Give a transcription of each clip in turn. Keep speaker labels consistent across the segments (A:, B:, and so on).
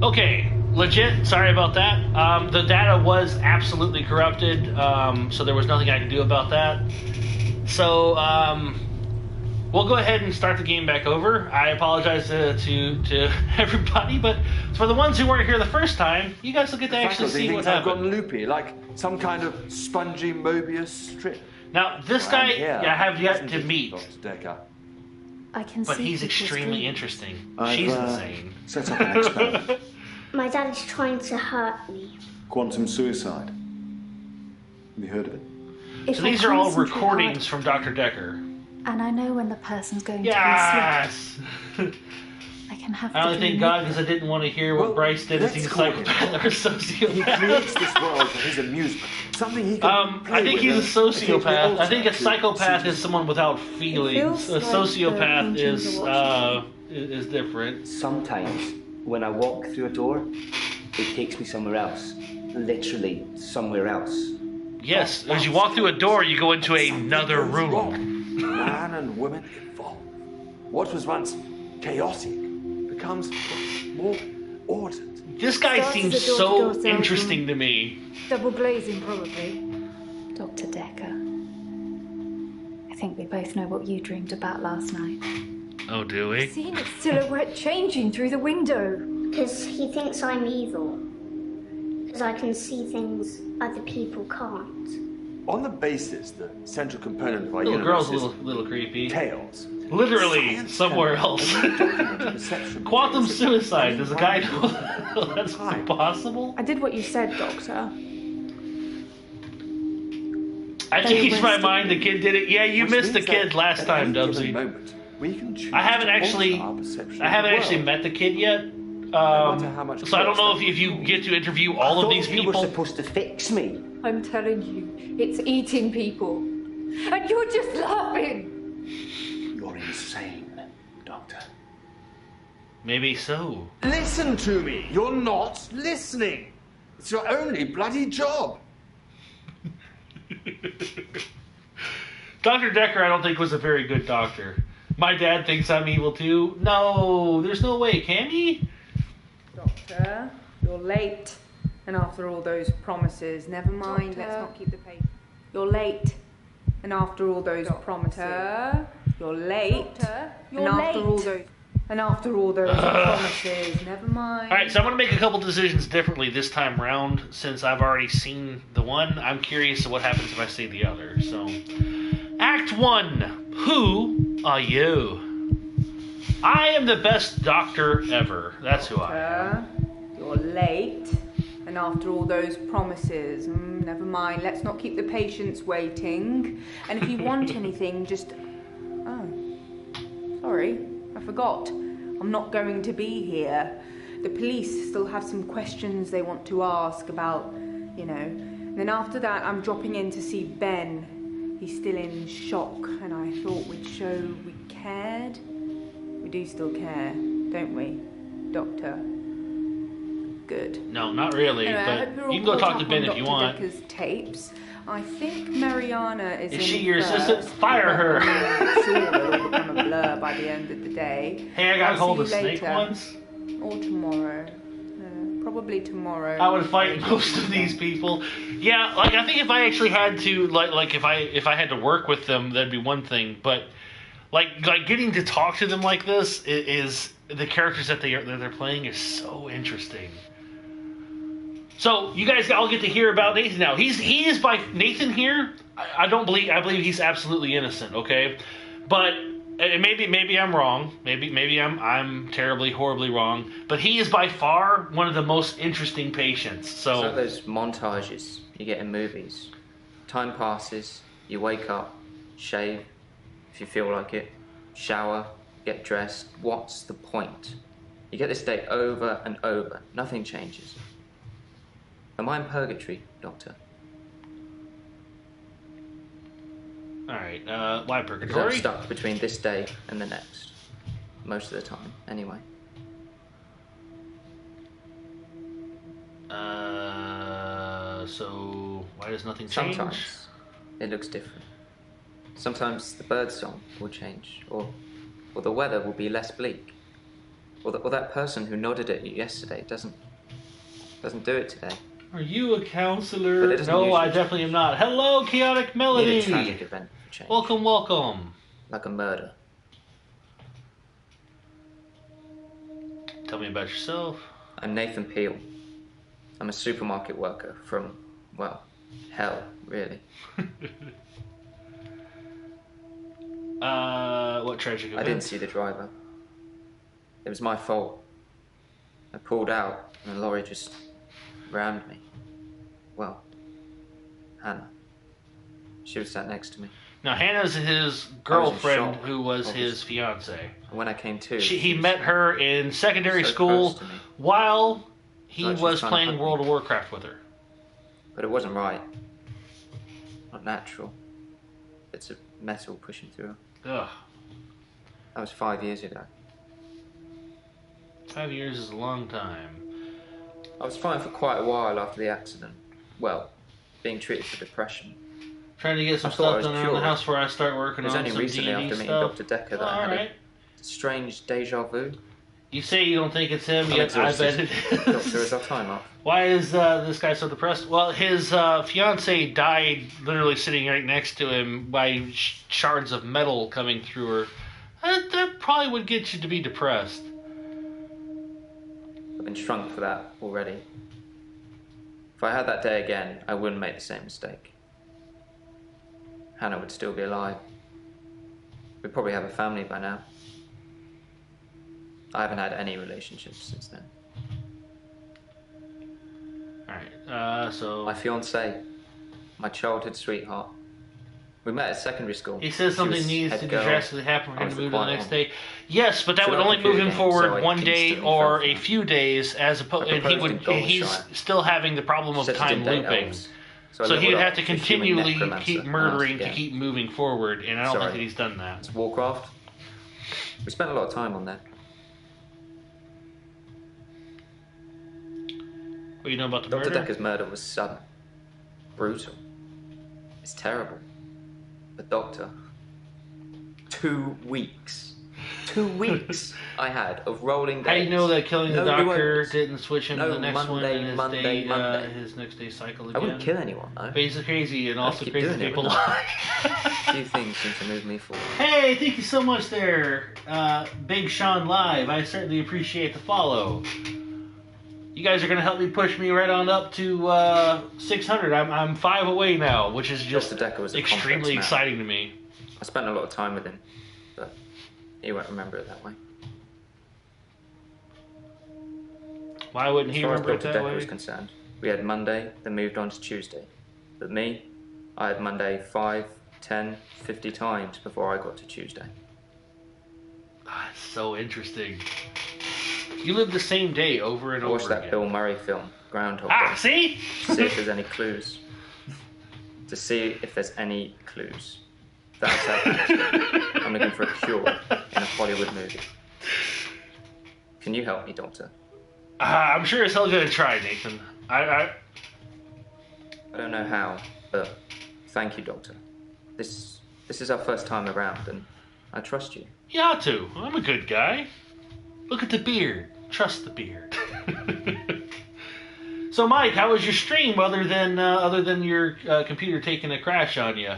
A: Okay, legit. Sorry about that. The data was absolutely corrupted, so there was nothing I could do about that. So we'll go ahead and start the game back over. I apologize to everybody, but for the ones who weren't here the first time, you guys will get to actually see what
B: I've gone
A: happened.
B: loopy, like some kind of spongy Mobius strip.
A: Now, this guy I have yet to meet,
B: Dr. Dekker.
C: I can
A: but
C: see
A: he's
C: people's
A: extremely
C: dreams.
A: interesting.
B: I've,
A: She's insane.
B: Set up an experiment.
D: My dad is trying to hurt me.
B: Quantum suicide. Have you heard of it?
C: If
A: So
C: I
A: these are all
C: concentrate
A: recordings
C: hard,
A: from Dr. Dekker.
C: and I know when the person's going
A: Yes!
C: to be asleep. I can have
A: I
C: the
A: only thank
C: dream
A: God
C: with
A: because I didn't want to hear what
B: Well,
A: Bryce did as
B: let's
A: he's a
B: call him.
A: psychopath or a
B: He
A: sociopath.
B: creates this world for his amusement. Something he can play
A: I think
B: with
A: he's a
B: and occasionally
A: sociopath. I think a
B: alter to
A: psychopath
B: suit
A: is someone without feelings.
D: feels
A: A
D: like the
A: sociopath
D: paintings are
A: is different.
E: Sometimes, when I walk through a door, it takes me somewhere else. Literally, somewhere else.
A: Yes, as you walk through a door, you go into another
B: goes
A: room.
B: wrong. Man and woman evolve. What was once chaotic becomes more ordered.
A: This guy
D: Starts
A: seems
D: as a
A: so
D: door-to-door salesman.
A: interesting to me.
D: Double glazing, probably.
C: Dr. Dekker. I think we both know what you dreamed about last night.
A: Oh, do we?
D: Seen its silhouette changing through the window. Because he thinks I'm evil. Because I can see things other people can't.
B: On the basis that central component of our
A: Little girl's
B: universe
A: a
B: is
A: little creepy.
B: chaos.
A: Literally,
B: Science
A: somewhere
B: can
A: else.
B: document perception
A: Quantum
B: because
A: suicide. Does a guy know
B: anyone
A: that's
B: time.
A: possible?
F: I did what you said, Doctor.
A: I changed my mind. The kid did it. Yeah, you
B: Which
A: missed the
B: means
A: kid
B: that
A: last
B: at
A: time,
B: any given
A: Dubsy.
B: moment, we can choose
A: I haven't
B: to
A: actually,
B: alter our perception
A: I
B: of
A: haven't
B: the
A: actually
B: world.
A: met the kid yet.
B: matter how much
A: So I don't know
B: chaos
A: if you get to interview
E: I
A: all of
E: thought
A: these
E: you were
A: people.
E: supposed to fix me.
F: I'm telling you, it's eating people. And you're just laughing.
B: You're insane, Doctor.
A: Maybe so.
B: Listen to me. You're not listening. It's your only bloody job.
A: Dr. Dekker, I don't think was a very good doctor. My dad thinks I'm evil too. No, there's no way. Can he?
F: Doctor, you're late. And after all those promises, never mind, let's
D: Doctor.
F: not keep the pace. You're late. And after all those promises, you're late.
D: Doctor,
F: and
D: you're
F: after all
D: late.
F: those promises, never mind.
A: All right, so I'm going to make a couple decisions differently this time round since I've already seen the one. I'm curious to what happens if I see the other. So, Act 1. Who are you? I am the best doctor ever. That's who I am.
F: Doctor, you're late. And after all those promises, never mind, let's not keep the patients waiting. And if you want anything, just... Oh, sorry, I forgot. I'm not going to be here. The police still have some questions they want to ask about, you know. And then after that, I'm dropping in to see Ben. He's still in shock, and I thought we'd show we cared. We do still care, don't we, Doctor? Good.
A: No, not really.
F: Anyway, I
A: But
F: hope you're all
A: you can go
F: caught
A: talk
F: up
A: to
F: on
A: Ben if you
F: Dr.
A: want.
F: Dekker's tapes. I think Mariana is in
A: Is she your
F: first,
A: assistant? Fire her.
F: I'm sure it'll become a blur by the end of the day.
A: Hey, I got
F: I'll
A: hold
F: see
A: of
F: you
A: snake
F: later.
A: once.
F: Or tomorrow. Probably tomorrow.
A: I would fight most of these people. Yeah, like I think if I actually had to, like if I had to work with them, that'd be one thing. But like getting to talk to them like this is the characters that they're playing is so interesting. So you guys all get to hear about Nathan now. He is by Nathan here. I believe he's absolutely innocent. Okay, but. And maybe I'm wrong. Maybe I'm terribly, horribly wrong. But he is by far one of the most interesting patients.
G: It's like those montages you get in movies. Time passes, you wake up, shave, if you feel like it, shower, get dressed. What's the point? You get this day over and over. Nothing changes. Am I in purgatory, Doctor?
A: Alright, why
G: Because I'm
A: purgatory?
G: stuck between this day and the next. Most of the time, anyway.
A: So why does nothing change?
G: Sometimes it looks different. Sometimes the bird song will change, or the weather will be less bleak. Or that person who nodded at you yesterday doesn't do it today.
A: Are you a counselor?
G: But it doesn't
A: No,
G: usually
A: I definitely am not. Hello, Chaotic Melody.
G: Need a tragic event for change.
A: Welcome, welcome.
G: Like a murder.
A: Tell me about yourself.
G: I'm Nathan Peel. I'm a supermarket worker from, well, hell, really.
A: What tragic event?
G: I didn't see the driver. It was my fault. I pulled out and the lorry just rammed me. Well, Hannah. She was sat next to me.
A: Now, Hannah's his girlfriend,
G: shock,
A: who was
G: obviously.
A: his fiance.
G: And when I came to,
A: He met her in secondary
G: so
A: school
G: close to me.
A: while he
G: Like she
A: was
G: was trying to
A: playing
G: hug me.
A: World of Warcraft with her.
G: But it wasn't right. Not natural. It's a metal pushing through her.
A: Ugh.
G: That was 5 years ago.
A: 5 years is a long time.
G: I was fine for quite a while after the accident. Well, being treated for depression.
A: Trying to get some
G: I thought I
A: stuff
G: was
A: done around the
G: cured.
A: house before I start working
G: It was
A: on
G: only
A: some
G: recently
A: D&D
G: after meeting
A: stuff.
G: Dr. Dekker that
A: Oh,
G: I had
A: alright.
G: a strange deja vu.
A: You say you don't think it's him,
G: I'm
A: yet I bet
G: exhausted.
A: it
G: Doctor, is
A: is.
G: our time up?
A: Why is this guy so depressed? Well, his fiance died literally sitting right next to him by shards of metal coming through her. That probably would get you to be depressed.
G: I've been shrunk for that already. If I had that day again, I wouldn't make the same mistake. Hannah would still be alive. We'd probably have a family by now. I haven't had any relationships since then.
A: Alright, so...
G: My fiancée, my childhood sweetheart. We met at secondary school.
A: He says
G: She
A: something
G: was
A: needs
G: head
A: to
G: girl.
A: drastically happen for
G: I
A: him
G: was
A: to
G: the
A: move to the
G: quiet
A: next
G: one.
A: day. Yes, but that
G: She
A: would
G: liked
A: only move
G: computer
A: him
G: games,
A: forward
G: so I
A: one day
G: instantly
A: or
G: fell for
A: a
G: her.
A: few days, as opposed,
G: I
A: and he
G: proposed in
A: would. He's
G: Goldshire.
A: still having the problem
G: She
A: of
G: said she
A: time
G: didn't date
A: looping.
G: elves.
A: So
G: I
A: he would
G: leveled
A: have
G: up
A: to
G: human
A: continually
G: necromancer
A: keep
G: and
A: murdering to
G: asked
A: keep moving forward, and I don't think
G: Sorry.
A: that he's done that.
G: It's Warcraft. We spent a lot of time on that.
A: What do you know about the
G: Dr.
A: murder?
G: Dekker's murder was sudden. Brutal. It's terrible. But Doctor, 2 weeks. 2 weeks I had of rolling days.
A: How do you know that killing the
G: No new
A: doctor
G: owners.
A: didn't switch him to
G: No
A: the next one
G: Monday,
A: in his
G: Monday,
A: day,
G: Monday.
A: his next day cycle again?
G: I wouldn't kill anyone, though.
A: But he's crazy, and
G: I'd
A: also
G: keep
A: crazy
G: doing it,
A: people
G: wouldn't
A: lie.
G: Few things seem to move me forward.
A: Hey, thank you so much there, Big Sean Live. I certainly appreciate the follow. You guys are going to help me push me right on up to 600. I'm 5 away now, which is just
G: Dr. Dekker was a
A: extremely
G: complex man.
A: exciting to me.
G: I spent a lot of time with him, but he won't remember it that way.
A: Why wouldn't
G: As
A: he
G: far as
A: remember it
G: Dr.
A: that
G: Dekker
A: way?
G: was concerned, we had Monday, then moved on to Tuesday. But me, I had Monday 5, 10, 50 times before I got to Tuesday.
A: Ah, it's so interesting. You live the same day over and
G: I
A: over
G: watched that
A: again.
G: Bill Murray film, Groundhog
A: Ah,
G: Day,
A: see?
G: to see if there's any clues. To see if there's any clues. That's how I'm looking for a cure in a Hollywood movie. Can you help me, Doctor?
A: I'm sure as hell gonna try, Nathan.
G: I don't know how, but thank you, Doctor. This is our first time around, and I trust you.
A: You ought to. I'm a good guy. Look at the beard. Trust the beard. So, Mike, how was your stream other than your computer taking a crash on you?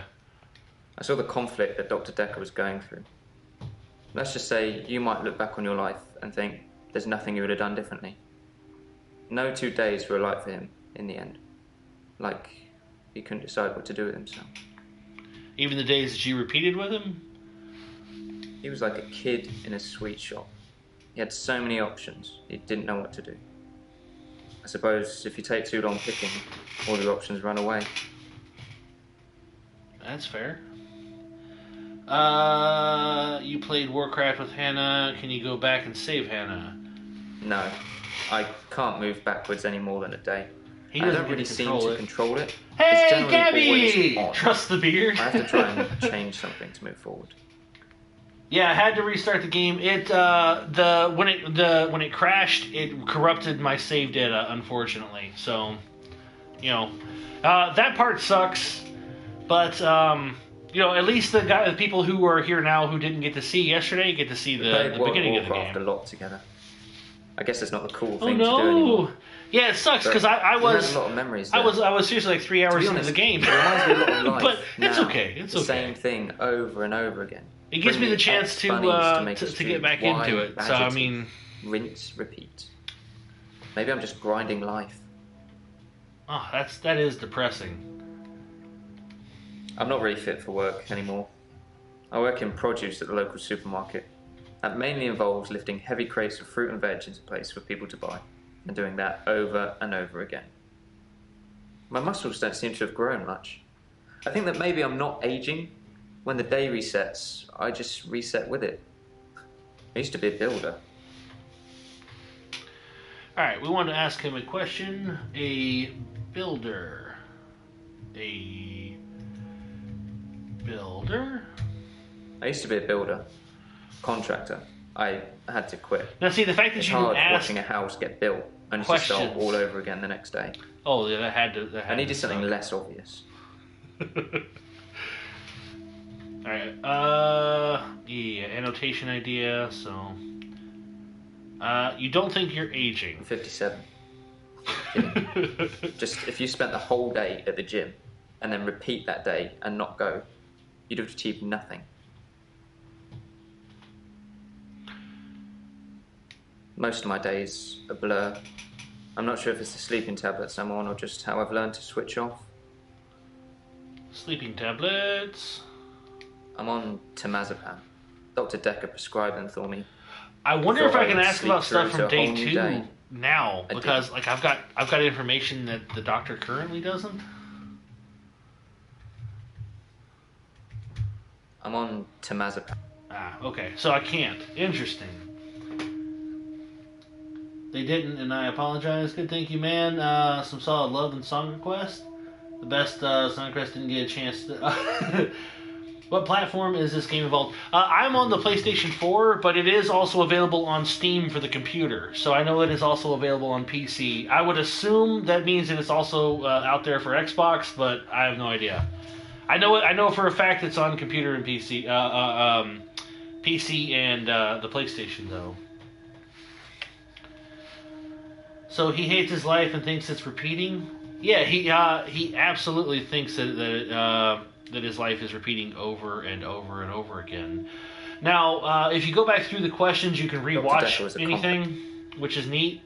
G: I saw the conflict that Dr. Dekker was going through. Let's just say you might look back on your life and think there's nothing you would have done differently. No 2 days were alike for him in the end. Like he couldn't decide what to do with himself.
A: Even the days that you repeated with him?
G: He was like a kid in a sweet shop. He had so many options, he didn't know what to do. I suppose if you take too long picking, all the options run away.
A: That's fair. You played Warcraft with Hannah. Can you go back and save Hannah?
G: No, I can't move backwards any more than a day.
A: He
G: I
A: doesn't
G: don't
A: get
G: really
A: to
G: seem
A: control
G: to
A: it.
G: control it. It's
A: Hey,
G: generally
A: Gabby!
G: always on.
A: Trust the beard.
G: I have to try and change something to move forward.
A: Yeah, I had to restart the game. When it crashed, it corrupted my save data, unfortunately. So, that part sucks. But at least the people who are here now who didn't get to see yesterday get to see the
G: World
A: beginning of the
G: Warcraft
A: game.
G: a lot together. I guess it's not the cool
A: Oh
G: thing to do anymore.
A: no! Yeah, it sucks because
G: But
A: I
G: we had
A: was
G: a lot of memories
A: I
G: there.
A: was seriously like 3
G: To
A: hours
G: be
A: into
G: honest,
A: the game.
G: It reminds me a lot of life.
A: But it's
G: now.
A: okay. It's
G: the
A: okay.
G: same thing over and over again.
A: It gives
G: Bring
A: me the chance
G: X bunnies make us
A: to get
G: drink
A: back
G: wine,
A: into it. So I
G: adjective,
A: mean,
G: rinse, repeat. Maybe I'm just grinding life.
A: oh, that is depressing.
G: I'm not really fit for work anymore. I work in produce at the local supermarket. That mainly involves lifting heavy crates of fruit and veg into place for people to buy, and doing that over and over again. My muscles don't seem to have grown much. I think that maybe I'm not aging. When the day resets, I just reset with it. I used to be a builder.
A: Alright, we wanted to ask him a question. A builder. A builder?
G: I used to be a builder. Contractor. I had to quit.
A: Now see, the fact that
G: It's
A: you
G: hard
A: asked...
G: watching a house get built and to
A: questions.
G: start all over again the next day.
A: Oh, yeah, that had to...
G: I needed something less obvious.
A: Alright, yeah, annotation idea, so... you don't think you're aging.
G: I'm 57. Kidding. Just if you spent the whole day at the gym and then repeat that day and not go, you'd have achieved nothing. Most of my days a blur. I'm not sure if it's the sleeping tablets I'm on or just how I've learned to switch off.
A: Sleeping tablets...
G: I'm on temazepam. Dr. Dekker prescribed them for me.
A: I wonder
G: Before
A: if I
G: I
A: can
G: would
A: ask
G: sleep
A: about stuff
G: through
A: from
G: to a
A: day
G: whole new
A: 2
G: day.
A: now,
G: I
A: because
G: do.
A: like I've got information that the doctor currently doesn't.
G: I'm on temazepam.
A: Ah, okay, so I can't. Interesting. They didn't, and I apologize. Good, thank you, man. Some solid love and song request. The best song request didn't get a chance to. What platform is this game involved? I'm on the PlayStation 4, but it is also available on Steam for the computer. So I know it is also available on PC. I would assume that means that it's also out there for Xbox, but I have no idea. I know for a fact it's on computer and PC. PC and the PlayStation, though. So he hates his life and thinks it's repeating. Yeah, he absolutely thinks that his life is repeating over and over and over again. Now, if you go back through the questions, you can rewatch anything, which is neat.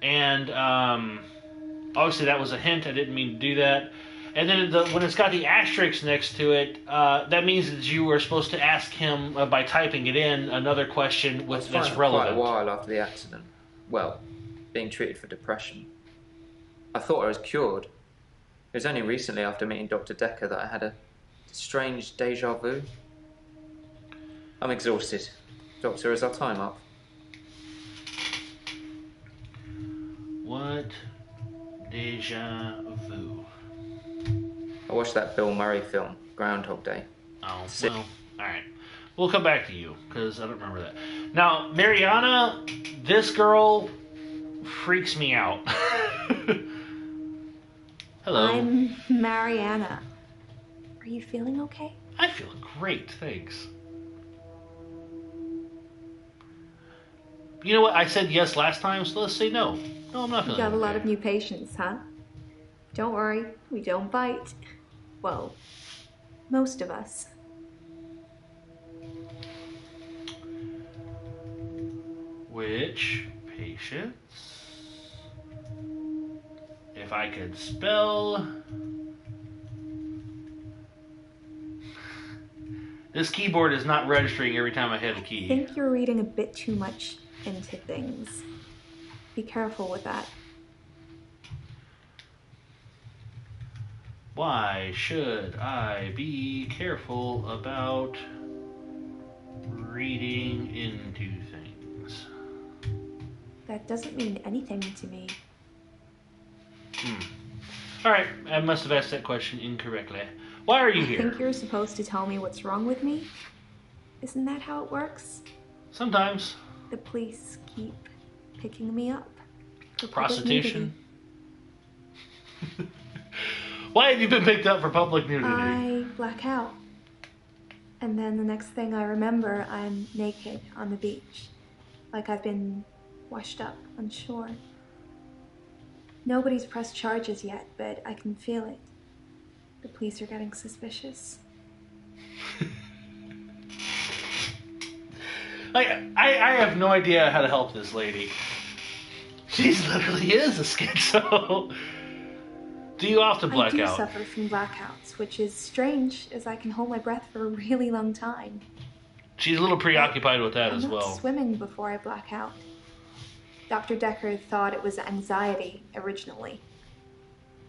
A: And obviously that was a hint. I didn't mean to do that. And then when it's got the asterisk next to it, that means that you were supposed to ask him, by typing it in, another question that's relevant.
G: Quite a while after the accident. Well, being treated for depression. I thought I was cured. It was only recently after meeting Dr. Dekker that I had a strange deja vu. I'm exhausted. Doctor, is our time up?
A: What deja vu?
G: I watched that Bill Murray film, Groundhog Day.
A: Oh, well, alright. We'll come back to you, because I don't remember that. Now, Mariana, this girl freaks me out. Hello.
H: I'm Mariana. Are you feeling okay?
A: I feel great, thanks. You know what? I said yes last time, so let's say no. No, I'm not
H: You
A: feeling
H: got a lot
A: okay.
H: of new patients, huh? Don't worry, we don't bite. Well, most of us.
A: Which patients? If I could spell... This keyboard is not registering every time I hit a
H: I
A: key.
H: think you're reading a bit too much into things. Be careful with that.
A: Why should I be careful about reading into things?
H: That doesn't mean anything to me.
A: Alright, I must have asked that question incorrectly. Why are you
H: I
A: here?
H: think you're supposed to tell me what's wrong with me. Isn't that how it works?
A: Sometimes.
H: The police keep picking me up. For public
A: Prostitution.
H: nudity.
A: Why have you been picked up for public nudity?
H: I black out. And then the next thing I remember, I'm naked on the beach. Like I've been washed up, unsure. Nobody's pressed charges yet, but I can feel it. The police are getting suspicious.
A: I have no idea how to help this lady. She literally is a schizo. Do you often black
H: I do
A: out?
H: suffer from blackouts, which is strange, as I can hold my breath for a really long time.
A: She's a little preoccupied with that
H: I'm
A: as
H: not
A: well.
H: swimming before I black out. Dr. Dekker thought it was anxiety originally.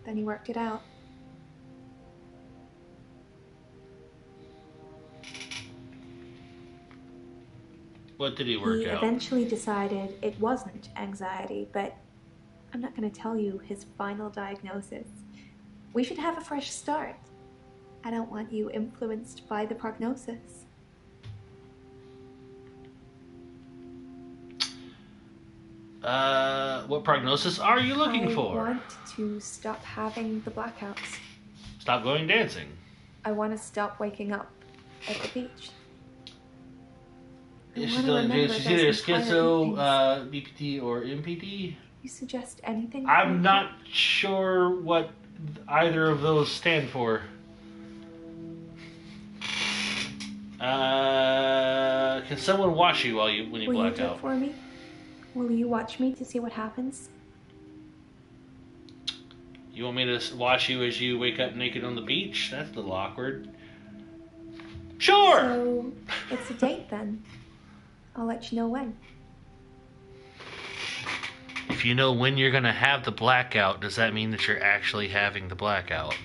H: Then he worked it out.
A: What did he work
H: He
A: out?
H: eventually decided it wasn't anxiety, but I'm not going to tell you his final diagnosis. We should have a fresh start. I don't want you influenced by the prognosis.
A: What prognosis are you looking for?
H: I want to stop having the blackouts.
A: Stop going dancing.
H: I want to stop waking up at the beach.
A: Is she
H: wanna
A: still
H: remember
A: she's
H: those
A: either
H: entire
A: schizo, BPD, or MPD?
H: You suggest anything?
A: I'm not sure what either of those stand for. Can someone watch you when you
H: Will you
A: black
H: do it
A: out?
H: for me? Will you watch me to see what happens?
A: You want me to watch you as you wake up naked on the beach? That's a little awkward. Sure!
H: So, it's a date then. I'll let you know when.
A: If you know when you're going to have the blackout, does that mean that you're actually having the blackout?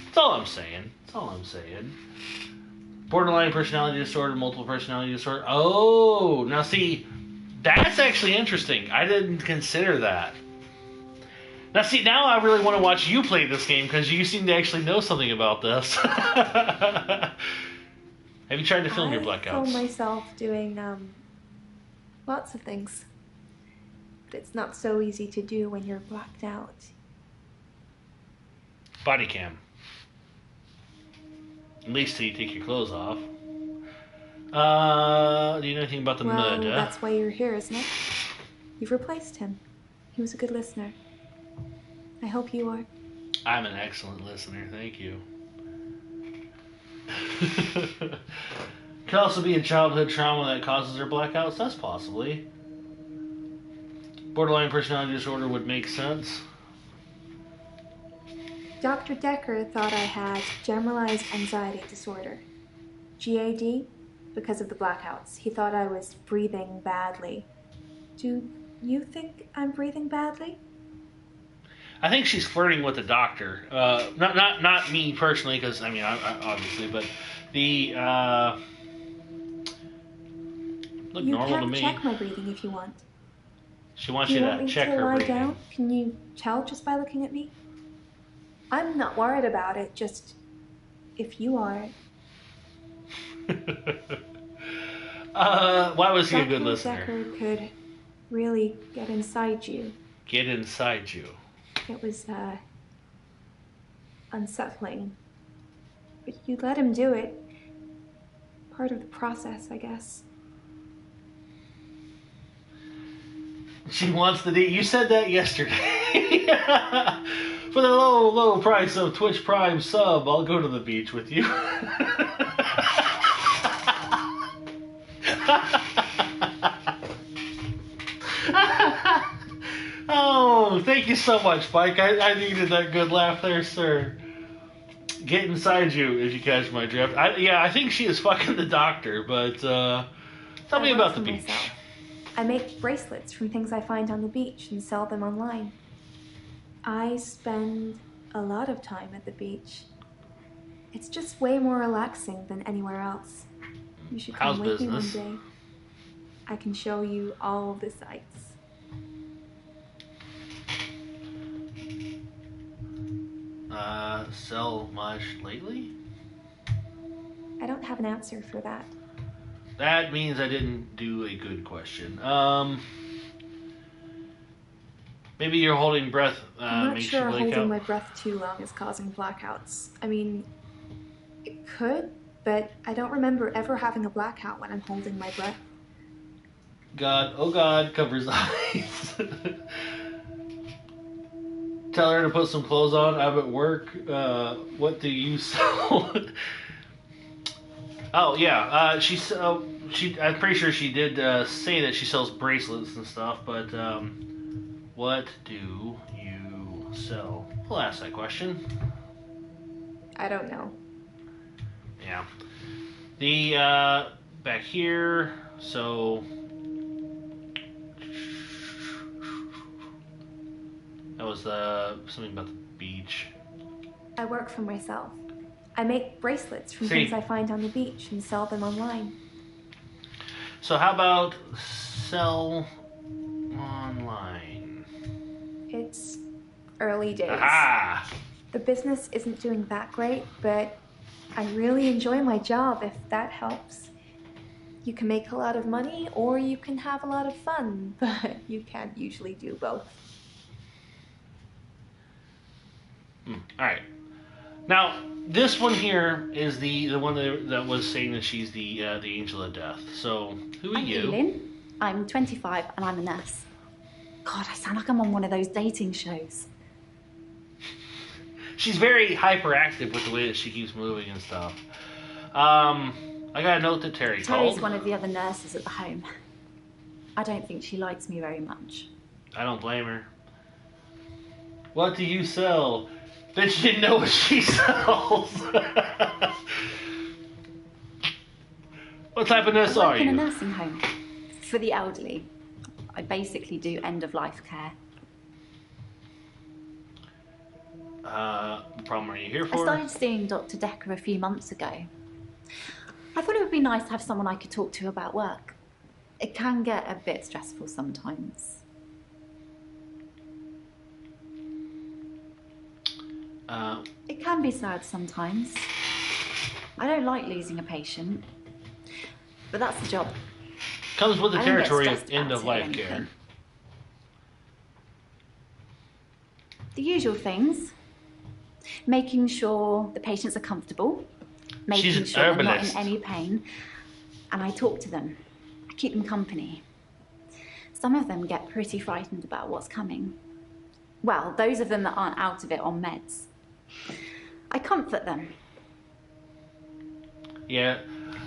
A: That's all I'm saying. That's all I'm saying. Borderline personality disorder, multiple personality disorder. Oh, now see, that's actually interesting. I didn't consider that. Now see, now I really want to watch you play this game because you seem to actually know something about this. Have you tried to film your
H: I
A: blackouts?
H: film myself doing lots of things. But it's not so easy to do when you're blacked out.
A: Body cam. At least till you take your clothes off. Do you know anything about the
H: Well,
A: murder?
H: that's why you're here, isn't it? You've replaced him. He was a good listener. I hope you are.
A: I'm an excellent listener, thank you. Could also be a childhood trauma that causes her blackouts. That's possibly. Borderline personality disorder would make sense.
H: Dr. Dekker thought I had generalized anxiety disorder. GAD, because of the blackouts. He thought I was breathing badly. Do you think I'm breathing badly?
A: I think she's flirting with the doctor. Not me personally, because I mean, I obviously, but the look
H: You
A: normal to
H: can
A: me.
H: check my breathing if you want.
A: She wants
H: Do
A: you
H: you
A: to
H: want me
A: check
H: to
A: her
H: lie
A: breathing.
H: down? Can you tell just by looking at me? I'm not worried about it, just if you are.
A: Why was he a good
H: Dr.
A: listener?
H: Dekker could really get inside you.
A: Get inside you.
H: It was unsettling. But you let him do it. Part of the process, I guess.
A: She wants to date. You said that yesterday. For the low price of Twitch Prime sub, I'll go to the beach with you. Oh, thank you so much, Mike. I needed that good laugh there, sir. Get inside you, if you catch my drift. I think she is fucking the doctor, but tell me
H: I
A: about
H: work
A: the
H: for
A: beach.
H: myself. I make bracelets from things I find on the beach and sell them online. I spend a lot of time at the beach. It's just way more relaxing than anywhere else. You should come
A: How's
H: with
A: business?
H: me one day. I can show you all the sights.
A: Sell much lately?
H: I don't have an answer for that.
A: That means I didn't do a good question. Maybe you're holding breath
H: I'm not
A: makes
H: sure
A: you blink
H: holding
A: out.
H: my breath too long is causing blackouts. I mean, it could, but I don't remember ever having a blackout when I'm holding my breath.
A: God, oh God, covers eyes. Tell her to put some clothes on. I'm at work. What do you sell? Oh yeah, I'm pretty sure she did say that she sells bracelets and stuff. But what do you sell? I'll ask that question.
H: I don't know.
A: Yeah. The back here. So that was something about the beach.
H: I work for myself. I make bracelets from things I find on the beach and sell them online.
A: So how about sell online?
H: It's early days.
A: Aha!
H: The business isn't doing that great, but I really enjoy my job, if that helps. You can make a lot of money, or you can have a lot of fun, but you can't usually do both.
A: All right. Now, this one here is the one that was saying that she's the angel of death. So, who are
C: I'm
A: you?
C: Evelyn. I'm 25 and I'm a nurse. God, I sound like I'm on one of those dating shows.
A: She's very hyperactive with the way that she keeps moving and stuff. I got a note that Terry
C: Terry's
A: called.
C: one of the other nurses at the home. I don't think she likes me very much.
A: I don't blame her. What do you sell? Bet you didn't know what she sells. What type of nurse
C: I
A: are
C: work in a
A: you?
C: nursing home for the elderly. I basically do end-of-life care.
A: What problem are you here
C: I
A: for?
C: started seeing Dr. Dekker a few months ago. I thought it would be nice to have someone I could talk to about work. It can get a bit stressful sometimes. It can be sad sometimes. I don't like losing a patient, but that's the job.
A: Comes with the
C: I don't get
A: territory of
C: stressed about
A: end-of-life
C: it or
A: care.
C: anything. The usual things. Making sure the patients are comfortable. Making
A: She's an
C: sure they're not in
A: herbalist.
C: any pain. And I talk to them. I keep them company. Some of them get pretty frightened about what's coming. Well, those of them that aren't out of it on meds. I comfort them.
A: Yeah.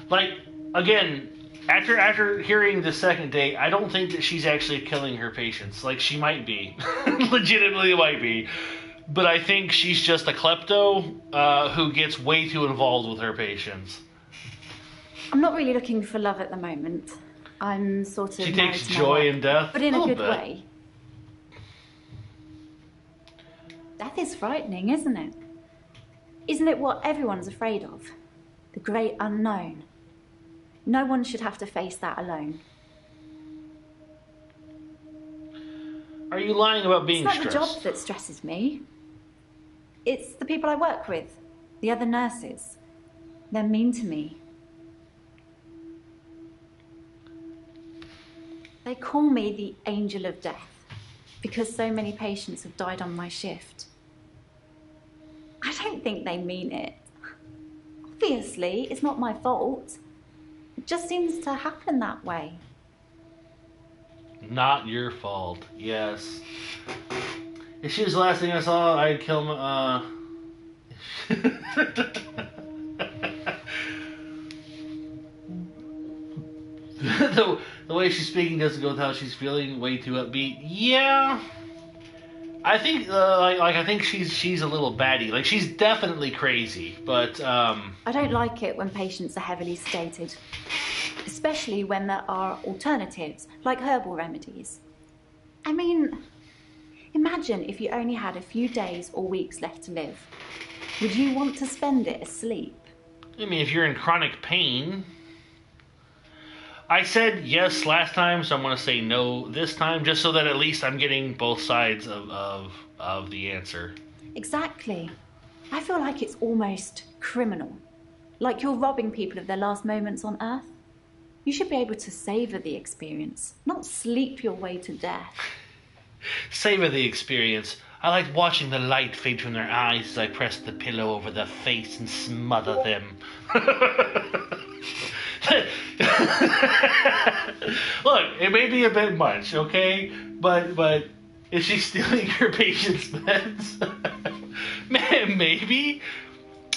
A: Like, again, after hearing the second date, I don't think that she's actually killing her patients. Like, she might be. Legitimately might be. But I think she's just a klepto who gets way too involved with her patients.
C: I'm not really looking for love at the moment. I'm sort of
A: She
C: married
A: takes
C: to my
A: joy
C: work,
A: in death.
C: but in a
A: little
C: good
A: bit.
C: way. Death is frightening, isn't it? Isn't it what everyone's afraid of? The great unknown. No one should have to face that alone.
A: Are you lying about being
C: It's not the
A: stressed?
C: job that stresses me. It's the people I work with, the other nurses. They're mean to me. They call me the angel of death because so many patients have died on my shift. I don't think they mean it. Obviously, it's not my fault. It just seems to happen that way.
A: Not your fault. Yes. If she was the last thing I saw, I'd kill the way she's speaking doesn't go with how she's feeling. Way too upbeat. Yeah. I think I think she's a little batty. Like, she's definitely crazy, but
C: I don't like it when patients are heavily sedated, especially when there are alternatives, like herbal remedies. I mean, imagine if you only had a few days or weeks left to live. Would you want to spend it asleep?
A: I mean, if you're in chronic pain. I said yes last time, so I'm going to say no this time, just so that at least I'm getting both sides of the answer.
C: Exactly. I feel like it's almost criminal. Like you're robbing people of their last moments on Earth. You should be able to savor the experience, not sleep your way to death.
A: Savor the experience. I liked watching the light fade from their eyes as I pressed the pillow over their face and smother them. Look, it may be a bit much, okay? But is she stealing her patient's meds? Maybe.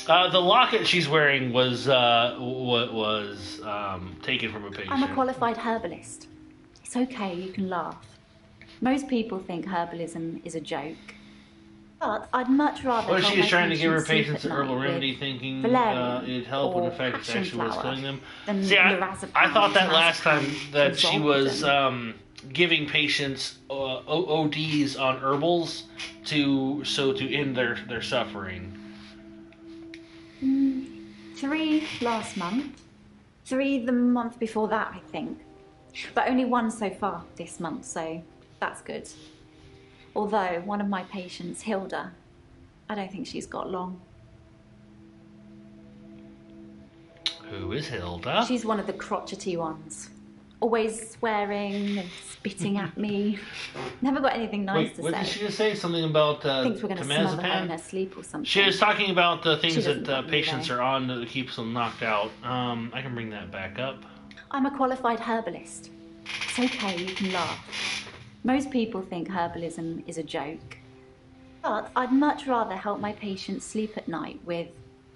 A: The locket she's wearing was taken from a patient.
C: I'm a qualified herbalist. It's okay, you can laugh. Most people think herbalism is a joke. But I'd much rather.
A: Well,
C: help
A: she was
C: my
A: trying to give her
C: sleep
A: patients
C: at
A: an herbal
C: night
A: remedy,
C: with
A: thinking
C: valerian
A: it'd help when
C: or
A: in fact it
C: passion
A: actually was
C: flower
A: killing them.
C: than
A: See,
C: lorazepam
A: I thought that
C: and
A: last time that she was
C: zolpidem.
A: giving patients ODs on herbals to end their suffering.
C: 3 last month. 3 the month before that, I think. But only 1 so far this month, so that's good. Although one of my patients, Hilda, I don't think she's got long.
A: Who is Hilda?
C: She's one of the crotchety ones. Always swearing and spitting at me. Never got anything nice to
A: what
C: say.
A: did she just say? Something about
C: Thinks we're going to smother her in her
A: temazepam?
C: sleep or something.
A: She was talking about the things
C: She doesn't
A: that
C: want me,
A: patients
C: though.
A: are on that keeps them knocked out. I can bring that back up.
C: I'm a qualified herbalist. It's okay, you can laugh. Most people think herbalism is a joke. But I'd much rather help my patients sleep at night with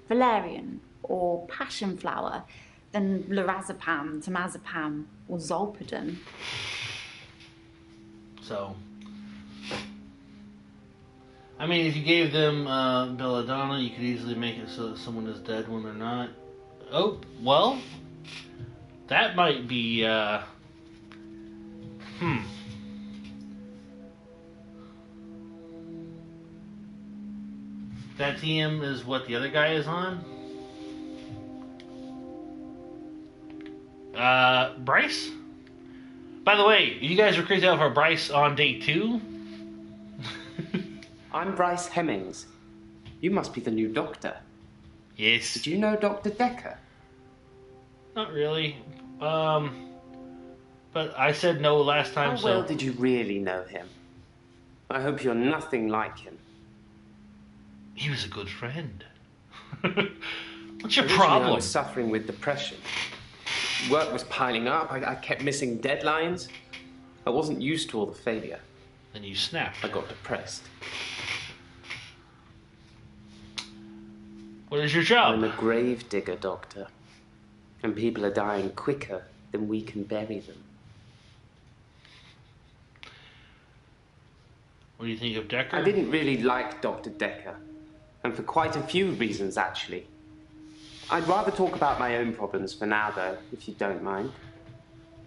C: valerian or passion flower than lorazepam, temazepam, or zolpidem.
A: So, I mean, if you gave them belladonna, you could easily make it so that someone is dead when they're not. Oh, well, that might be, That TM is what the other guy is on? Bryce? By the way, you guys were crazy out for Bryce on day 2?
I: I'm Bryce Hemmings. You must be the new doctor.
A: Yes.
I: Did you know Dr. Dekker?
A: Not really. But I said no last time,
I: How well did you really know him? I hope you're nothing like him.
A: He was a good friend. What's your
I: Originally,
A: problem?
I: I was suffering with depression. Work was piling up. I kept missing deadlines. I wasn't used to all the failure.
A: Then you snapped.
I: I got depressed.
A: What is your job?
I: I'm a grave digger, Doctor. And people are dying quicker than we can bury them.
A: What do you think of Dekker?
I: I didn't really like Dr. Dekker. And for quite a few reasons, actually. I'd rather talk about my own problems for now, though, if you don't mind.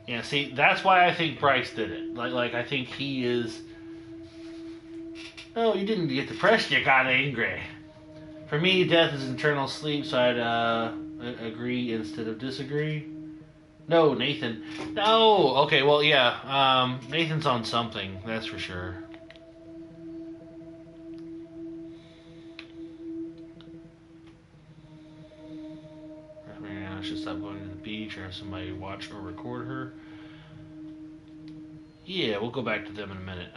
A: Yeah, see, that's why I think Bryce did it. Like I think he is... Oh, you didn't get depressed, you got angry. For me, death is eternal sleep, so I'd agree instead of disagree. No, Nathan. No! Okay, well, yeah. Nathan's on something, that's for sure. I should stop going to the beach or have somebody watch or record her. Yeah, we'll go back to them in a minute.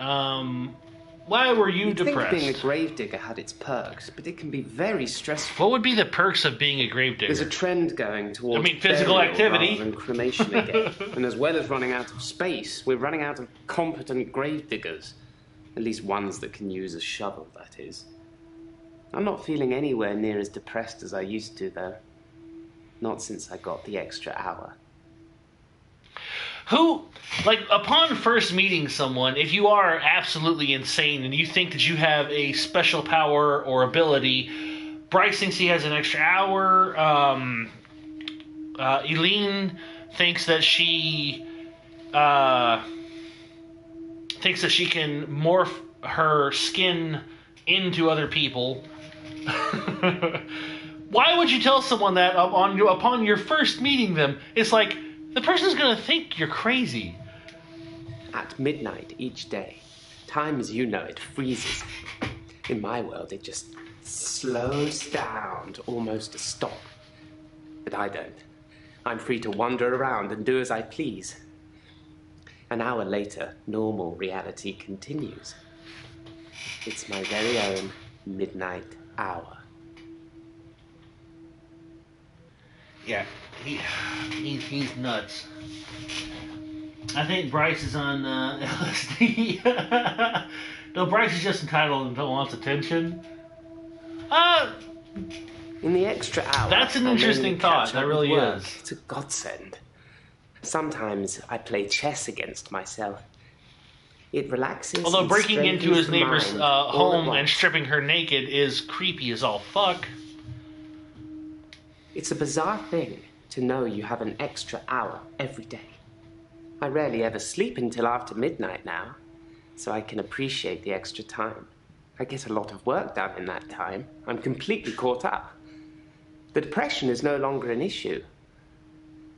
A: Why were you depressed?
I: Think being a gravedigger had its perks, but it can be very stressful.
A: What would be the perks of being a gravedigger?
I: There's a trend going towards
A: physical
I: burial
A: activity.
I: rather than cremation again. And as well as running out of space, we're running out of competent gravediggers. At least ones that can use a shovel, that is. I'm not feeling anywhere near as depressed as I used to, though. Not since I got the extra hour.
A: Who, upon first meeting someone, if you are absolutely insane and you think that you have a special power or ability, Bryce thinks he has an extra hour. Eileen thinks that she can morph her skin into other people. Why would you tell someone that upon your first meeting them? It's like, the person's gonna think you're crazy.
I: At midnight each day, time as you know it freezes. In my world, it just slows down to almost a stop. But I don't. I'm free to wander around and do as I please. An hour later, normal reality continues. It's my very own midnight hour.
A: Yeah, he's nuts. I think Bryce is on LSD. No, Bryce is just entitled and wants attention.
I: In the extra hour,
A: That's an
I: I
A: interesting
I: mainly
A: thought.
I: catch
A: That
I: up
A: really
I: with work.
A: is.
I: It's a godsend. Sometimes I play chess against myself. It relaxes.
A: Although
I: and
A: breaking into
I: strengthens
A: his
I: the
A: neighbor's
I: mind all at
A: home and
I: once.
A: stripping her naked is creepy as all fuck.
I: It's a bizarre thing to know you have an extra hour every day. I rarely ever sleep until after midnight now, so I can appreciate the extra time. I get a lot of work done in that time. I'm completely caught up. The depression is no longer an issue.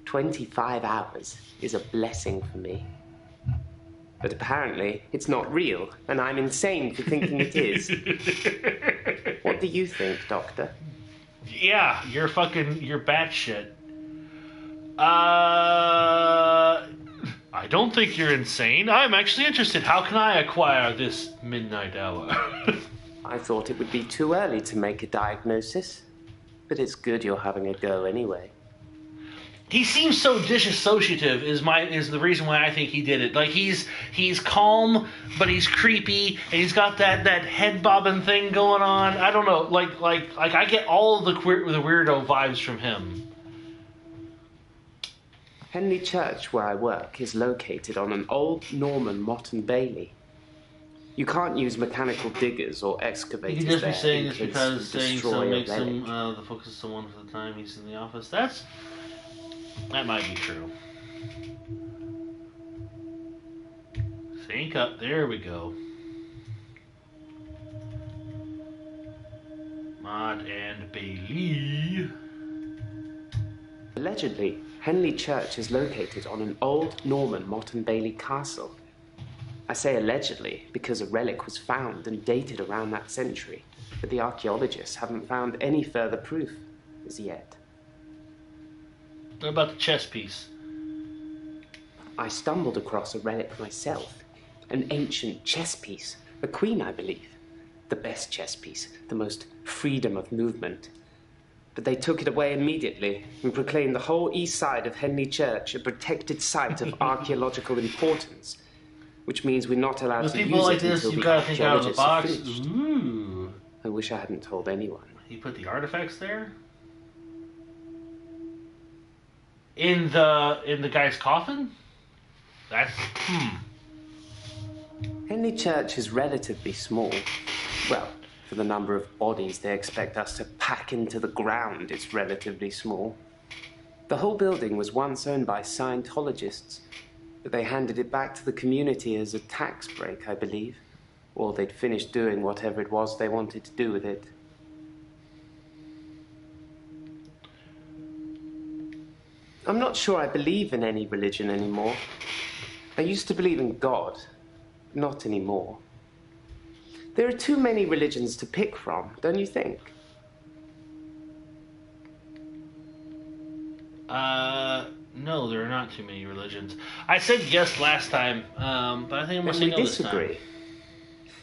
I: 25 hours is a blessing for me. But apparently, it's not real, and I'm insane for thinking it is. What do you think, Doctor?
A: Yeah, you're batshit. I don't think you're insane. I'm actually interested. How can I acquire this midnight hour?
I: I thought it would be too early to make a diagnosis, but it's good you're having a go anyway.
A: He seems so disassociative is the reason why I think he did it. Like he's calm, but he's creepy, and he's got that head bobbing thing going on. I don't know, like I get all of the weirdo vibes from him.
I: Henley Church, where I work, is located on an old Norman motte and bailey. You can't use mechanical diggers or
A: You
I: excavators
A: can just be
I: there
A: saying
I: in
A: this
I: case
A: because
I: you
A: saying
I: destroy
A: so
I: a
A: makes
I: relic.
A: him the focus of someone for the time he's in the office. That might be true. Sync up. There we go. Mod and Bailey.
I: Allegedly, Henley Church is located on an old Norman motte and bailey castle. I say allegedly because a relic was found and dated around that century, but the archaeologists haven't found any further proof as yet.
A: What about the chess piece?
I: I stumbled across a relic myself, an ancient chess piece, a queen, I believe. The best chess piece, the most freedom of movement. But they took it away immediately and proclaimed the whole east side of Henley Church a protected site of archaeological importance, which means we're not allowed
A: With
I: to
A: people
I: use
A: like
I: it
A: this,
I: until
A: you
I: the
A: gotta think out of the
I: archaeologists
A: box.
I: are finished.
A: Ooh.
I: I wish I hadn't told anyone.
A: He put the artifacts there? In the guy's coffin? That's
I: Henley Church is relatively small. Well, for the number of bodies they expect us to pack into the ground, it's relatively small. The whole building was once owned by Scientologists, but they handed it back to the community as a tax break, I believe. Or they'd finished doing whatever it was they wanted to do with it. I'm not sure I believe in any religion anymore. I used to believe in God. Not anymore. There are too many religions to pick from, don't you think?
A: No, there are not too many religions. I said yes last time, but I think I'm going to say no this time.
I: Disagree.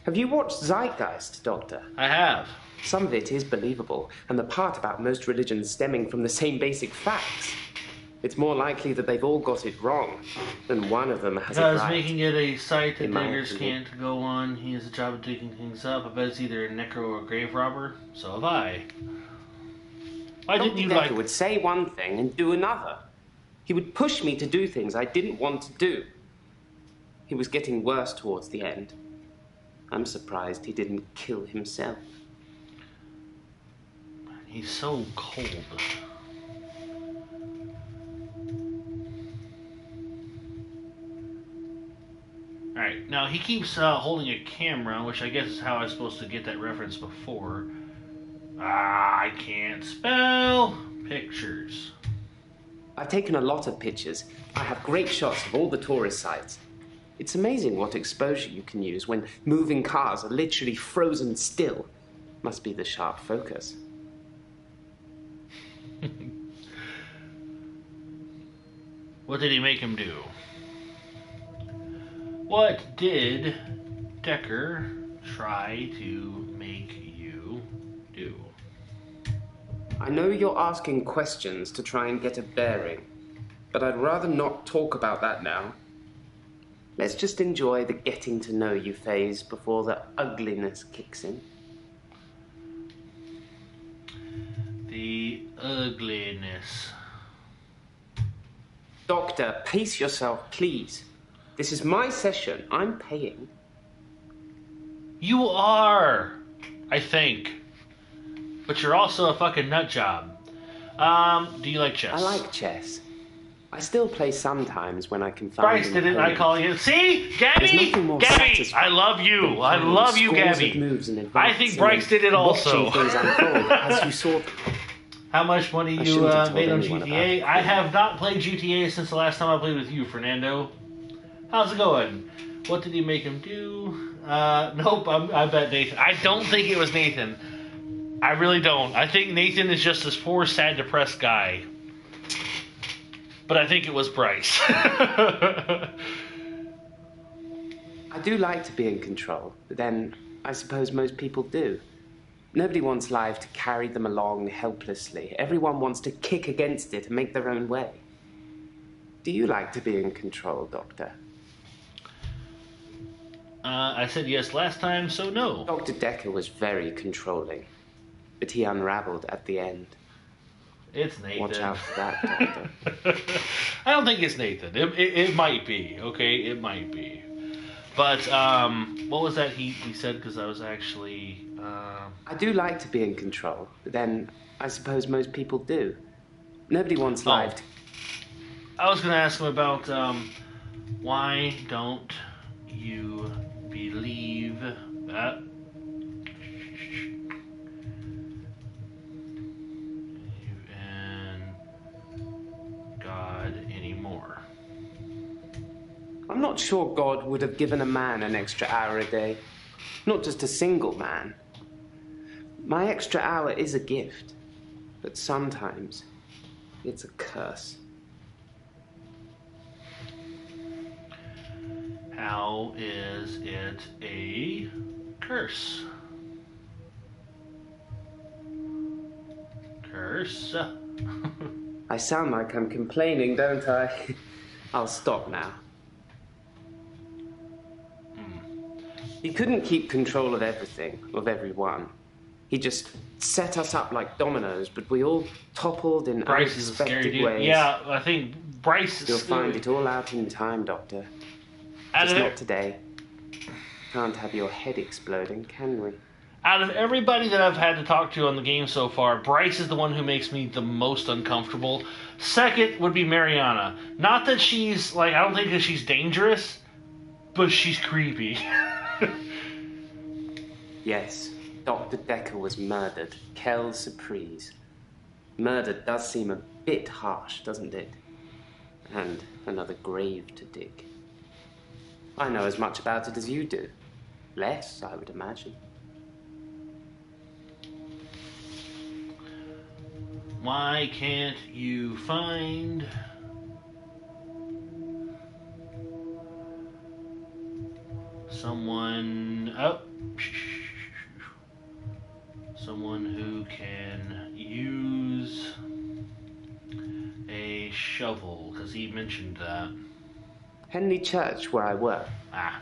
I: Have you watched Zeitgeist, Doctor?
A: I have.
I: Some of it is believable, and the part about most religions stemming from the same basic facts. It's more likely that they've all got it wrong than one of them has it
A: Because
I: right.
A: making it a site that
I: in my
A: diggers
I: opinion.
A: can't go on, he has a job of digging things up. I bet it's either a necro or a grave robber. So have I. Why didn't you
I: Dekker would say one thing and do another. He would push me to do things I didn't want to do. He was getting worse towards the end. I'm surprised he didn't kill himself.
A: He's so cold. Alright, now he keeps holding a camera, which I guess is how I was supposed to get that reference before. I can't spell pictures.
I: I've taken a lot of pictures. I have great shots of all the tourist sites. It's amazing what exposure you can use when moving cars are literally frozen still. Must be the sharp focus.
A: What did he make him do? What did Dekker try to make you do?
I: I know you're asking questions to try and get a bearing, but I'd rather not talk about that now. Let's just enjoy the getting to know you phase before the ugliness kicks in.
A: The ugliness.
I: Doctor, pace yourself, please. This is my session. I'm paying.
A: You are, I think. But you're also a fucking nut job. Do you like chess?
I: I like chess. I still play sometimes when I can find
A: Bryce did it, I call you. See? Gabby! Gabby! I love you. I love you, Gabby. I think Bryce did it also.
I: As you saw.
A: How much money you made on GTA? I have not played GTA since the last time I played with you, Fernando. How's it going? What did he make him do? Nope, I bet Nathan. I don't think it was Nathan. I really don't. I think Nathan is just this poor, sad, depressed guy. But I think it was Bryce.
I: I do like to be in control, but then I suppose most people do. Nobody wants life to carry them along helplessly. Everyone wants to kick against it and make their own way. Do you like to be in control, Doctor?
A: I said yes last time, so no.
I: Dr. Dekker was very controlling, but he unraveled at the end.
A: It's Nathan.
I: Watch out for that, Doctor.
A: I don't think it's Nathan. It might be, okay? It might be. But, what was that he said? Because I was actually...
I: I do like to be in control, but then I suppose most people do. Nobody wants life to...
A: I was going to ask him about, why don't you believe that... God anymore.
I: I'm not sure God would have given a man an extra hour a day. Not just a single man. My extra hour is a gift, but sometimes it's a curse.
A: How is it a curse? Curse?
I: I sound like I'm complaining, don't I? I'll stop now. He couldn't keep control of everything, of everyone. He just set us up like dominoes, but we all toppled in
A: Bryce is a scary
I: unexpected
A: dude.
I: ways.
A: Yeah, I think Bryce is
I: You'll
A: scary.
I: find it all out in time, Doctor. Just not today. Can't have your head exploding, can we?
A: Out of everybody that I've had to talk to on the game so far, Bryce is the one who makes me the most uncomfortable. Second would be Mariana. Not that she's, like, I don't think that she's dangerous, but she's creepy.
I: Yes, Dr. Dekker was murdered. Quelle surprise. Murder does seem a bit harsh, doesn't it? And another grave to dig. I know as much about it as you do. Less, I would imagine.
A: Why can't you find someone... Oh. Someone who can use a shovel, because he mentioned that.
I: Henley Church, where I work.
A: Ah.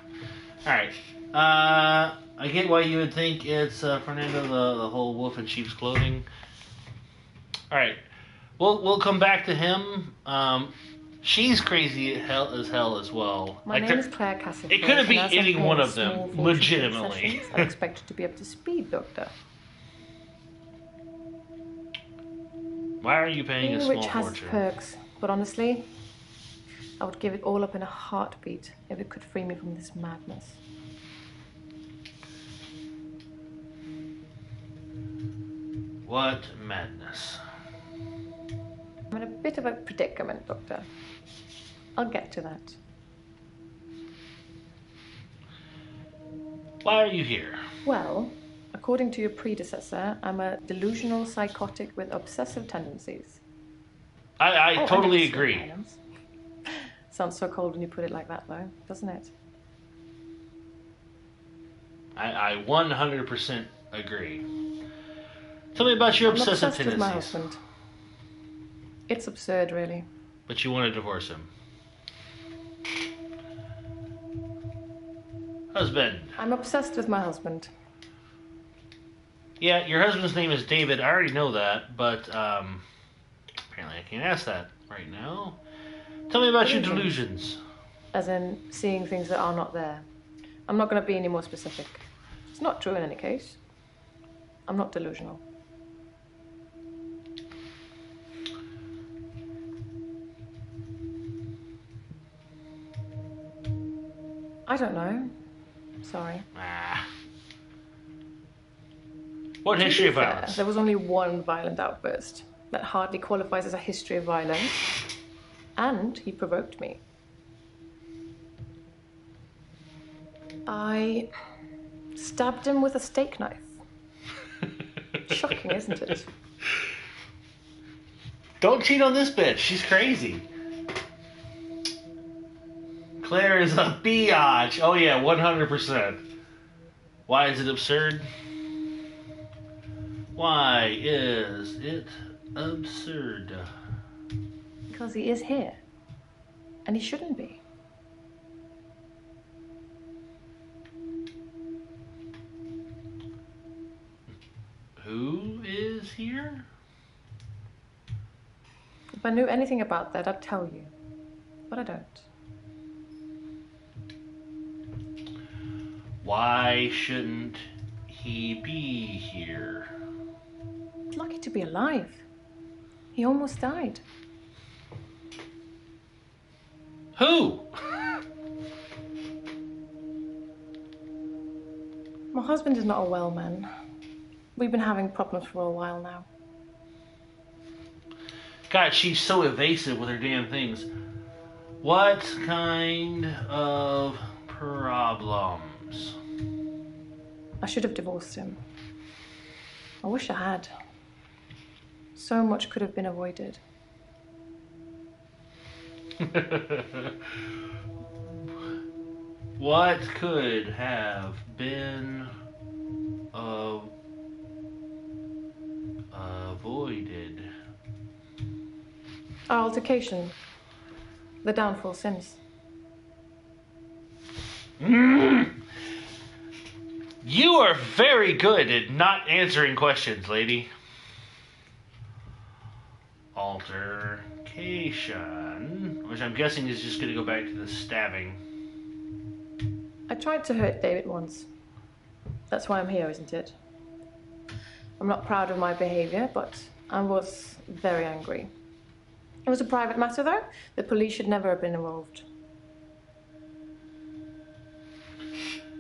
A: Alright. I get why you would think it's Fernando, the whole wolf in sheep's clothing. Alright. We'll come back to him. She's crazy as hell as well.
J: My name is Claire Cassidy.
A: It could have been any one of them, legitimately.
J: I expect you to be up to speed, Doctor.
A: Why are you paying a small
J: Which has
A: fortune?
J: perks, but honestly, I would give it all up in a heartbeat if it could free me from this madness.
A: What madness?
J: I'm in a bit of a predicament, Doctor. I'll get to that.
A: Why are you here?
J: Well, according to your predecessor, I'm a delusional psychotic with obsessive tendencies.
A: I totally agree.
J: Sounds so cold when you put it like that, though, doesn't it?
A: I 100% agree. Tell me about your
J: I'm
A: obsessive
J: obsessed with my
A: tendencies.
J: husband. It's absurd, really.
A: But you want to divorce him. Husband.
J: I'm obsessed with my husband.
A: Yeah, your husband's name is David. I already know that, but apparently I can't ask that right now. Tell me about your delusions.
J: As in, seeing things that are not there. I'm not going to be any more specific. It's not true in any case. I'm not delusional. I don't know. Sorry.
A: What history of
J: To be
A: violence?
J: fair, there was only one violent outburst. That hardly qualifies as a history of violence. And he provoked me. I stabbed him with a steak knife. Shocking, isn't it?
A: Don't cheat on this bitch. She's crazy. Claire is a biatch. Oh yeah, 100%. Why is it absurd? Why is it absurd?
J: Because he is here. And he shouldn't be.
A: Who is here?
J: If I knew anything about that, I'd tell you. But I don't.
A: Why shouldn't he be here?
J: He's lucky to be alive. He almost died.
A: Who?
J: My husband is not a well man. We've been having problems for a while now.
A: God, she's so evasive with her damn things. What kind of problems?
J: I should have divorced him. I wish I had. So much could have been avoided.
A: What could have been avoided?
J: Our altercation. The downfall since.
A: You are very good at not answering questions, lady. Altercation, which I'm guessing is just going to go back to the stabbing.
J: I tried to hurt David once. That's why I'm here, isn't it? I'm not proud of my behavior, but I was very angry. It was a private matter, though. The police should never have been involved.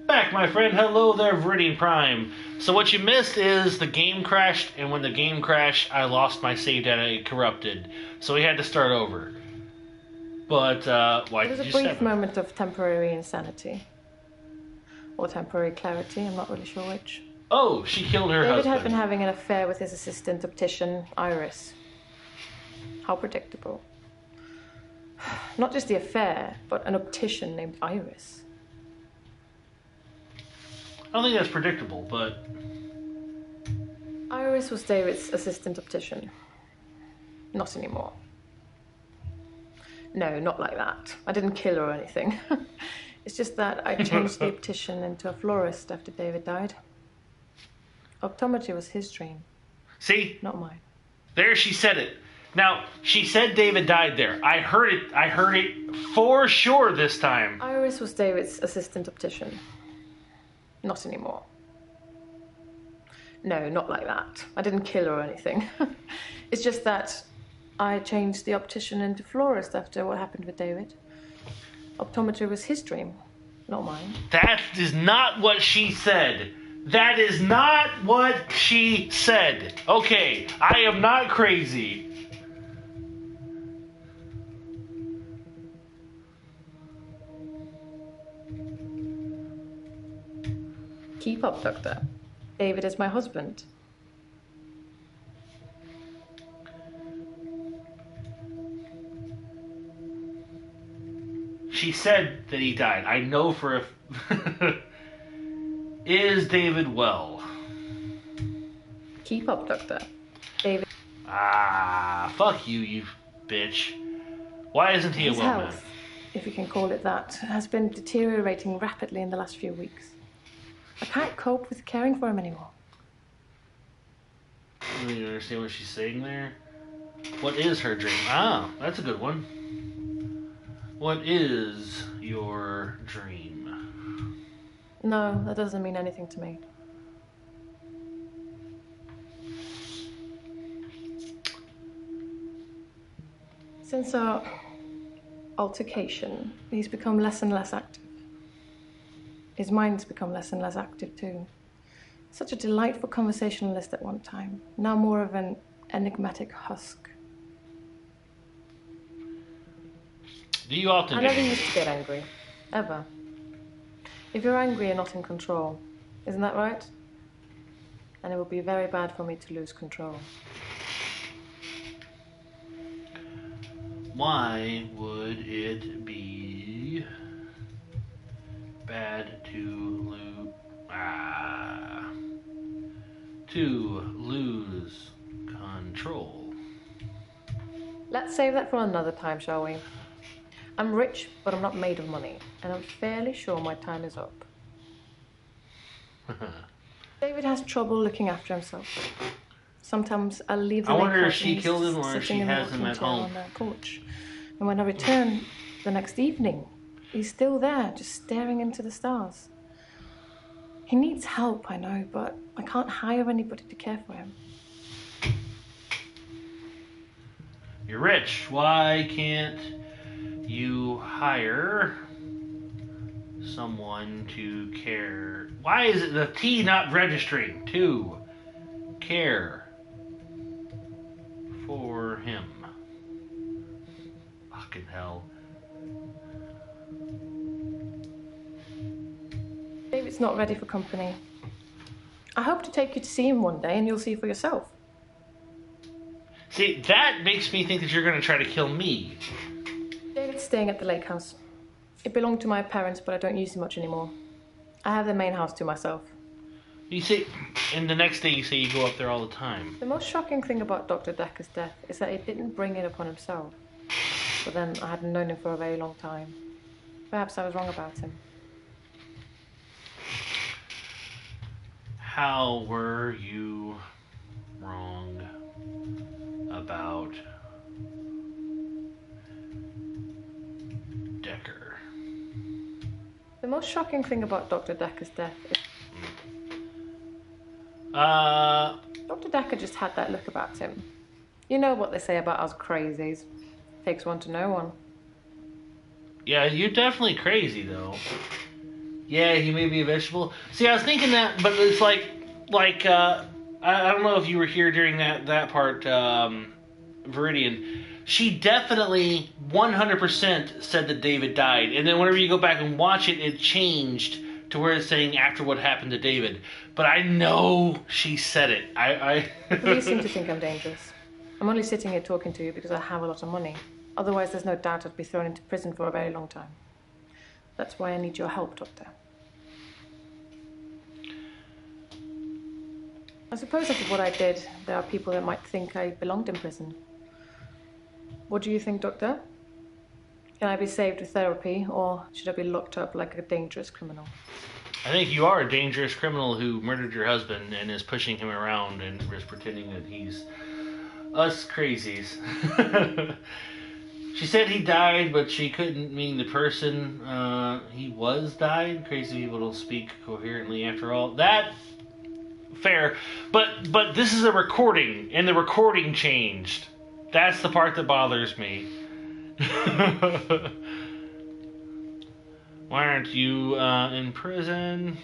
A: Back, my friend. Hello there, Viridian Prime. So what you missed is the game crashed, and when the game crashed, I lost my save data. It corrupted. So we had to start over. But, why
J: It was
A: did
J: a
A: you
J: brief
A: stab him?
J: moment of temporary insanity. Or temporary clarity, I'm not really sure which.
A: Oh, she killed her
J: David
A: husband.
J: had been having an affair with his assistant optician, Iris. How predictable. Not just the affair, but an optician named Iris.
A: I don't think that's predictable, but...
J: Iris was David's assistant optician. Not anymore. No, not like that. I didn't kill her or anything. It's just that I changed the optician into a florist after David died. Optometry was his dream.
A: See?
J: Not mine.
A: There she said it. Now, she said David died there. I heard it for sure this time.
J: Iris was David's assistant optician. Not anymore. No, not like that. I didn't kill her or anything. It's just that I changed the optician into florist after what happened with David. Optometry was his dream, not mine.
A: That is not what she said. That is not what she said. Okay, I am not crazy.
J: Keep up, Doctor. David is my husband.
A: She said that he died. I know for a... Is David well?
J: Keep up, Doctor. David.
A: Ah, fuck you, you bitch. Why isn't he a
J: His
A: well man?
J: health, if you can call it that, has been deteriorating rapidly in the last few weeks. I can't cope with caring for him anymore.
A: I don't even understand what she's saying there. What is her dream? Ah, that's a good one. What is your dream?
J: No, that doesn't mean anything to me. Since our altercation, he's become less and less active. His mind's become less and less active too. Such a delightful conversationalist at one time, now more of an enigmatic husk.
A: Do you often
J: I
A: get
J: never
A: angry?
J: used to get angry, ever. If you're angry, you're not in control. Isn't that right? And it would be very bad for me to lose control.
A: Why would it be bad to lose control?
J: Let's save that for another time, shall we? I'm rich, but I'm not made of money, and I'm fairly sure my time is up. David has trouble looking after himself. Sometimes I'll leave the
A: I
J: lake
A: wonder if
J: house
A: she
J: and he's
A: killed him or if
J: sitting
A: she
J: in the
A: has him
J: rocking
A: at
J: chair
A: home.
J: on the porch. And when I return the next evening, he's still there, just staring into the stars. He needs help, I know, but I can't hire anybody to care for him.
A: You're rich. Why can't you hire someone to care? Why is it the T not registering? To care for him. Fucking hell.
J: David's not ready for company. I hope to take you to see him one day and you'll see for yourself.
A: See, that makes me think that you're going to try to kill me.
J: David's staying at the lake house. It belonged to my parents, but I don't use it much anymore. I have the main house to myself.
A: You see, and the next day you say you go up there all the time.
J: The most shocking thing about Dr. Dekker's death is that he didn't bring it upon himself. But then I hadn't known him for a very long time. Perhaps I was wrong about him.
A: How were you wrong about Dekker?
J: The most shocking thing about Dr. Dekker's death is... Dr. Dekker just had that look about him. You know what they say about us crazies. Takes one to know one.
A: Yeah, you're definitely crazy, though. Yeah, he may be a vegetable. See, I was thinking that, but it's like, I don't know if you were here during that part, Viridian. She definitely 100% said that David died, and then whenever you go back and watch it, it changed to where it's saying after what happened to David. But I know she said it.
J: The police seem to think I'm dangerous. I'm only sitting here talking to you because I have a lot of money. Otherwise, there's no doubt I'd be thrown into prison for a very long time. That's why I need your help, Doctor. I suppose after what I did, there are people that might think I belonged in prison. What do you think, Doctor? Can I be saved with therapy, or should I be locked up like a dangerous criminal?
A: I think you are a dangerous criminal who murdered your husband and is pushing him around and is pretending that he's us crazies. She said he died, but she couldn't mean the person he was died. Crazy people don't speak coherently after all. That, fair. But this is a recording, and the recording changed. That's the part that bothers me. Why aren't you in prison?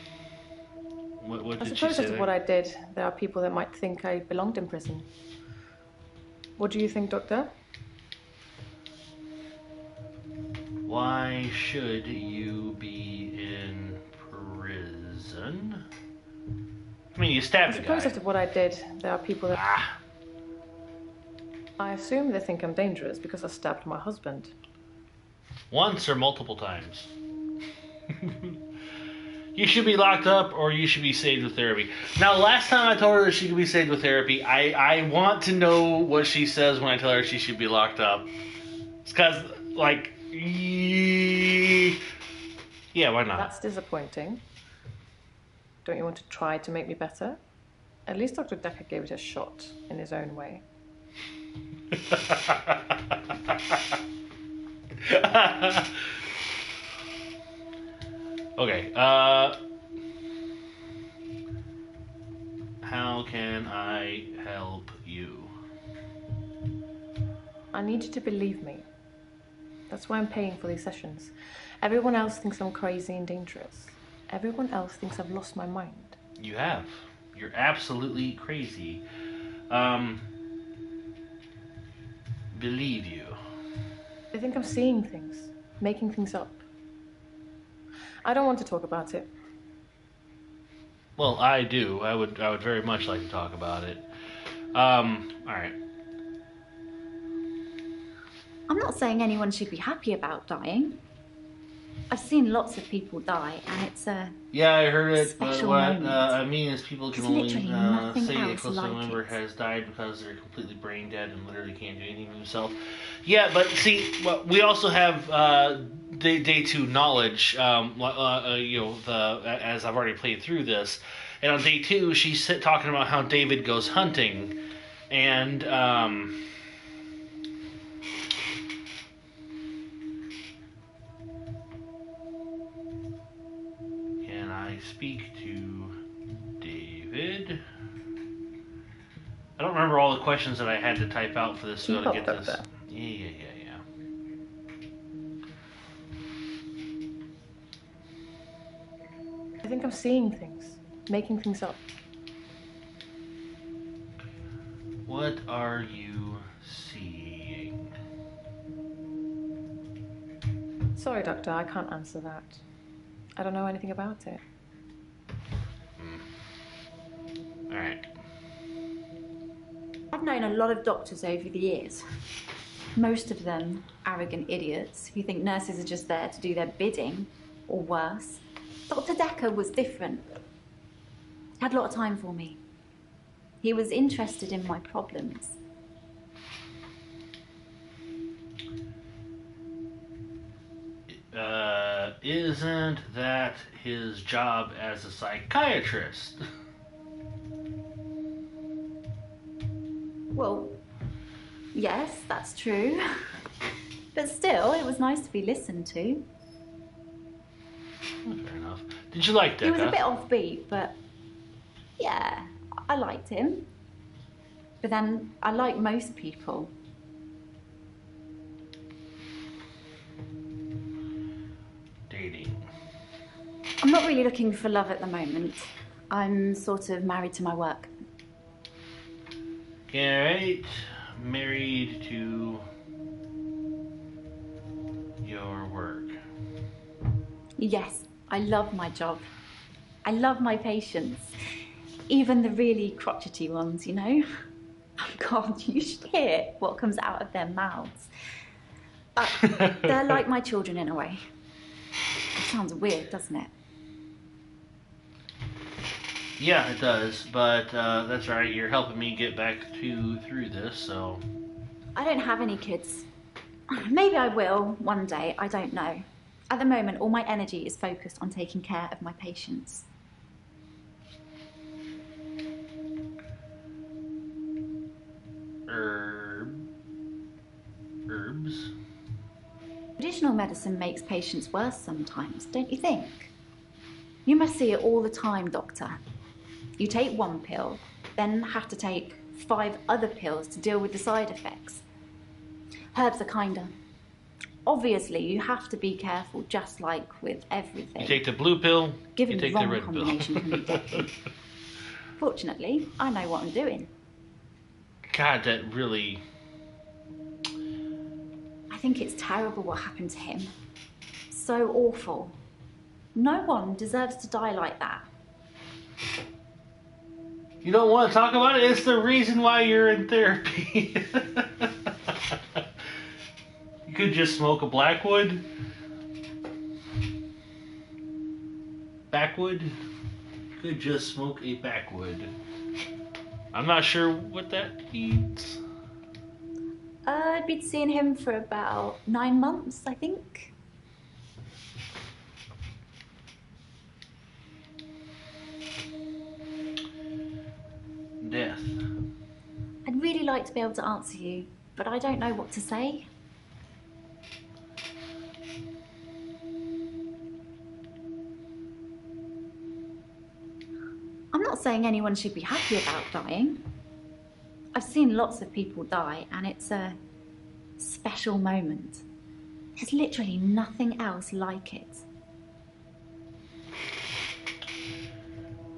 A: What did she say?
J: I suppose after what I did, there are people that might think I belonged in prison. What do you think, Doctor?
A: Why should you be in prison? I mean, you stabbed
J: I
A: a guy.
J: suppose after what I did, there are people that... I assume they think I'm dangerous because I stabbed my husband.
A: Once or multiple times? You should be locked up or you should be saved with therapy. Now, last time I told her that she could be saved with therapy, I want to know what she says when I tell her she should be locked up. It's because, like, yeah, why not?
J: That's disappointing. Don't you want to try to make me better? At least Dr. Dekker gave it a shot in his own way.
A: Okay, how can I help you?
J: I need you to believe me. That's why I'm paying for these sessions. Everyone else thinks I'm crazy and dangerous. Everyone else thinks I've lost my mind.
A: You have. You're absolutely crazy. Believe you.
J: They think I'm seeing things, making things up. I don't want to talk about it.
A: Well, I do. I would very much like to talk about it. Alright.
C: I'm not saying anyone should be happy about dying. I've seen lots of people die, and it's a
A: Yeah, I heard it, but
C: special
A: what
C: moment.
A: I mean is people can
C: There's
A: only
C: literally nothing
A: say a
C: else
A: close
C: like
A: member
C: it.
A: has died because they're completely brain dead and literally can't do anything for themselves. Yeah, but see, well, we also have day 2 knowledge. As I've already played through this, and on day 2, she's talking about how David goes hunting, and can I speak to David? I don't remember all the questions that I had to type out for this to get this. Yeah.
J: I think I'm seeing things, making things up.
A: What are you seeing?
J: Sorry, Doctor, I can't answer that. I don't know anything about it.
A: Alright.
C: I've known a lot of doctors over the years. Most of them arrogant idiots who think nurses are just there to do their bidding, or worse. Dr. Dekker was different. He had a lot of time for me. He was interested in my problems.
A: Isn't that his job as a psychiatrist?
C: Well, yes, that's true. But still, it was nice to be listened to.
A: Fair enough. Did you like Dekker?
C: He was a bit offbeat, but yeah, I liked him. But then I like most people.
A: Dating.
C: I'm not really looking for love at the moment. I'm sort of married to my work.
A: Alright. Married to your work.
C: Yes, I love my job. I love my patients. Even the really crotchety ones, you know? Oh God, you should hear what comes out of their mouths. They're like my children in a way. It sounds weird, doesn't it?
A: Yeah, it does, but that's alright. You're helping me get back through this, so...
C: I don't have any kids. Maybe I will one day, I don't know. At the moment, all my energy is focused on taking care of my patients.
A: Herbs?
C: Traditional medicine makes patients worse sometimes, don't you think? You must see it all the time, Doctor. You take one pill, then have to take 5 other pills to deal with the side effects. Herbs are kinder. Obviously, you have to be careful, just like with everything.
A: You take the blue pill,
C: Given
A: you take
C: the
A: the
C: wrong
A: red pill.
C: combination can be deadly. Fortunately, I know what I'm doing.
A: God, that really...
C: I think it's terrible what happened to him. So awful. No one deserves to die like that.
A: You don't want to talk about it? It's the reason why you're in therapy. You could just smoke a Blackwood. Backwood? Could just smoke a backwood. I'm not sure what that means.
C: I'd been seeing him for about 9 months, I think.
A: Death.
C: I'd really like to be able to answer you, but I don't know what to say. I'm not saying anyone should be happy about dying. I've seen lots of people die, and it's a special moment. There's literally nothing else like it.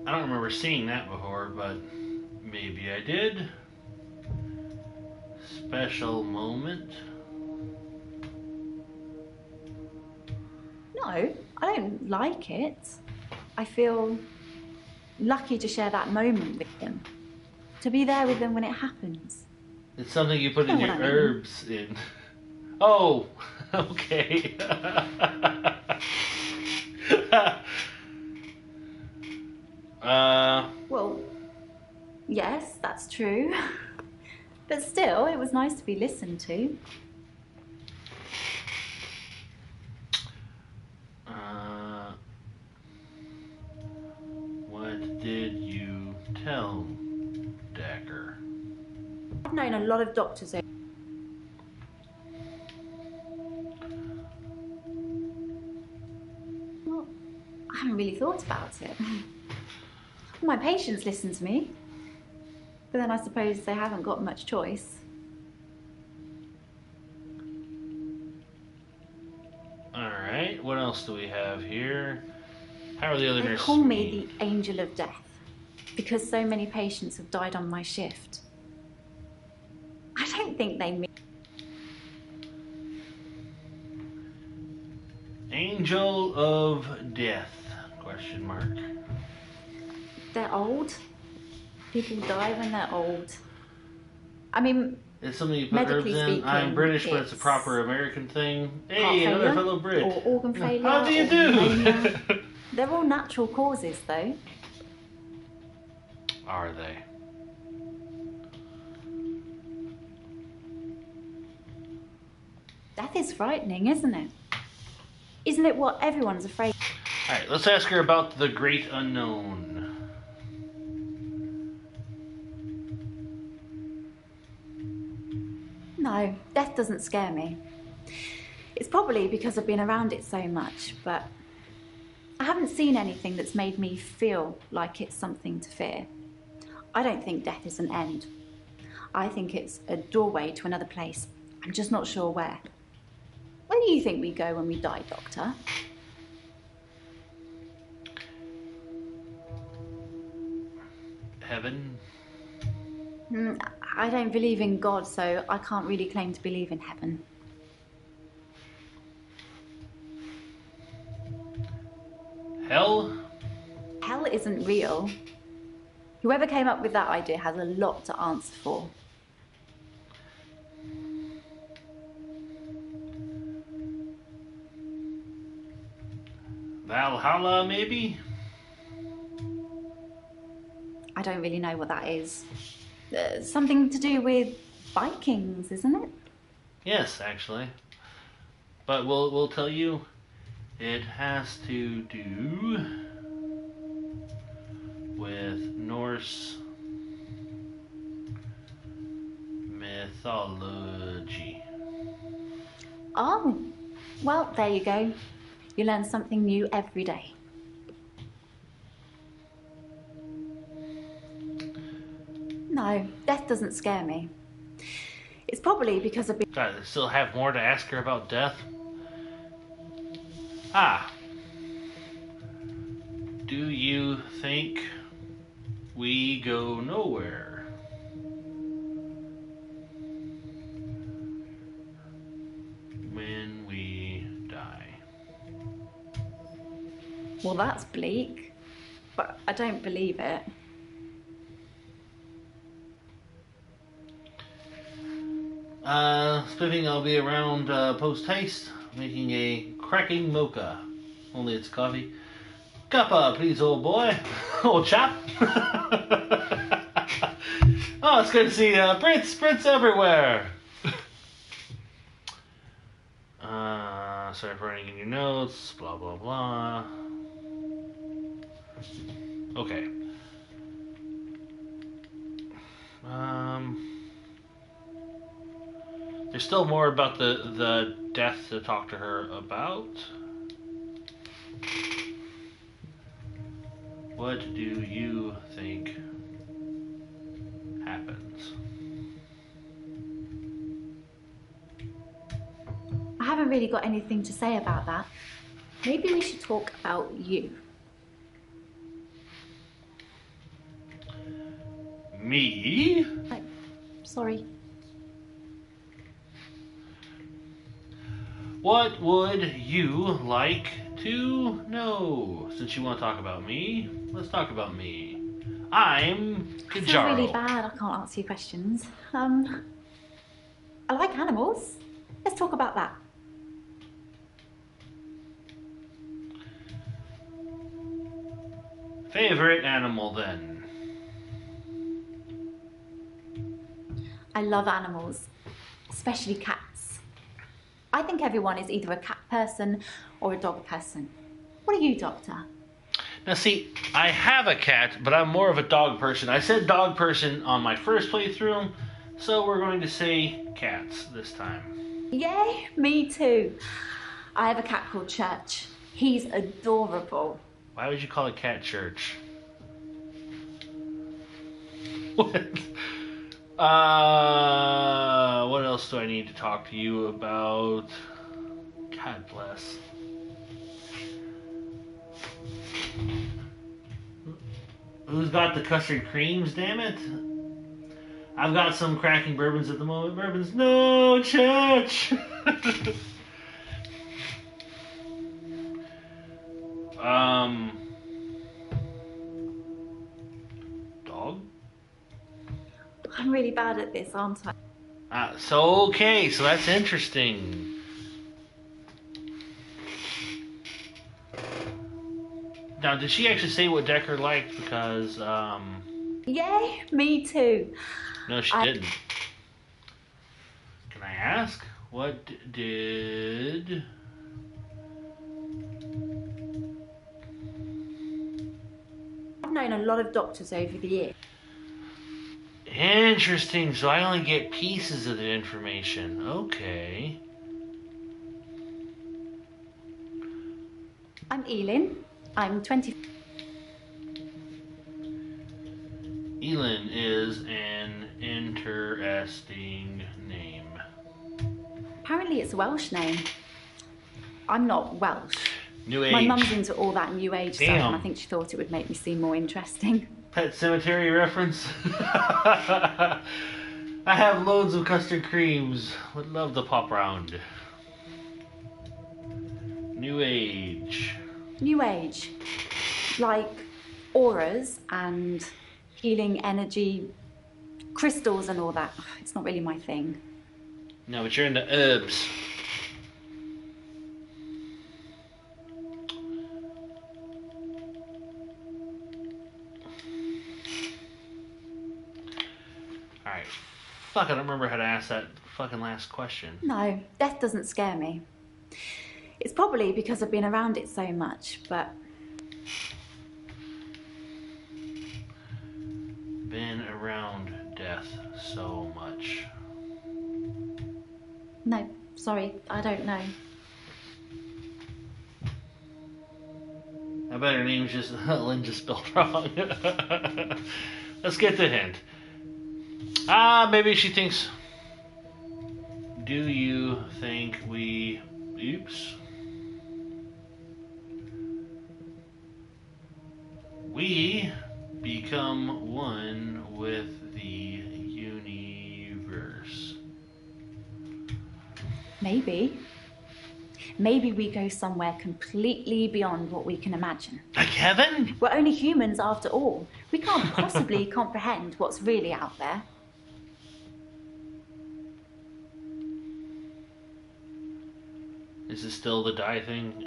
A: I don't remember seeing that before, but maybe I did. Special moment.
C: No, I don't like it. I feel lucky to share that moment with him. To be there with them when it happens.
A: It's something you put in
C: You know
A: your
C: what I mean.
A: herbs in. Oh, okay.
C: Well, yes, that's true. But still, it was nice to be listened to.
A: What did you tell Dekker?
C: I've known a lot of doctors. Well, I haven't really thought about it. My patients listen to me. But then I suppose they haven't got much choice.
A: Alright, what else do we have here? How are the other
C: They
A: nurses?
C: call me the angel of death because so many patients have died on my shift. I don't think they mean...
A: Angel of Death? Question mark.
C: They're old. People die when they're old. I mean,
A: It's something you put herbs
C: medically
A: in.
C: speaking,
A: I'm British, but it's a
C: it's
A: proper American thing.
C: heart
A: Hey, another
C: failure
A: fellow Brit.
C: or organ failure.
A: How do you
C: or
A: do?
C: pneumonia. They're all natural causes, though.
A: Are they?
C: Death is frightening, isn't it? Isn't it what everyone's afraid of?
A: Alright, let's ask her about the great unknown.
C: No, death doesn't scare me. It's probably because I've been around it so much, but I haven't seen anything that's made me feel like it's something to fear. I don't think death is an end. I think it's a doorway to another place. I'm just not sure where. Where do you think we go when we die, Doctor?
A: Heaven?
C: I don't believe in God, so I can't really claim to believe in heaven.
A: Hell?
C: Hell isn't real. Whoever came up with that idea has a lot to answer for.
A: Valhalla, maybe?
C: I don't really know what that is. Something to do with Vikings, isn't it?
A: Yes, actually. But we'll tell you, it has to do with Norse mythology.
C: Oh, well, there you go. You learn something new every day. No, death doesn't scare me. It's probably because I've been...
A: God, I still have more to ask her about death. Ah. Do you think we go nowhere? When we die.
C: Well, that's bleak, but I don't believe it.
A: Spiffing, I'll be around post haste, making a cracking mocha. Only it's coffee. Cuppa, please, old boy. Old chap. Oh, it's good to see Prince everywhere. Sorry for writing in your notes. Blah, blah, blah. Okay. There's still more about the death to talk to her about. What do you think happens?
C: I haven't really got anything to say about that. Maybe we should talk about you.
A: Me?
C: Sorry.
A: What would you like to know? Since you want to talk about me, let's talk about me. I'm
C: I feel
A: Kajaro.
C: really bad. I can't answer your questions. I like animals. Let's talk about that.
A: Favorite animal, then?
C: I love animals, especially cats. I think everyone is either a cat person or a dog person. What are you, Doctor?
A: Now, see, I have a cat, but I'm more of a dog person. I said dog person on my first playthrough, so we're going to say cats this time.
C: Yay, me too. I have a cat called Church. He's adorable.
A: Why would you call a cat Church? What? What else do I need to talk to you about? God bless. Who's got the custard creams, damn it? I've got some cracking bourbons at the moment. Bourbons, no, Church! Dog?
C: I'm really bad at this, aren't I?
A: So that's interesting. Now, did she actually say what Dekker liked? Because,
C: Yay, me too.
A: no, she didn't. Can I ask? What did...
C: I've known a lot of doctors over the years.
A: Interesting, so I only get pieces of the information. Okay.
C: I'm Elin. I'm 20.
A: Elin is an interesting name.
C: Apparently it's a Welsh name. I'm not Welsh.
A: New Age.
C: My mum's into all that New Age stuff,
A: Damn.
C: and I think she thought it would make me seem more interesting.
A: Pet Cemetery reference. I have loads of custard creams. Would love to pop round. New Age.
C: New Age. Like auras and healing energy, crystals and all that. It's not really my thing.
A: No, but you're into herbs. Alright. Fuck, I don't remember how to ask that fucking last question.
C: No, death doesn't scare me. It's probably because I've been around it so much, but...
A: Been around death so much.
C: No, sorry, I don't know.
A: I bet her name's just Lynn just spelled wrong. Let's get the hint. Maybe she thinks. Do you think we? Oops. We become one with the universe.
C: Maybe. Maybe we go somewhere completely beyond what we can imagine.
A: Like heaven?
C: We're only humans after all. We can't possibly comprehend what's really out there.
A: Is it still the die thing?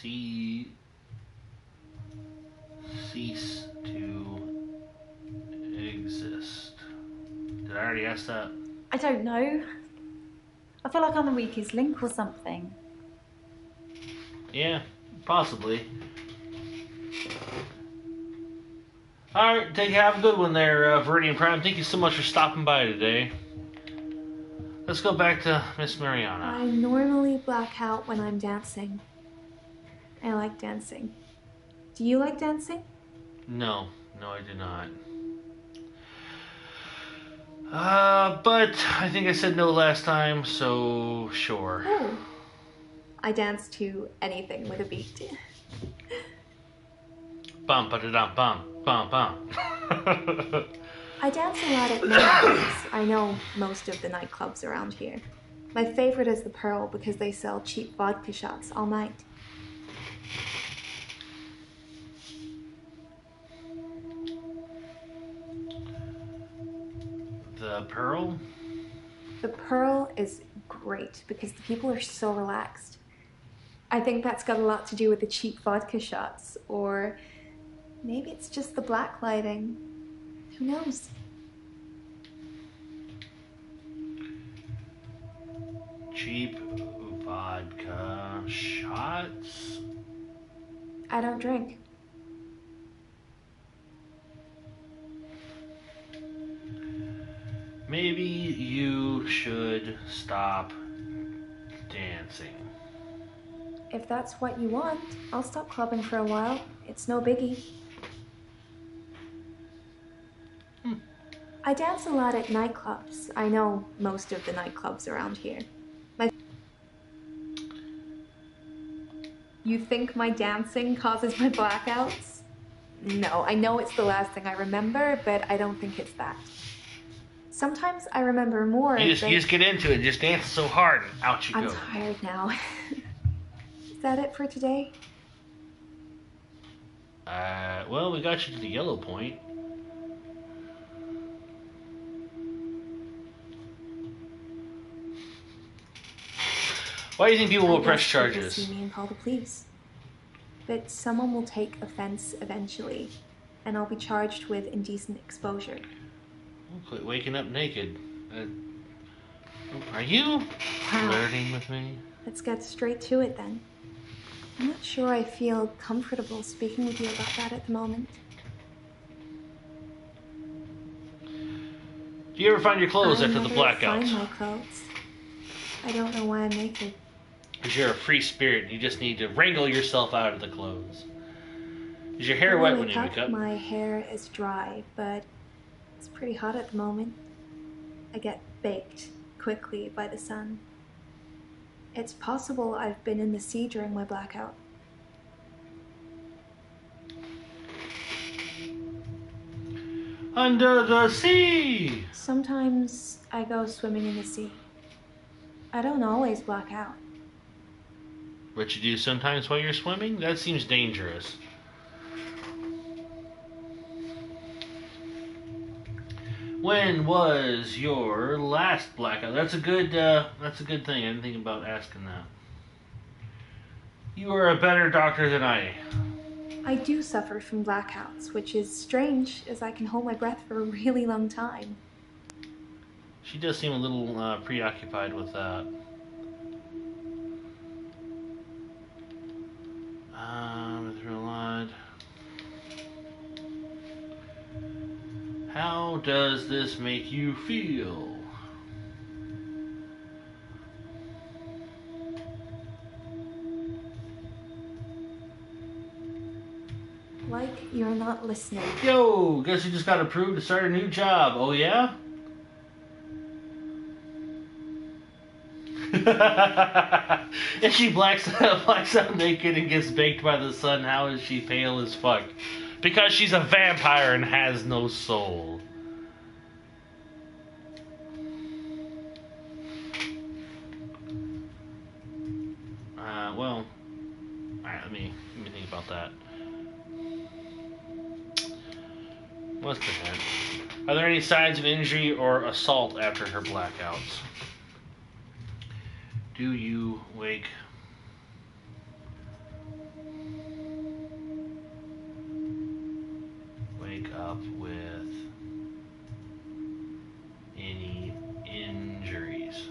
A: cease to exist. Did I already ask that?
C: I don't know. I feel like I'm the weakest link or something.
A: Yeah, possibly. Alright, have a good one there, Viridian Prime. Thank you so much for stopping by today. Let's go back to Miss Mariana.
H: I normally black out when I'm dancing. I like dancing. Do you like dancing?
A: No, I do not. But I think I said no last time, so sure.
H: Oh. I dance to anything with a beat.
A: Bum ba da dum bum bum bum.
H: I dance a lot at nightclubs. I know most of the nightclubs around here. My favorite is the Pearl because they sell cheap vodka shots all night.
A: The Pearl?
H: The Pearl is great because the people are so relaxed. I think that's got a lot to do with the cheap vodka shots, or maybe it's just the black lighting. Who knows?
A: Cheap vodka shots?
H: I don't drink.
A: Maybe you should stop dancing.
H: If that's what you want, I'll stop clubbing for a while. It's no biggie. I dance a lot at nightclubs. I know most of the nightclubs around here. You think my dancing causes my blackouts? No, I know it's the last thing I remember, but I don't think it's that. Sometimes I remember more.
A: You just get into it and just dance so hard and out you go.
H: I'm tired now. Is that it for today?
A: Well, we got you to the yellow point. Why do you think people will press charges?
H: See me and call the police. But someone will take offense eventually, and I'll be charged with indecent exposure.
A: Well, quit waking up naked. Are you flirting with me?
H: Let's get straight to it then. I'm not sure I feel comfortable speaking with you about that at the moment.
A: Do you ever find your clothes after the blackouts?
H: I never find my clothes. I don't know why I'm naked.
A: Because you're a free spirit and you just need to wrangle yourself out of the clothes. Is your hair wet when you wake up?
H: My hair is dry, but it's pretty hot at the moment. I get baked quickly by the sun. It's possible I've been in the sea during my blackout.
A: Under the sea!
H: Sometimes I go swimming in the sea. I don't always black out.
A: What you do sometimes while you're swimming? That seems dangerous. When was your last blackout? That's a good thing. I didn't think about asking that. You are a better doctor than I.
H: I do suffer from blackouts, which is strange, as I can hold my breath for a really long time.
A: She does seem a little preoccupied with that. Through a lot. How does this make you feel?
H: Like you're not listening.
A: Yo, guess you just got approved to start a new job. Oh yeah? If she blacks out naked and gets baked by the sun, how is she pale as fuck? Because she's a vampire and has no soul. Well, alright, let me think about that. What's the head? Are there any signs of injury or assault after her blackouts? Do you wake Wake up with any injuries?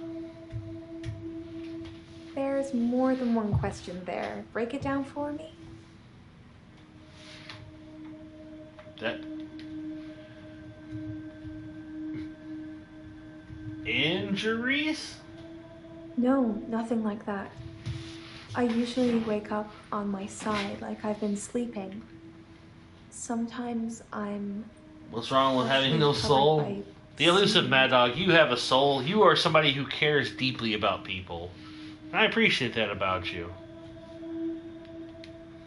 H: There's more than one question there. Break it down for me.
A: That injuries?
H: No, nothing like that. I usually wake up on my side like I've been sleeping. Sometimes I'm...
A: What's wrong with having no
H: covered
A: soul?
H: by
A: The elusive Mad Dog, you have a soul. You are somebody who cares deeply about people. I appreciate that about you.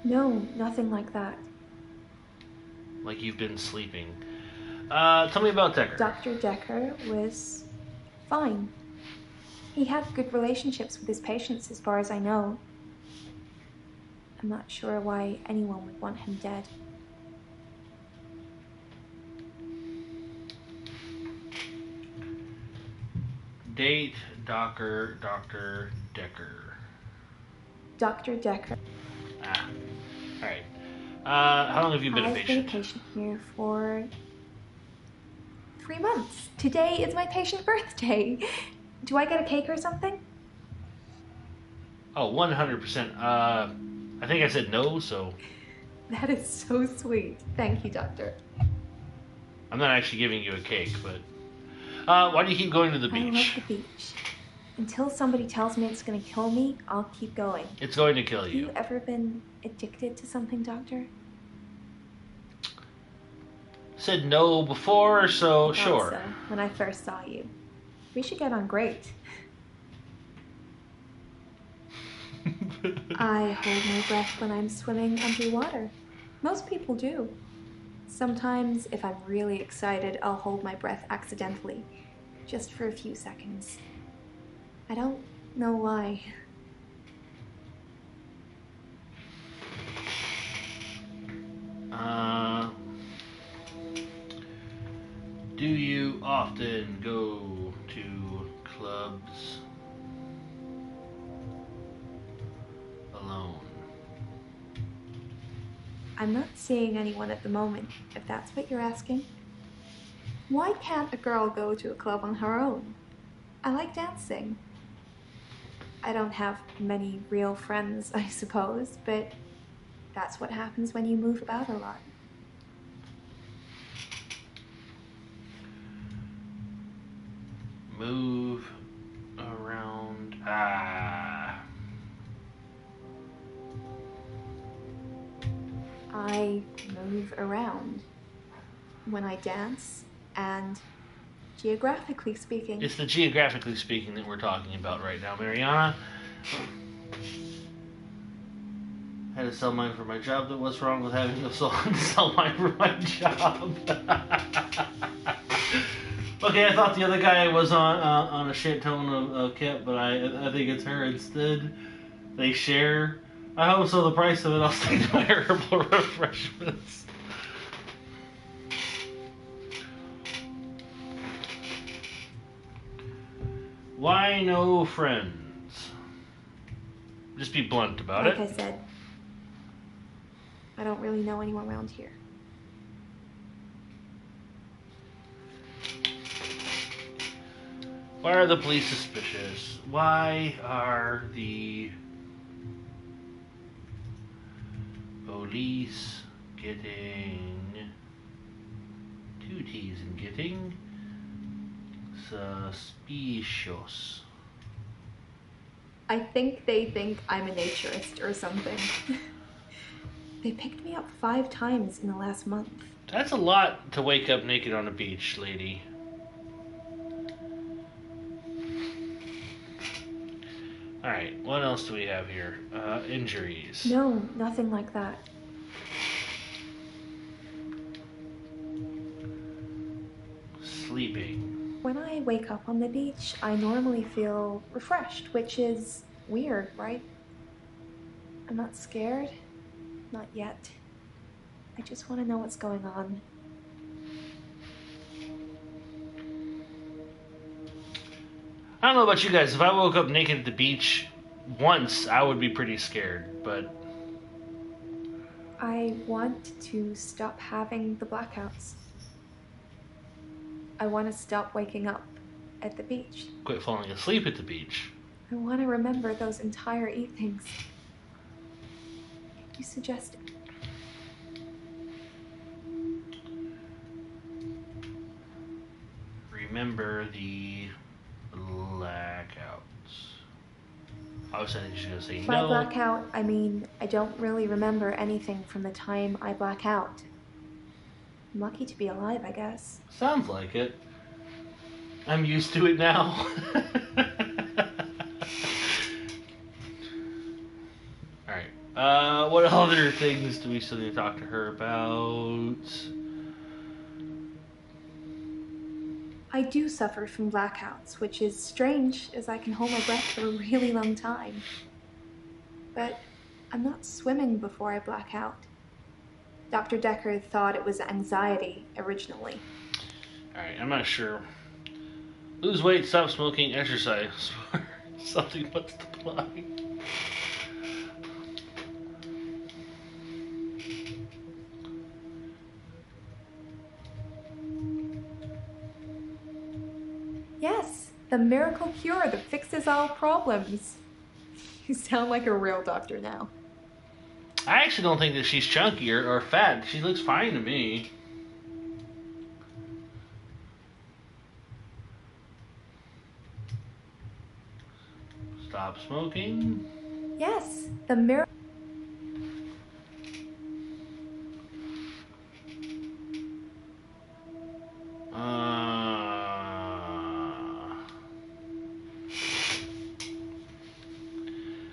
H: No, nothing like that.
A: Like you've been sleeping. Tell me about Dekker.
H: Dr. Dekker was fine. He had good relationships with his patients as far as I know. I'm not sure why anyone would want him dead.
A: Date Dr. Dekker.
H: Dr. Dekker.
A: Ah, alright. How long have you been a
H: I've been a
A: patient?
H: patient here for 3 months. Today is my patient birthday. Do I get a cake or something?
A: Oh, 100%. I think I said no, so
H: That is so sweet. Thank you, doctor.
A: I'm not actually giving you a cake, but... why do you keep going to the
H: I love
A: beach?
H: the beach. Until somebody tells me it's gonna kill me, I'll keep going.
A: It's going to kill
H: Have
A: you.
H: you ever been addicted to something, doctor?
A: Said no before, so sure.
H: Also, when I first saw you. We should get on great. I hold my breath when I'm swimming underwater. Most people do. Sometimes, if I'm really excited, I'll hold my breath accidentally, just for a few seconds. I don't know why.
A: Do you often go to clubs alone?
H: I'm not seeing anyone at the moment, if that's what you're asking. Why can't a girl go to a club on her own? I like dancing. I don't have many real friends, I suppose, but that's what happens when you move about a lot.
A: Move around.
H: I move around when I dance, and geographically speaking,
A: It's the geographically speaking that we're talking about right now, Mariana. Had to sell mine for my job. That what's wrong with having to sell mine for my job? Okay, I thought the other guy was on a shit tone of Kip, but I think it's her instead. They share. I hope so. The price of it, I'll stick to my herbal refreshments. Why no friends? Just be blunt about
H: like
A: it.
H: I said, I don't really know anyone around here.
A: Why are the police suspicious? Why are the police getting two T's and getting suspicious?
H: I think they think I'm a naturist or something. They picked me up 5 times in the last month.
A: That's a lot to wake up naked on a beach, lady. Alright, what else do we have here? Injuries.
H: No, nothing like that.
A: Sleeping.
H: When I wake up on the beach, I normally feel refreshed, which is weird, right? I'm not scared. Not yet. I just want to know what's going on.
A: I don't know about you guys. If I woke up naked at the beach once, I would be pretty scared. But
H: I want to stop having the blackouts. I want to stop waking up at the beach.
A: Quit falling asleep at the beach.
H: I want to remember those entire evenings. You suggested.
A: Remember the blackouts. I was just gonna say
H: By
A: no.
H: blackout, I mean I don't really remember anything from the time I black out. I'm lucky to be alive, I guess.
A: Sounds like it. I'm used to it now. Alright. What other things do we still need to talk to her about?
H: I do suffer from blackouts, which is strange as I can hold my breath for a really long time. But I'm not swimming before I black out. Dr. Dekker thought it was anxiety originally.
A: Alright, I'm not sure. Lose weight, stop smoking, exercise. Something puts the apply.
H: Yes, the miracle cure that fixes all problems. You sound like a real doctor now.
A: I actually don't think that she's chunky or fat. She looks fine to me. Stop smoking.
H: Yes, the miracle.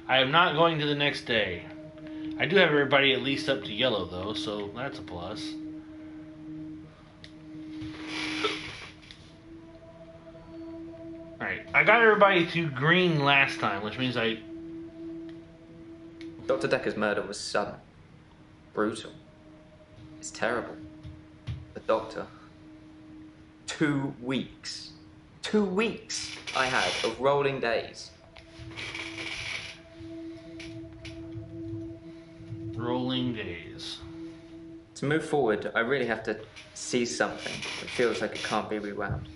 A: I am not going to the next day. I do have everybody at least up to yellow, though, so that's a plus. Alright, I got everybody to green last time, which means I...
G: Dr. Dekker's murder was sudden. Brutal. It's terrible. The doctor... 2 weeks. 2 weeks I had of rolling days.
A: Rolling days.
G: To move forward, I really have to see something that feels like it can't be rewound.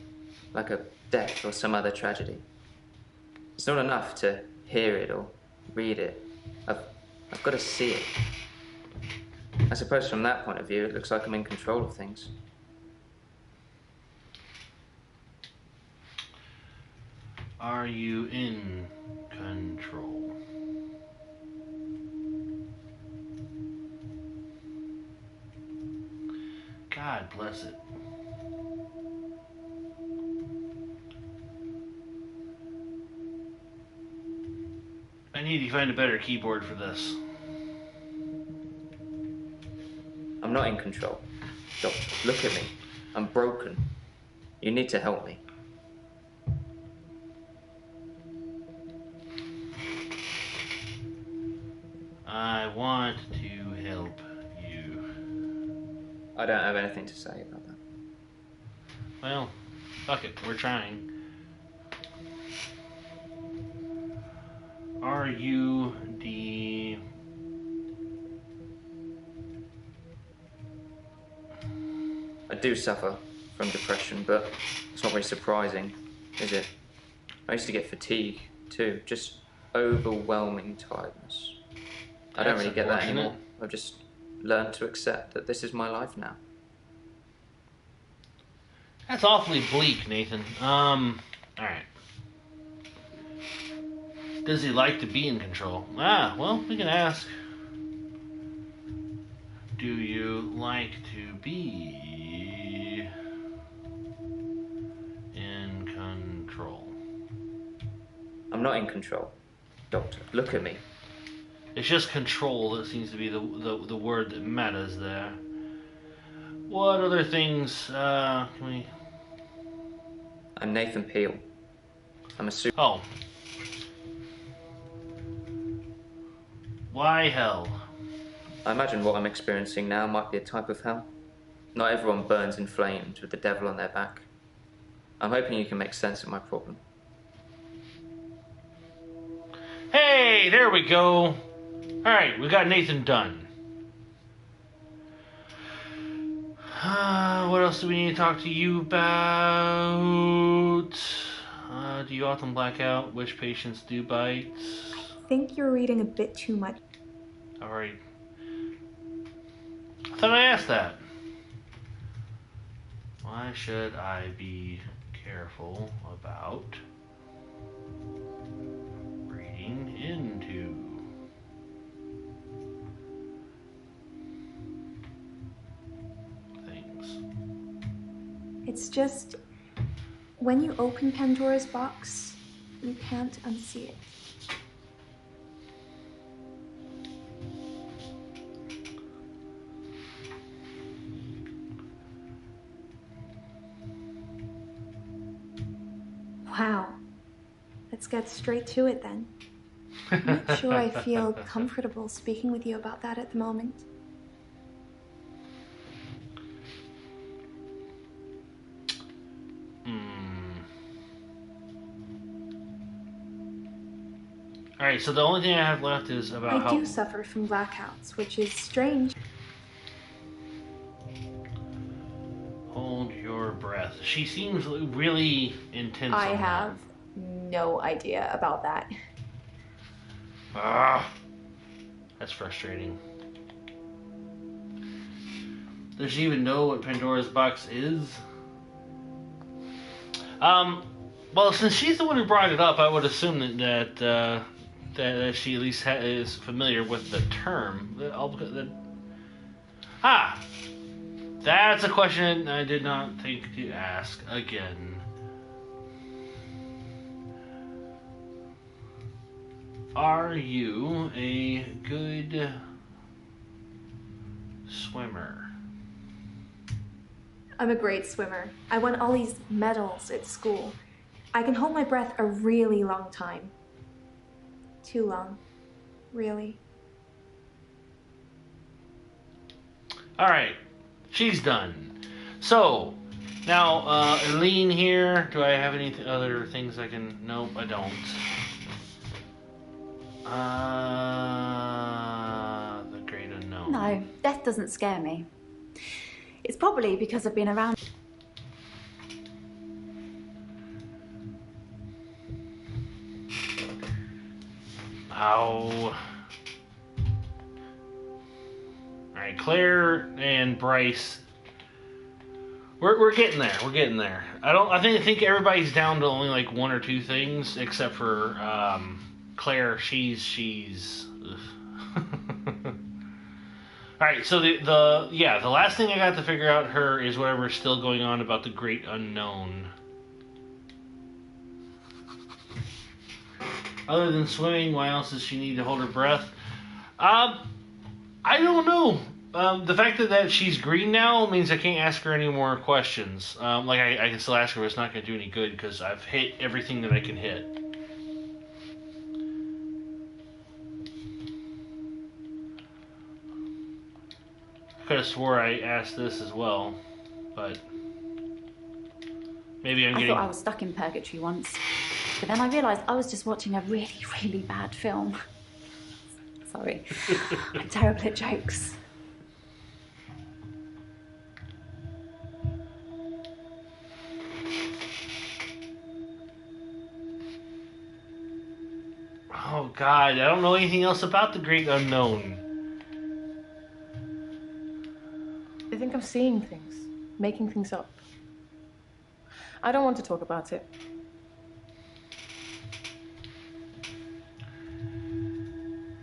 G: Like a death or some other tragedy. It's not enough to hear it or read it. I've got to see it. I suppose from that point of view, it looks like I'm in control of things.
A: Are you in control? God bless it. I need to find a better keyboard for this.
G: I'm not in control. Doctor, look at me. I'm broken. You need to help me.
A: I want to help you.
G: I don't have anything to say about that.
A: Well, fuck it, we're trying. Are you the...
G: I do suffer from depression, but it's not very surprising, is it? I used to get fatigue, too. Just overwhelming tiredness. I don't
A: That's
G: really get that
A: unfortunate.
G: anymore. I've just learned to accept that this is my life now.
A: That's awfully bleak, Nathan. Alright. Does he like to be in control? Ah, well, we can ask. Do you like to be in control?
G: I'm not in control. Doctor, look at me.
A: It's just control that seems to be the word that matters there. What other things can we...
G: I'm Nathan Peel. I'm a super...
A: Oh. Why hell?
G: I imagine what I'm experiencing now might be a type of hell. Not everyone burns in flames with the devil on their back. I'm hoping you can make sense of my problem.
A: Hey, there we go. Alright, we got Nathan done. else do we need to talk to you about? Do you often black out? Which patients do bite?
H: I think you're reading a bit too much.
A: Alright. I thought I asked that. Why should I be careful about reading into things?
H: It's just, when you open Pandora's box, you can't unsee it. Wow. Let's get straight to it then. I'm not sure I feel comfortable speaking with you about that at the moment.
A: Alright, so the only thing I have left is about
H: I do suffer from blackouts, which is strange.
A: Hold your breath. She seems really intense.
H: I
A: on
H: have no idea about that.
A: That's frustrating. Does she even know what Pandora's box is? Well, since she's the one who brought it up, I would assume that she at least is familiar with the term. That's a question I did not think to ask again. Are you a good swimmer?
H: I'm a great swimmer. I won all these medals at school. I can hold my breath a really long time. Too long, really.
A: Alright, she's done. So, now, Eileen here. Do I have any other things I can... Nope, I don't. The Great Unknown.
C: No, death doesn't scare me. It's probably because I've been around.
A: Ow. Alright, Claire and Bryce. We're getting there. We're getting there. I think everybody's down to only like one or two things, except for Claire. She's Alright, so the last thing I got to figure out her is whatever's still going on about the Great Unknown. Other than swimming, why else does she need to hold her breath? I don't know. The fact that she's green now means I can't ask her any more questions. I can still ask her, but it's not going to do any good because I've hit everything that I can hit. I could have swore I asked this as well, but maybe
C: I thought I was stuck in purgatory once. But then I realised I was just watching a really, really bad film. Sorry. I'm terrible at jokes.
A: Oh God, I don't know anything else about the Great Unknown.
J: I think I'm seeing things, making things up. I don't want to talk about it.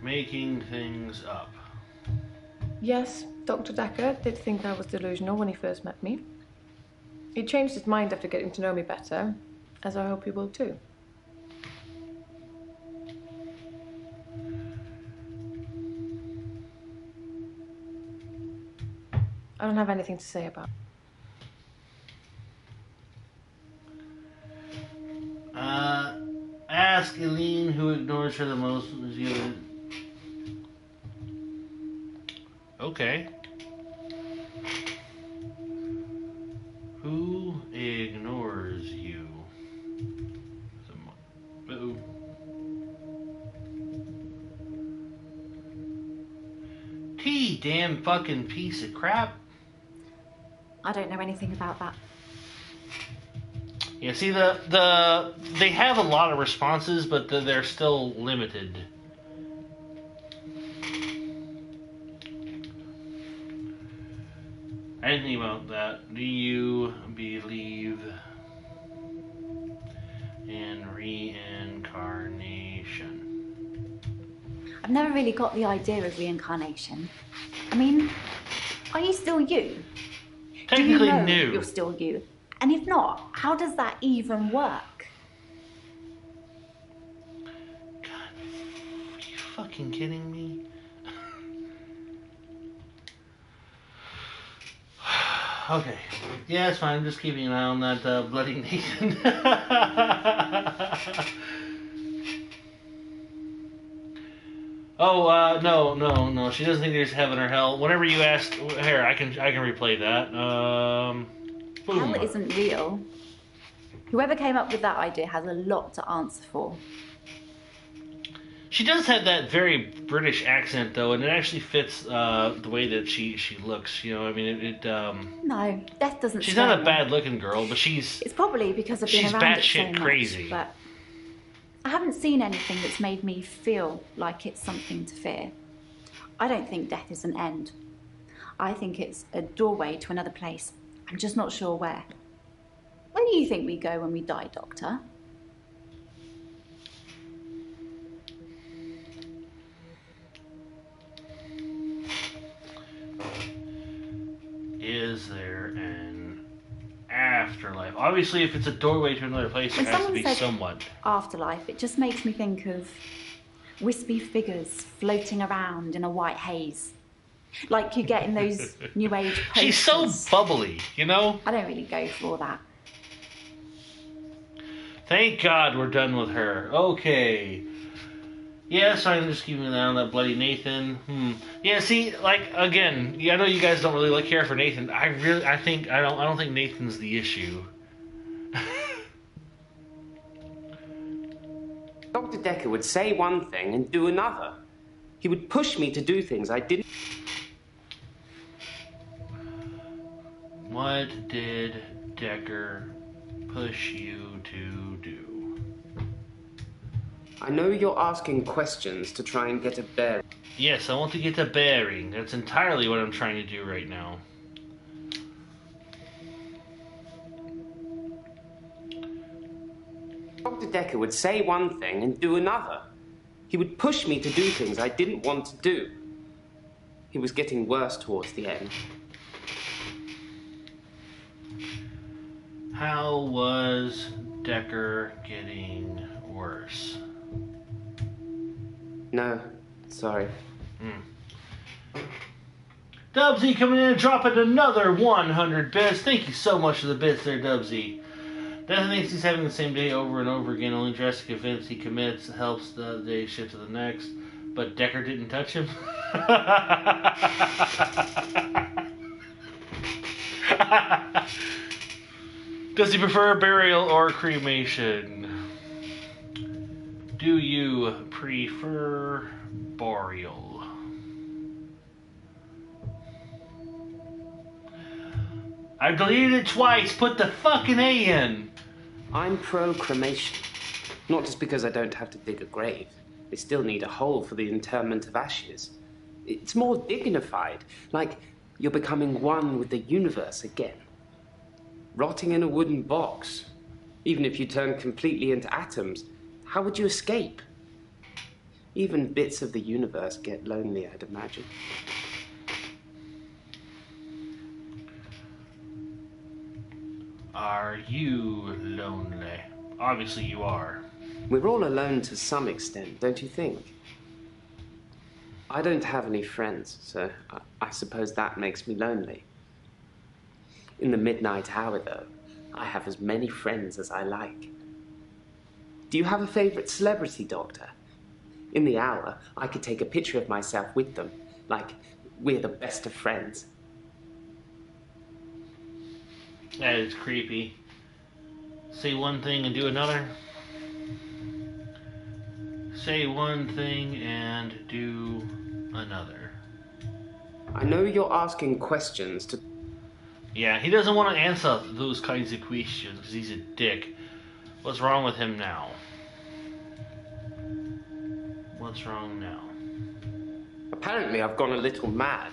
A: Making things up.
J: Yes, Dr. Dekker did think I was delusional when he first met me. He changed his mind after getting to know me better, as I hope he will too. I don't have anything to say about it.
A: Ask Eileen who ignores her the most. Okay. Who ignores you? Uh-oh. Damn fucking piece of crap.
C: I don't know anything about that.
A: Yeah, see, they have a lot of responses, but they're still limited. I didn't think about that. Do you believe in reincarnation?
C: I've never really got the idea of reincarnation. I mean, are you still you?
A: Technically,
C: Do you know
A: no.
C: you're still you? And if not, how does that even work?
A: God, are you fucking kidding me? Okay. Yeah, it's fine. I'm just keeping an eye on that bloody Nathan. Oh, no. She doesn't think there's heaven or hell. Whenever you asked, here, I can replay that. Boom.
C: Hell isn't real. Whoever came up with that idea has a lot to answer for.
A: She does have that very British accent, though, and it actually fits the way that she looks. You know, I mean,
C: No, death doesn't.
A: She's
C: scare
A: not a
C: me.
A: bad-looking girl, but she's.
C: It's probably because I've been
A: she's
C: around it so
A: batshit
C: much,
A: crazy.
C: but I haven't seen anything that's made me feel like it's something to fear. I don't think death is an end. I think it's a doorway to another place. I'm just not sure where. Where do you think we go when we die, Doctor?
A: Is there an afterlife? Obviously, if it's a doorway to another place,
C: When
A: it has to
C: someone
A: be
C: says
A: somewhat.
C: afterlife, it just makes me think of wispy figures floating around in a white haze. Like you get in those New Age posters.
A: She's so bubbly, you know?
C: I don't really go for that.
A: Thank God we're done with her. Okay. Yes, I'm just keeping an eye on that bloody Nathan. Yeah, see, like, again, I know you guys don't really care for Nathan. I don't think Nathan's the issue.
I: Dr. Dekker would say one thing and do another. He would push me to do things I didn't.
A: What did Dekker push you to do?
I: I know you're asking questions to try and get a bearing.
A: Yes, I want to get a bearing. That's entirely what I'm trying to do right now.
I: Dr. Dekker would say one thing and do another. He would push me to do things I didn't want to do. He was getting worse towards the end.
A: How was Dekker getting worse?
I: No, sorry.
A: Dubsy coming in and dropping another 100 bits. Thank you so much for the bits there, Dubsy. Nathan thinks he's having the same day over and over again. Only drastic events he commits helps the day shift to the next. But Dekker didn't touch him. Does he prefer burial or cremation? Do you prefer burial? I've deleted it twice. Put the fucking A in.
I: I'm pro-cremation. Not just because I don't have to dig a grave. They still need a hole for the interment of ashes. It's more dignified, like you're becoming one with the universe again. Rotting in a wooden box. Even if you turn completely into atoms, how would you escape? Even bits of the universe get lonely, I'd imagine.
A: Are you lonely? Obviously you are.
I: We're all alone to some extent, don't you think? I don't have any friends, so I suppose that makes me lonely. In the midnight hour, though, I have as many friends as I like. Do you have a favorite celebrity, Doctor? In the hour, I could take a picture of myself with them, like we're the best of friends.
A: That is creepy. Say one thing and do another. Say one thing and do another.
I: I know you're asking questions to...
A: Yeah, he doesn't want to answer those kinds of questions because he's a dick. What's wrong with him now? What's wrong now?
I: Apparently, I've gone a little mad.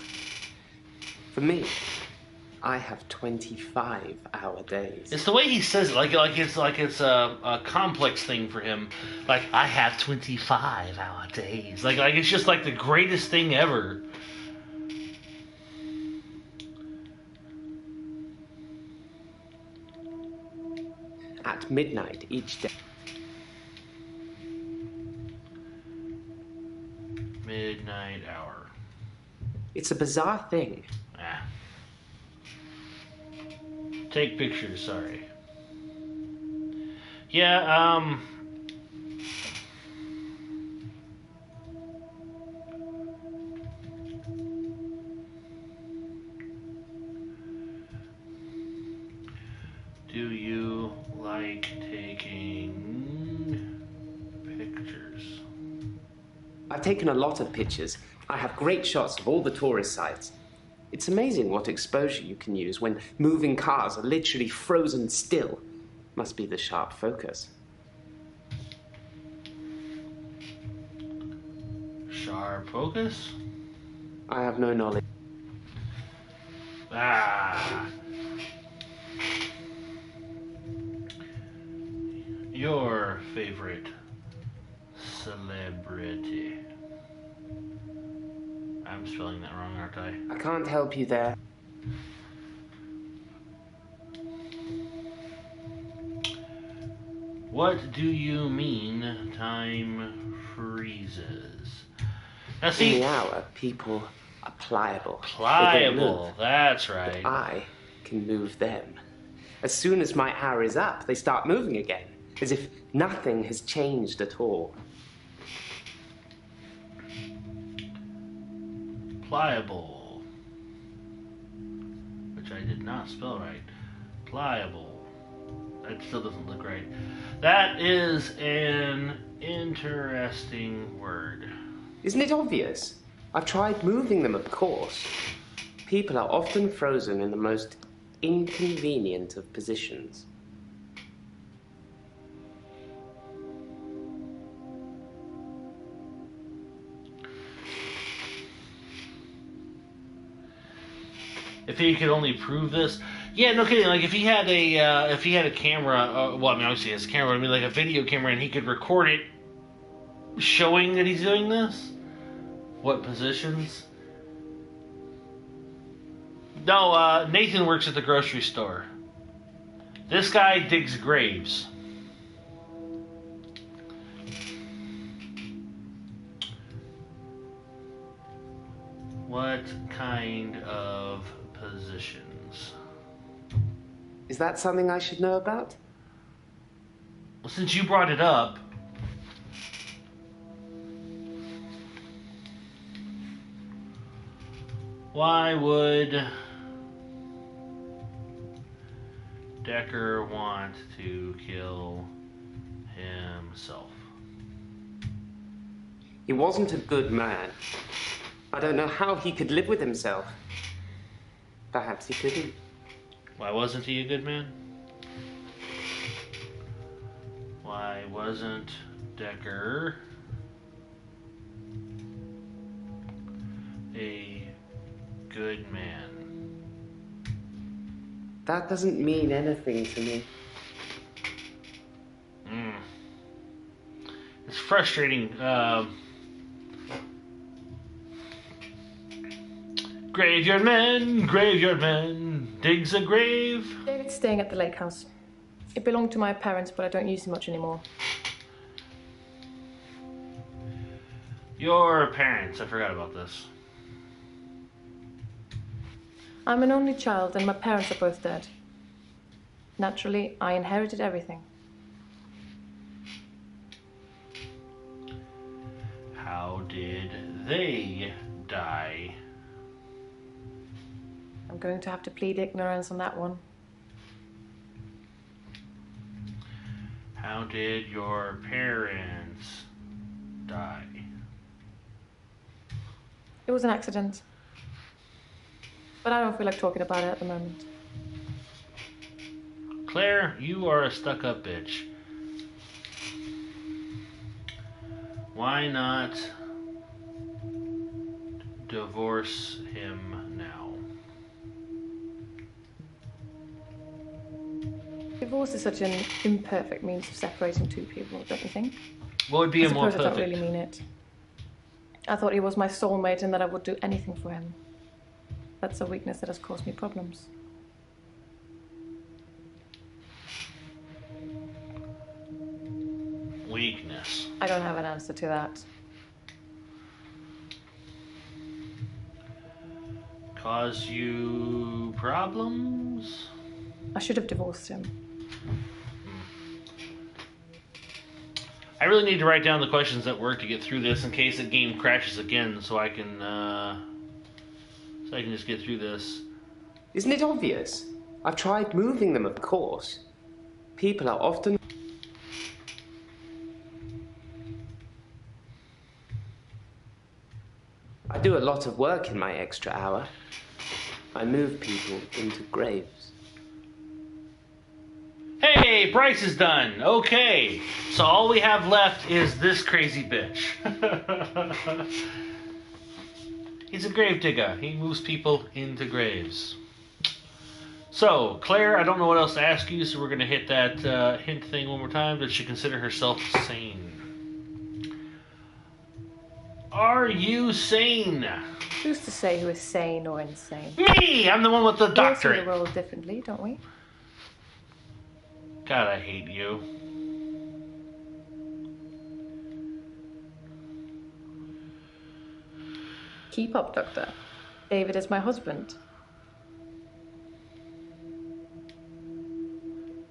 I: For me, I have 25-hour days.
A: It's the way he says it, like it's a complex thing for him. Like, I have 25-hour days. Like it's just like the greatest thing ever.
I: At midnight each day.
A: Midnight hour.
I: It's a bizarre thing.
A: Ah. Take pictures, sorry. Yeah, do you like taking pictures?
I: I've taken a lot of pictures. I have great shots of all the tourist sites. It's amazing what exposure you can use when moving cars are literally frozen still. Must be the sharp focus.
A: Sharp focus?
I: I have no knowledge.
A: Ah. Your favorite celebrity. I'm spelling that wrong, aren't I?
I: I can't help you there.
A: What do you mean time freezes? Now see,
I: In the hour, people are pliable.
A: pliable, that's right.
I: I can move them. As soon as my hour is up, they start moving again, as if nothing has changed at all.
A: Pliable, which I did not spell right. Pliable. That still doesn't look right. That is an interesting word.
I: Isn't it obvious? I've tried moving them, of course. People are often frozen in the most inconvenient of positions.
A: If he could only prove this, yeah, no kidding. Like if he had a camera, well, I mean, obviously he has a camera. I mean, like a video camera, and he could record it, showing that he's doing this. What positions? No, Nathan works at the grocery store. This guy digs graves. What kind of positions?
I: Is that something I should know about?
A: Well, since you brought it up, why would Dekker want to kill himself?
I: He wasn't a good man. I don't know how he could live with himself. Perhaps he couldn't.
A: Why wasn't he a good man? Why wasn't Dekker a good man?
I: That doesn't mean anything to me.
A: It's frustrating. Graveyard man, digs a grave.
J: David's staying at the lake house. It belonged to my parents, but I don't use it much anymore.
A: Your parents, I forgot about this.
J: I'm an only child, and my parents are both dead. Naturally, I inherited everything.
A: How did they die?
J: I'm going to have to plead ignorance on that one.
A: How did your parents die?
J: It was an accident. But I don't feel like talking about it at the moment.
A: Claire, you are a stuck-up bitch. Why not divorce him now?
J: Divorce is such an imperfect means of separating two people, don't you think?
A: What would be a more
J: I suppose I
A: perfect?
J: don't really mean it. I thought he was my soulmate and that I would do anything for him. That's a weakness that has caused me problems.
A: Weakness.
J: I don't have an answer to that.
A: Cause you problems?
J: I should have divorced him.
A: I really need to write down the questions at work to get through this in case the game crashes again, so I can just get through this.
I: Isn't it obvious? I've tried moving them, of course. People are often... I do a lot of work in my extra hour. I move people into graves.
A: Hey, Bryce is done. Okay, so all we have left is this crazy bitch. He's a grave digger. He moves people into graves. So, Claire, I don't know what else to ask you, so we're going to hit that hint thing one more time. Does she consider herself sane? Are you sane?
J: Who's to say who is sane or insane?
A: Me! I'm the one with the
J: We all see
A: doctorate.
J: the world differently, don't we?
A: God, I hate you.
J: Keep up, Doctor. David is my husband.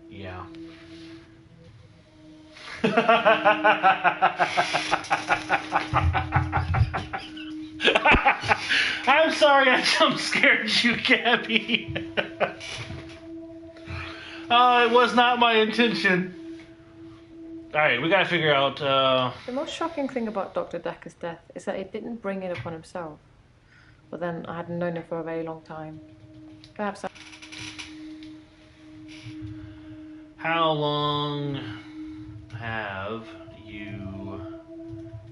A: Yeah. I'm sorry I jump scared you, Gabby. It was not my intention. Alright, we gotta figure out,
J: The most shocking thing about Dr. Dekker's death is that he didn't bring it upon himself. But then I hadn't known him for a very long time. Perhaps I...
A: How long have you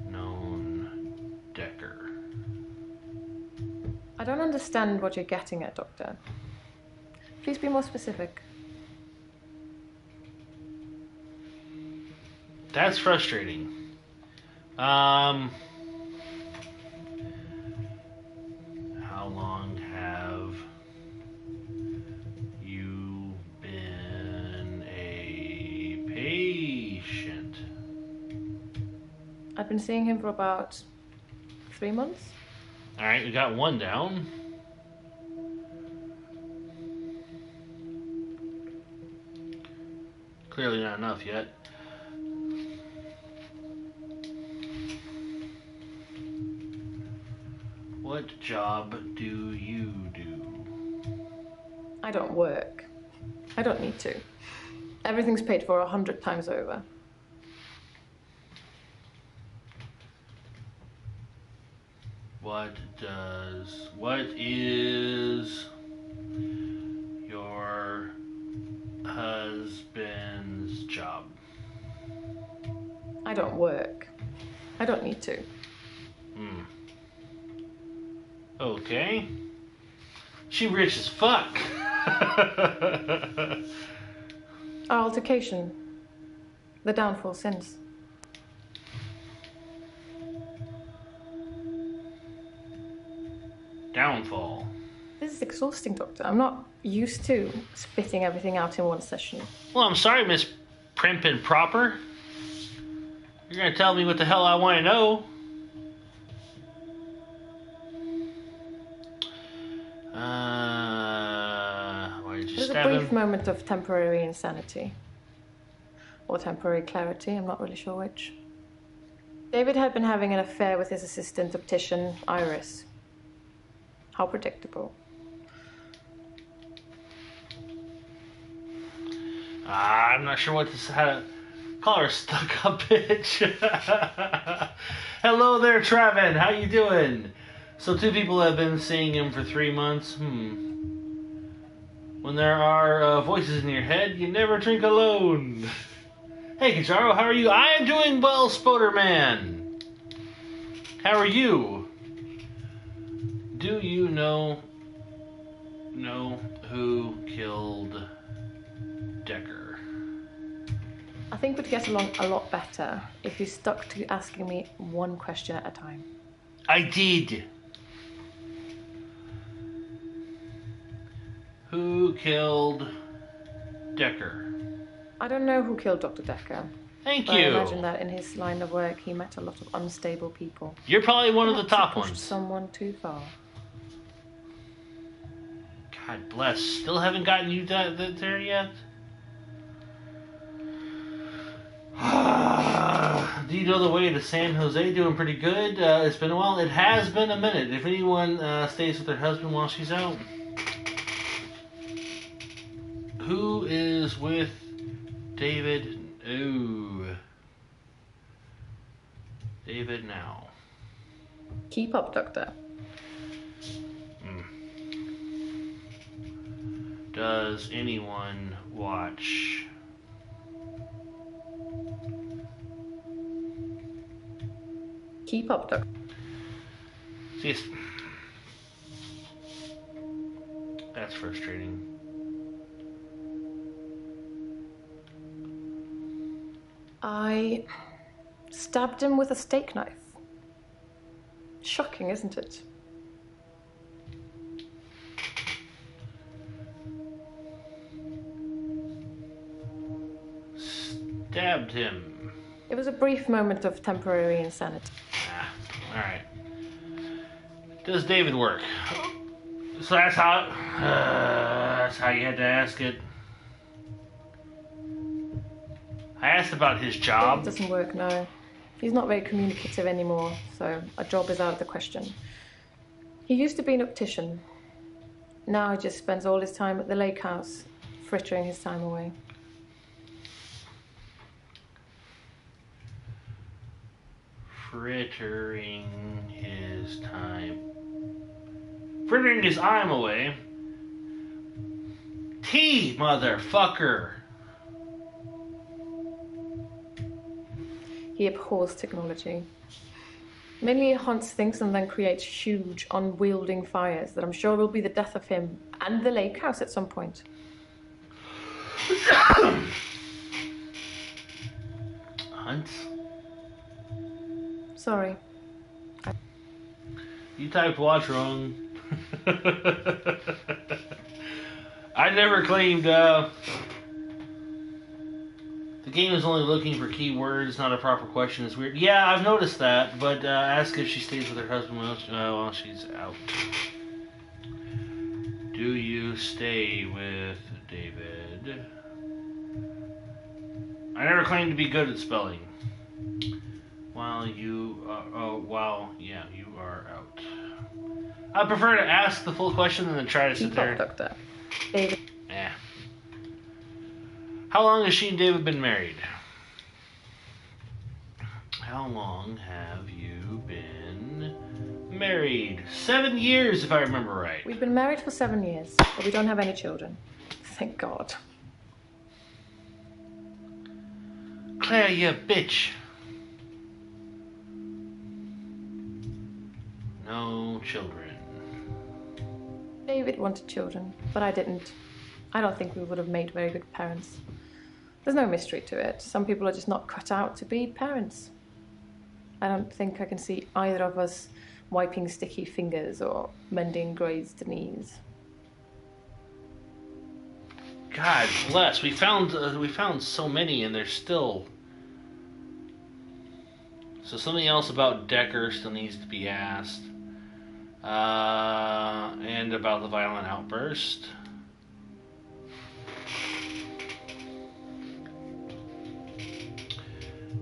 A: known Dekker?
J: I don't understand what you're getting at, Doctor. Please be more specific.
A: That's frustrating. How long have you been a patient?
J: I've been seeing him for about 3 months.
A: Alright, we got one down. Clearly not enough yet. What job do you do?
J: I don't work. I don't need to. Everything's paid for 100 times over.
A: What is your husband's job?
J: I don't work. I don't need to.
A: Okay. She rich as fuck.
J: Our altercation. The downfall since.
A: Downfall.
J: This is exhausting, Doctor. I'm not used to spitting everything out in one session.
A: Well, I'm sorry, Miss Primp and Proper. You're gonna tell me what the hell I want to know. Why did you
J: There's a
A: stab
J: brief
A: him?
J: moment of temporary insanity. Or temporary clarity, I'm not really sure which. David had been having an affair with his assistant optician, Iris. How predictable.
A: I'm not sure what to how to call her stuck up bitch. Hello there, Trevin. How you doing? So 2 people have been seeing him for 3 months. When there are voices in your head, you never drink alone. Hey, Kajaro, how are you? I am doing well, Spoderman. How are you? Do you know who killed Dekker?
J: I think we'd get along a lot better if you stuck to asking me one question at a time.
A: I did. Who killed Dekker?
J: I don't know who killed Dr. Dekker.
A: Thank
J: but
A: you.
J: I imagine that in his line of work, he met a lot of unstable people.
A: You're probably one of the top
J: Pushed
A: ones.
J: someone too far.
A: God bless. Still haven't gotten you there yet? Do you know the way to San Jose? Doing pretty good. It's been a while. It has been a minute. If anyone stays with their husband while she's out. Who is with David? Ooh. David now.
J: Keep up, Doctor.
A: Does anyone watch
J: Keep up, Doctor.
A: See, that's frustrating.
J: I stabbed him with a steak knife. Shocking, isn't it?
A: Stabbed him.
J: It was a brief moment of temporary insanity.
A: Alright. Does David work? So that's how you had to ask it. I asked about his job.
J: It doesn't work, no. He's not very communicative anymore, so a job is out of the question. He used to be an optician. Now he just spends all his time at the lake house, frittering his time away.
A: Frittering his time. Frittering his time away. Tea, motherfucker.
J: He abhors technology. Mainly he hunts things and then creates huge, unwielding fires that I'm sure will be the death of him and the lake house at some point.
A: Hunts?
J: Sorry.
A: You typed watch wrong. I never claimed, the game is only looking for keywords, not a proper question. It's weird. Yeah, I've noticed that, but ask if she stays with her husband while she's out. Do you stay with David? I never claimed to be good at spelling. While you are out. I prefer to ask the full question than to try to sit there.
J: Doctor. David.
A: Yeah. How long has she and David been married? How long have you been married? 7 years, if I remember right.
J: We've been married for 7 years, but we don't have any children. Thank God.
A: Claire, you bitch. No children.
J: David wanted children, but I didn't. I don't think we would have made very good parents. There's no mystery to it. Some people are just not cut out to be parents. I don't think I can see either of us wiping sticky fingers or mending grazed knees.
A: God bless. We found so many, and there's still. So something else about Dekker still needs to be asked. And about the violent outburst.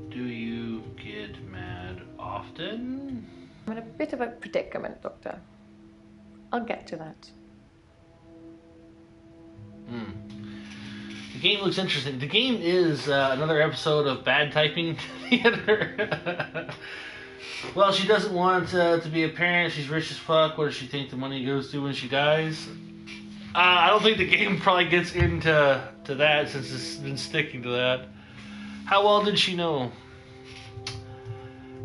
A: Do you get mad often?
J: I'm in a bit of a predicament, Doctor. I'll get to that.
A: The game looks interesting. The game is another episode of Bad Typing Theater. Well, she doesn't want to be a parent. She's rich as fuck. What does she think the money goes to when she dies? I don't think the game probably gets into that since it's been sticking to that. How well did she know?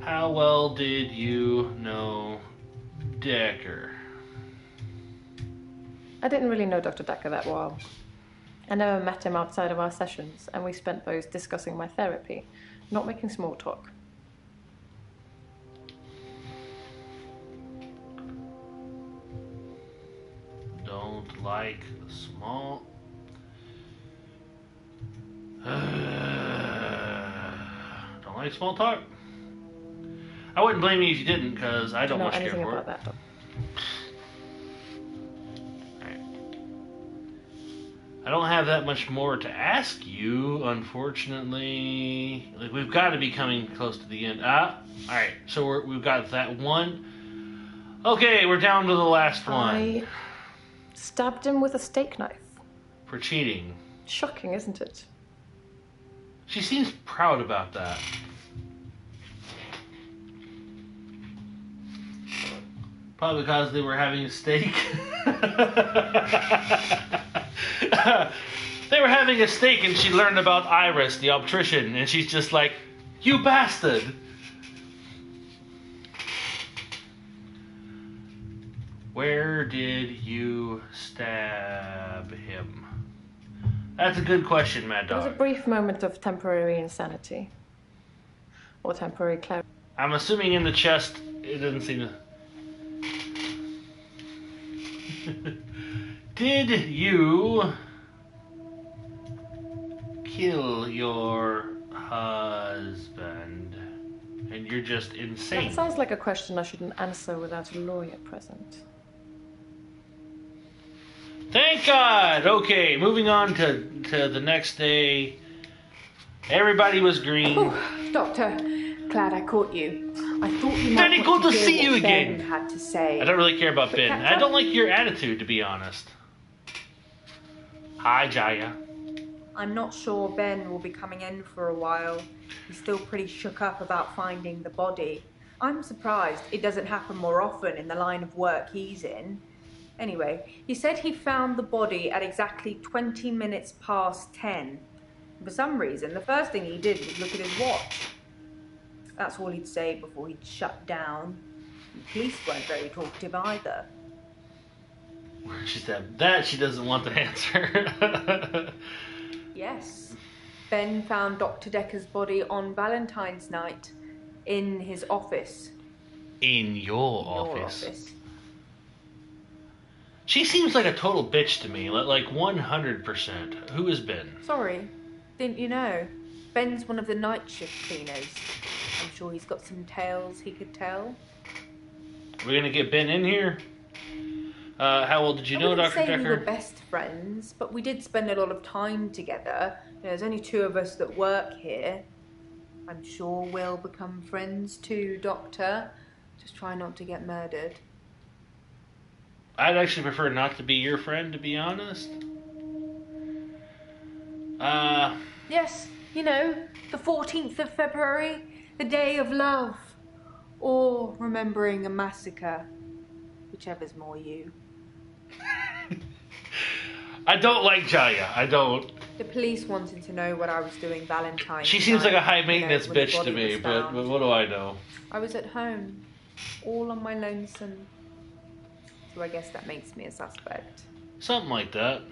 A: How well did you know Dekker?
J: I didn't really know Dr. Dekker that well. I never met him outside of our sessions, and we spent those discussing my therapy, not making small talk.
A: Don't like small... don't like small talk. I wouldn't blame you if you didn't, because I don't much care for it.
J: Know anything about that, Doctor?
A: I don't have that much more to ask you, unfortunately. Like, we've got to be coming close to the end. Alright, so we've got that one. Okay, we're down to the last one.
J: I stabbed him with a steak knife.
A: For cheating.
J: Shocking, isn't it?
A: She seems proud about that. Probably because they were having a steak. They were having a steak and she learned about Iris, the obstetrician, and she's just like, you bastard! Where did you stab him? That's a good question, Mad Dog.
J: There was a brief moment of temporary insanity. Or temporary clarity.
A: I'm assuming in the chest, it doesn't seem to... Did you kill your husband? And you're just insane.
J: That sounds like a question I shouldn't answer without a lawyer present.
A: Thank God! Okay, moving on to the next day. Everybody was green.
F: Oh, Doctor, glad I caught you. I thought you might
A: Very good to see you again.
F: Ben had to say.
A: I don't really care about Ben. I don't like your attitude, to be honest. Hi, Jaya.
F: I'm not sure Ben will be coming in for a while. He's still pretty shook up about finding the body. I'm surprised it doesn't happen more often in the line of work he's in. Anyway, he said he found the body at exactly 20 minutes past 10. For some reason, the first thing he did was look at his watch. That's all he'd say before he'd shut down. The police weren't very talkative either.
A: She said that she doesn't want the answer.
F: Yes. Ben found Dr. Dekker's body on Valentine's night in his office.
A: In your office. She seems like a total bitch to me, like 100%. Who is Ben?
F: Sorry, didn't you know? Ben's one of the night shift cleaners. I'm sure he's got some tales he could tell.
A: We're gonna get Ben in here? How well did you know Dr.
F: I wouldn't say we were
A: Dekker?
F: best friends, but we did spend a lot of time together. There's only two of us that work here. I'm sure we'll become friends too, Doctor. Just try not to get murdered.
A: I'd actually prefer not to be your friend, to be honest.
F: Yes, you know, the 14th of February, the day of love. Or remembering a massacre. Whichever's more you.
A: I don't like Jaya. I don't.
F: The police wanted to know what I was doing Valentine's
A: She seems
F: night,
A: like a high maintenance
F: when the
A: bitch to
F: body
A: me,
F: was
A: but
F: found.
A: what do I know?
F: I was at home, all on my lonesome. So I guess that makes me a suspect.
A: Something like that.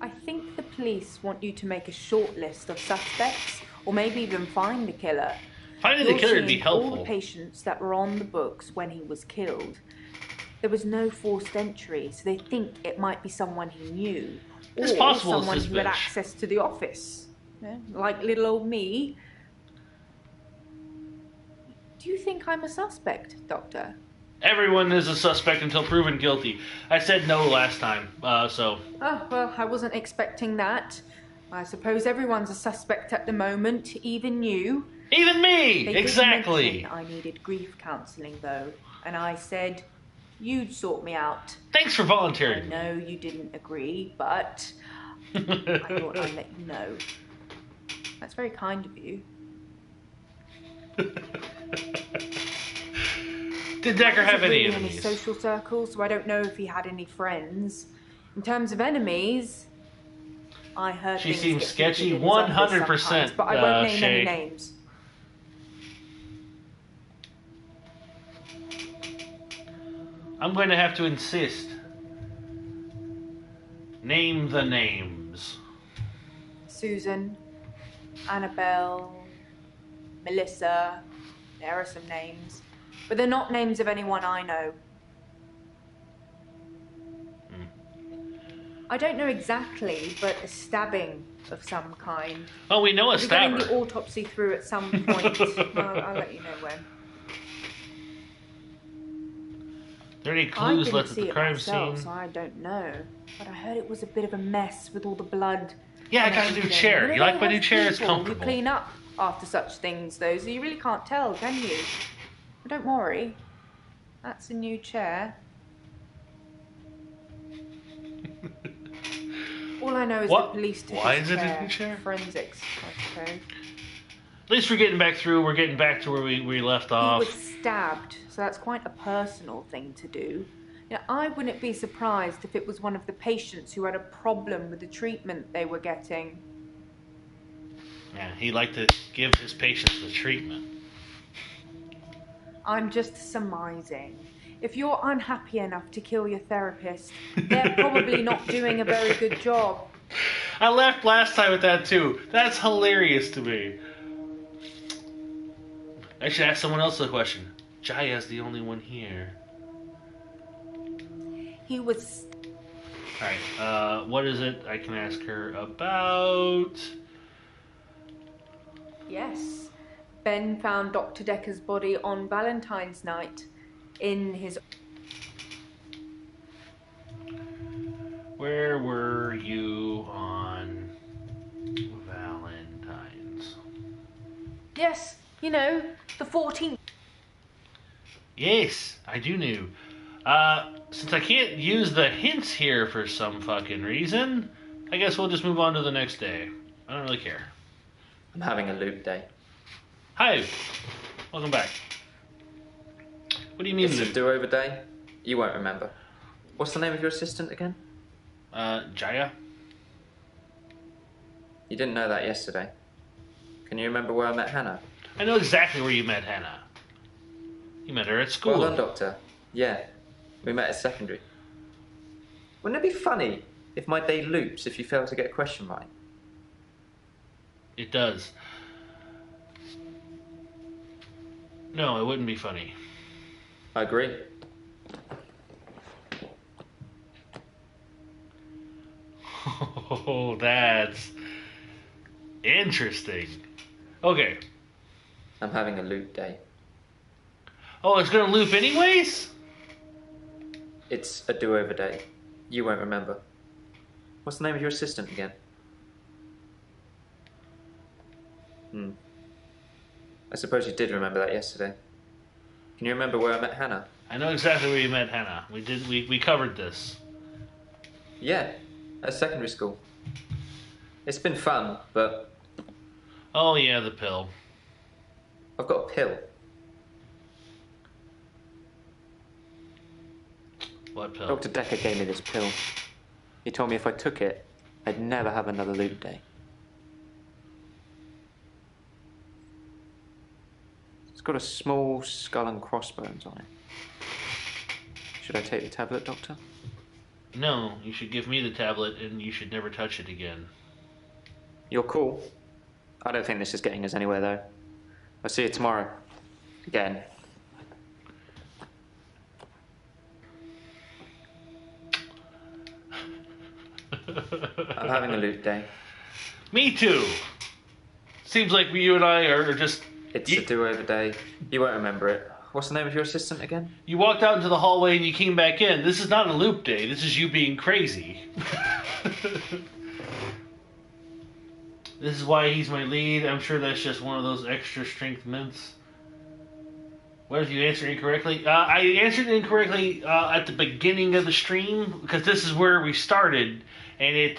F: I think the police want you to make a short list of suspects, or maybe even find the killer.
A: Finding the killer would be
F: seeing all
A: helpful.
F: the patients that were on the books when he was killed. There was no forced entry, so they think it might be someone he knew.
A: It's
F: or
A: possible it's
F: someone
A: this
F: who had
A: bitch.
F: access to the office. Yeah, like little old me. Do you think I'm a suspect, Doctor?
A: Everyone is a suspect until proven guilty. I said no last time, so...
F: Oh, well, I wasn't expecting that. I suppose everyone's a suspect at the moment, even you.
A: Even me!
F: They did
A: Exactly!
F: mention I needed grief counselling, though, and I said you'd sort me out.
A: Thanks for
F: I
A: volunteering.
F: know you didn't agree, but I thought I'd let you know. That's very kind of you.
A: Did Dekker have any
F: Really
A: enemies?
F: social circles, so I don't know if he had any friends. In terms of enemies, I heard
A: She
F: things
A: seems
F: get
A: sketchy,
F: heated in his office
A: 100%,
F: sometimes, but I won't name
A: Shay.
F: any names.
A: I'm going to have to insist. Name the names.
F: Susan, Annabelle, Melissa. There are some names, but they're not names of anyone I know. I don't know exactly, but a stabbing of some kind.
A: Oh, we know a
F: We'll be getting
A: stabber.
F: the autopsy through at some point. I'll let you know when.
A: Are there any
F: I
A: clues
F: didn't
A: left at
F: see
A: the
F: it
A: crime
F: myself,
A: scene?
F: so I don't know. But I heard it was a bit of a mess with all the blood.
A: Yeah, I
F: and
A: got a new
F: everything.
A: chair.
F: know,
A: You like
F: they
A: my new
F: have
A: chair? It's
F: people
A: comfortable.
F: who clean up after such things, though, so you really can't tell, can you? But don't worry. That's a new chair. All I know is
A: What?
F: the police took
A: Why
F: his
A: is it a
F: chair.
A: new chair?
F: Forensics, I suppose.
A: At least we're getting back through. We're getting back to where we left
F: He
A: off.
F: was stabbed, so that's quite a personal thing to do. You know, I wouldn't be surprised if it was one of the patients who had a problem with the treatment they were getting.
A: Yeah, he liked to give his patients the treatment.
F: I'm just surmising. If you're unhappy enough to kill your therapist, they're probably not doing a very good job.
A: I laughed last time with that too. That's hilarious to me. I should ask someone else a question. Jaya's the only one here.
F: He was...
A: Alright, what is it I can ask her about?
F: Yes. Ben found Dr. Dekker's body on Valentine's night in his...
A: Where were you on Valentine's?
F: Yes, you know, the 14th.
A: Yes, I do know. Since I can't use the hints here for some fucking reason, I guess we'll just move on to the next day. I don't really care.
G: I'm having a loop day.
A: Hi, welcome back. What do you mean,
G: It's a
A: Luke?
G: do-over day. You won't remember. What's the name of your assistant again?
A: Jaya?
G: You didn't know that yesterday. Can you remember where I met Hannah?
A: I know exactly where you met Hannah. You met her at school.
G: Well done, Doctor. Yeah, we met at secondary. Wouldn't it be funny if my day loops if you fail to get a question right?
A: It does. No, it wouldn't be funny.
G: I agree.
A: Oh, that's interesting. Okay.
G: I'm having a loop day.
A: Oh, it's gonna loop anyways?
G: It's a do-over day. You won't remember. What's the name of your assistant again? I suppose you did remember that yesterday. Can you remember where I met Hannah?
A: I know exactly where you met Hannah. We covered this.
G: Yeah, at secondary school. It's been fun, but
A: Oh yeah, the pill.
G: I've got a pill.
A: What pill?
I: Dr. Dekker gave me this pill. He told me if I took it, I'd never have another loop day. It's got a small skull and crossbones on it. Should I take the tablet, Doctor?
A: No, you should give me the tablet and you should never touch it again.
I: You're cool. I don't think this is getting us anywhere, though. I'll see you tomorrow. Again.
G: I'm having a loop day.
A: Me too. Seems like you and I are just...
G: It's a do-over day. You won't remember it. What's the name of your assistant again?
A: You walked out into the hallway and you came back in. This is not a loop day. This is you being crazy. This is why he's my lead. I'm sure that's just one of those extra strength mints. What if you answered incorrectly? I answered incorrectly at the beginning of the stream because this is where we started, and it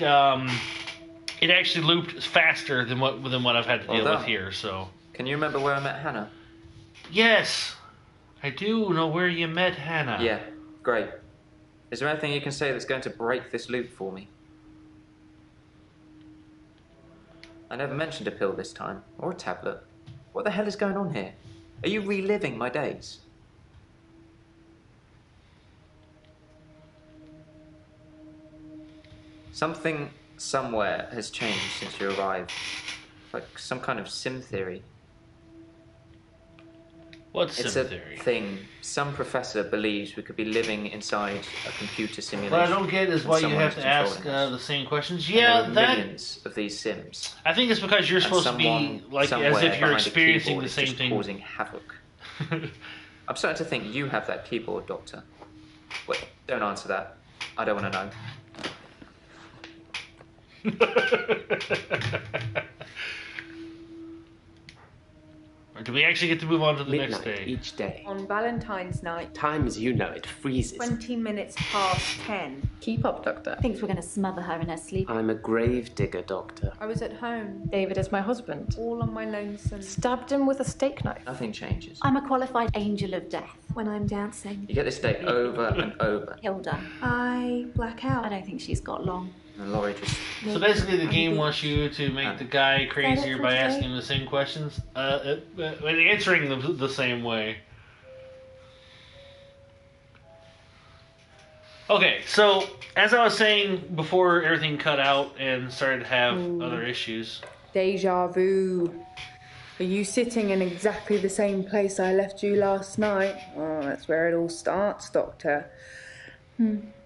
A: actually looped faster than what I've had to deal with here. So
G: Can you remember where I met Hannah?
A: yes, I do know where you met Hannah.
G: Yeah, great. Is there anything you can say that's going to break this loop for me? I never mentioned a pill this time, or a tablet. What the hell is going on here? Are you reliving my days? Something somewhere has changed since you arrived. Like some kind of sim theory.
A: What's
G: It's
A: sim
G: a
A: theory?
G: thing. Some professor believes we could be living inside a computer simulation.
A: What I don't get is
G: and
A: why you
G: someone
A: have
G: is
A: to ask
G: controlling us.
A: the same questions.
G: And
A: Yeah,
G: there are
A: that.
G: millions of these sims.
A: I think it's because you're
G: And
A: supposed to be
G: someone
A: like as
G: somewhere
A: if you're
G: behind a
A: experiencing
G: keyboard
A: the
G: is
A: same
G: just
A: thing.
G: causing havoc. I'm starting to think you have that keyboard, Doctor. Wait, don't answer that. I don't want to know.
A: Or do we actually get to move on to the
I: Midnight
A: next day?
I: each day.
F: On Valentine's night,
I: Time as you know it freezes.
F: 20 minutes past 10.
J: Keep up, Doctor.
C: Thinks we're going to smother her in her sleep.
I: I'm a grave digger, Doctor.
F: I was at home,
J: David is my husband.
F: all on my lonesome.
J: Stabbed him with a steak knife.
G: Nothing changes.
C: I'm a qualified angel of death.
H: When I'm dancing,
G: You get this day over and over.
C: Hilda.
H: I black out.
C: I don't think she's got long.
G: And Laurie just...
A: So basically, the game wants you to make the guy crazier
H: for
A: by
H: today?
A: asking him the same questions, and answering them the same way. Okay, so as I was saying before everything cut out and started to have other issues,
F: Deja vu. Are you sitting in exactly the same place I left you last night? Oh, that's where it all starts, Doctor.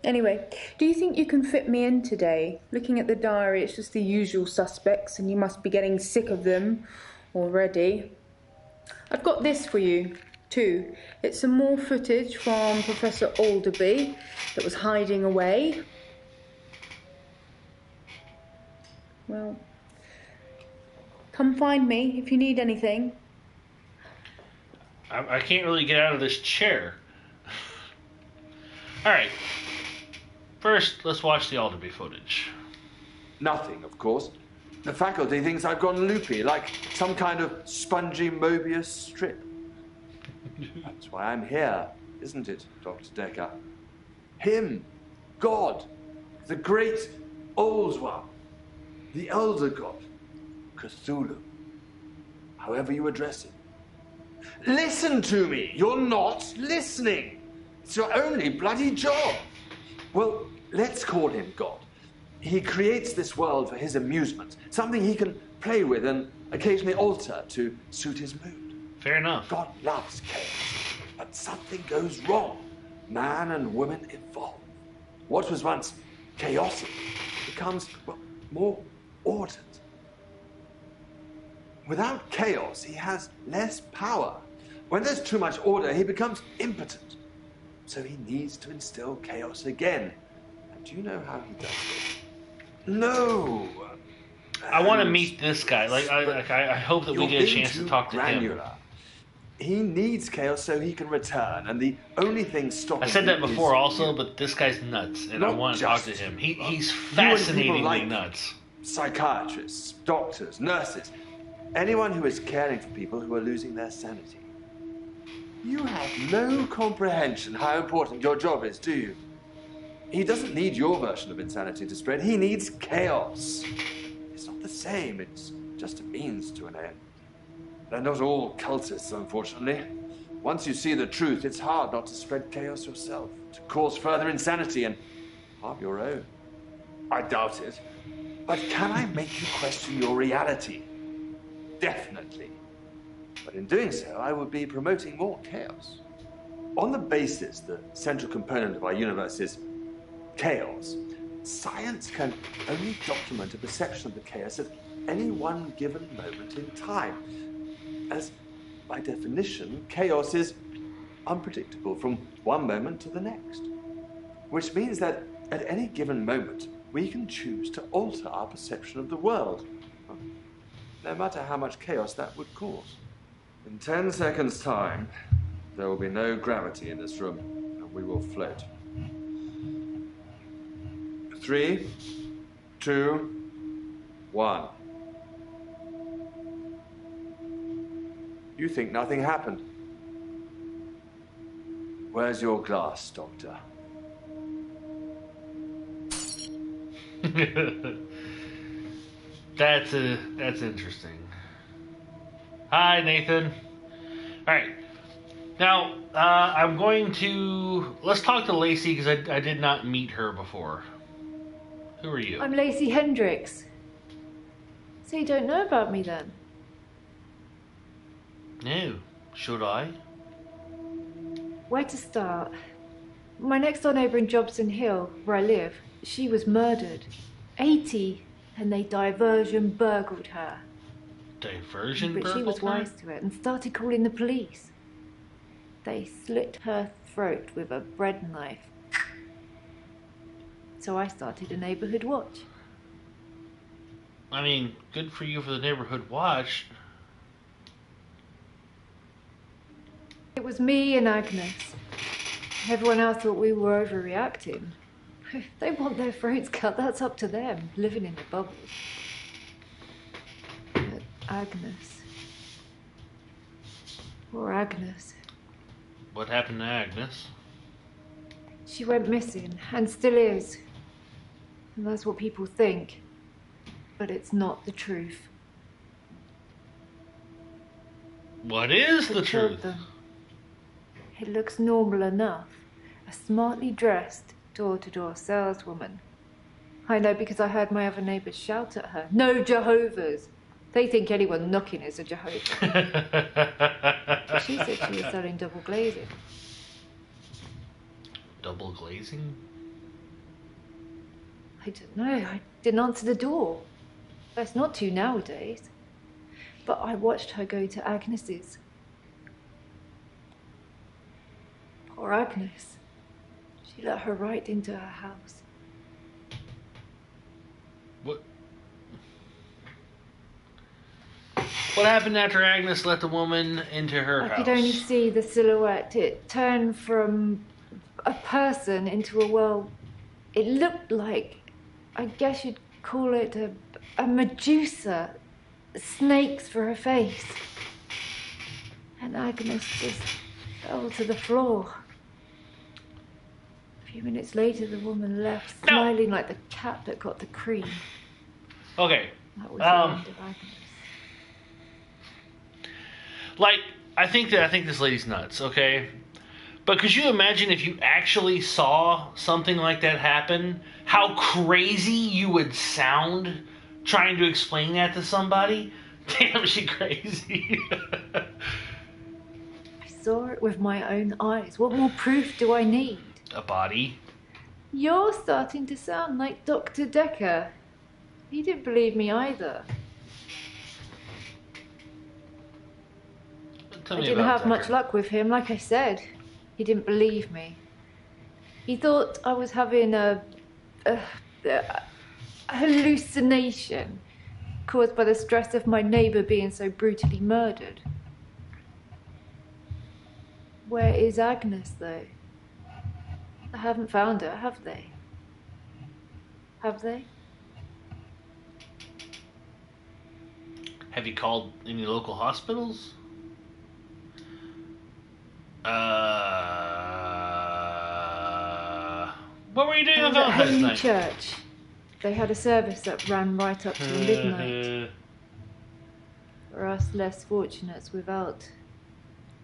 F: Anyway, do you think you can fit me in today? Looking at the diary, it's just the usual suspects, and you must be getting sick of them already. I've got this for you, too. It's some more footage from Professor Alderby that was hiding away. Well, come find me if you need anything.
A: I can't really get out of this chair. Alright. First, let's watch the Alderby footage.
B: Nothing, of course. The faculty thinks I've gone loopy, like some kind of spongy Mobius strip. That's why I'm here, isn't it, Dr. Dekker? Him, God, the great old one, the elder god, Cthulhu, however you address him. Listen to me! You're not listening! It's your only bloody job! Well, let's call him God. He creates this world for his amusement, something he can play with and occasionally alter to suit his mood.
A: Fair enough.
B: God loves chaos, but something goes wrong. Man and woman evolve. What was once chaotic becomes, well, more ordered. Without chaos, he has less power. When there's too much order, he becomes impotent. So he needs to instill chaos again. And do you know how he does it? No!
A: I want to meet this guy. I hope that we
B: You're
A: get a
B: being
A: chance to
B: too
A: talk to him.
B: granular. He needs chaos so he can return, and the only thing stopping
A: I said that
B: him
A: before
B: is
A: also,
B: you.
A: but this guy's nuts, and I
B: Not
A: want to talk to
B: just
A: him.
B: you,
A: He's
B: and people
A: fascinatingly
B: like
A: nuts.
B: Psychiatrists, doctors, nurses, anyone who is caring for people who are losing their sanity. You have no comprehension how important your job is, do you? He doesn't need your version of insanity to spread. He needs chaos. It's not the same. It's just a means to an end. They're not all cultists, unfortunately. Once you see the truth, it's hard not to spread chaos yourself, to cause further insanity and half your own. I doubt it. But can I make you question your reality? Definitely. But in doing so, I would be promoting more chaos. On the basis the central component of our universe is chaos, science can only document a perception of the chaos at any one given moment in time. As, by definition, chaos is unpredictable from one moment to the next. Which means that at any given moment, we can choose to alter our perception of the world, no matter how much chaos that would cause. In 10 seconds' time, there will be no gravity in this room, and we will float. 3, 2, 1. You think nothing happened. Where's your glass, Doctor?
A: That's interesting. Hi, Nathan. All right. Now, I'm going to... Let's talk to Lacey, because I did not meet her before. Who are you?
J: I'm Lacey Hendricks. So you don't know about me, then?
A: No. Should I?
J: Where to start? My next-door neighbour in Jobson Hill, where I live, she was murdered. 80, and they diversion burgled her.
A: Diversion
J: But she was wise to it and started calling the police. They slit her throat with a bread knife. So I started a neighbourhood watch.
A: I mean, good for you for the neighborhood watch.
J: It was me and Agnes. Everyone else thought we were overreacting. If they want their throats cut, that's up to them, living in a bubble. But Agnes... Poor Agnes.
A: What happened to Agnes?
J: She went missing, and still is. And that's what people think. But it's not the truth.
A: What is the
J: They killed
A: truth?
J: them. It looks normal enough. A smartly dressed, door-to-door saleswoman. I know because I heard my other neighbours shout at her. No Jehovah's! They think anyone knocking is a Jehovah. But she said she was selling double glazing.
A: Double glazing?
J: I don't know. I didn't answer the door. That's not to nowadays. But I watched her go to Agnes's. Poor Agnes. She let her right into her house.
A: What? What happened after Agnes let the woman into her
J: I
A: house?
J: could only see the silhouette. It turned from a person into a, well, it looked like, I guess you'd call it a Medusa. Snakes for her face. And Agnes just fell to the floor. A few minutes later, the woman left, smiling like the cat that got the cream.
A: Okay.
J: That was the end of Agnes.
A: Like, I think this lady's nuts, okay? But could you imagine if you actually saw something like that happen? How crazy you would sound trying to explain that to somebody? Damn, is she crazy?
J: I saw it with my own eyes. What more proof do I need?
A: A body?
J: You're starting to sound like Dr. Dekker. He didn't believe me either.
A: Tell
J: I
A: me
J: didn't
A: about
J: have much
A: Dekker.
J: luck with him, like I said. He didn't believe me. He thought I was having a hallucination caused by the stress of my neighbour being so brutally murdered. Where is Agnes, though? I haven't found her, have they? Have they?
A: Have you called any local hospitals? What were you doing
J: I
A: on
J: was at
A: Valentine's
J: Holy
A: night?
J: Church. They had a service that ran right up to midnight. For us less fortunates without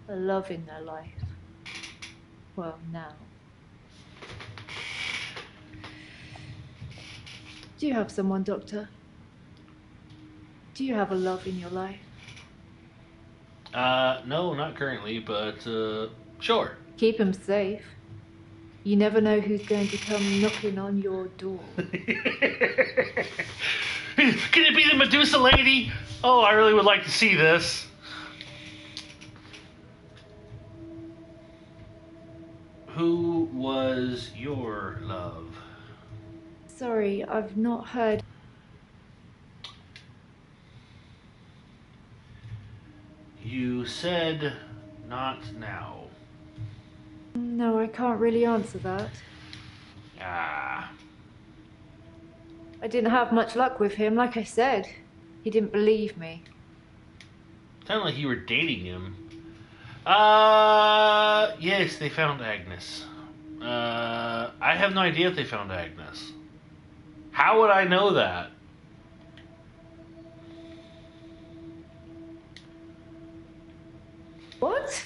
J: a love in their life. Well, now. Do you have someone, Doctor? Do you have a love in your life?
A: No, not currently, but, sure.
J: Keep him safe. You never know who's going to come knocking on your door.
A: Can it be the Medusa lady? Oh, I really would like to see this. Who was your love?
J: Sorry, I've not heard.
A: You said not now.
J: No, I can't really answer that.
A: Ah.
J: I didn't have much luck with him, like I said. He didn't believe me.
A: Sounded like you were dating him. Yes, they found Agnes. I have no idea if they found Agnes. How would I know that?
K: What?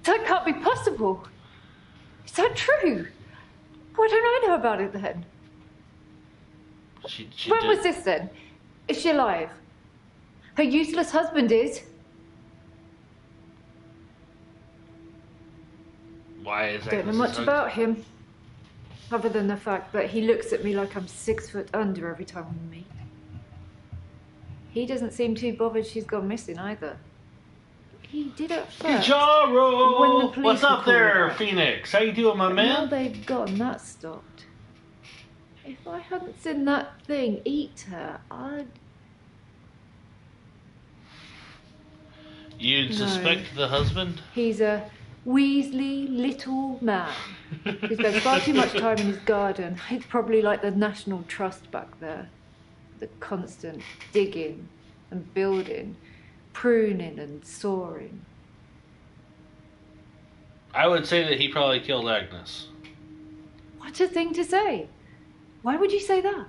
K: That can't be possible. Is that true? Why don't I know about it then?
A: She
K: When
A: did.
K: was this then? Is she alive? Her useless husband is?
A: Why is
K: Don't know
A: Agnes
K: much about him. Other than the fact that he looks at me like I'm 6 foot under every time we meet. He doesn't seem too bothered she's gone missing either. He did at first.
A: Jaro!
K: When the police
A: What's
K: were
A: up there,
K: calling back.
A: Phoenix? How you doing, my
K: But now
A: man?
K: they've gotten that stopped. If I hadn't seen that thing eat her, I'd...
A: You'd
K: No.
A: suspect the husband?
K: He's a Weasley little man. He spends far too much time in his garden. It's probably like the National Trust back there. The constant digging and building, pruning and sawing.
A: I would say that he probably killed Agnes.
K: What a thing to say! Why would you say that?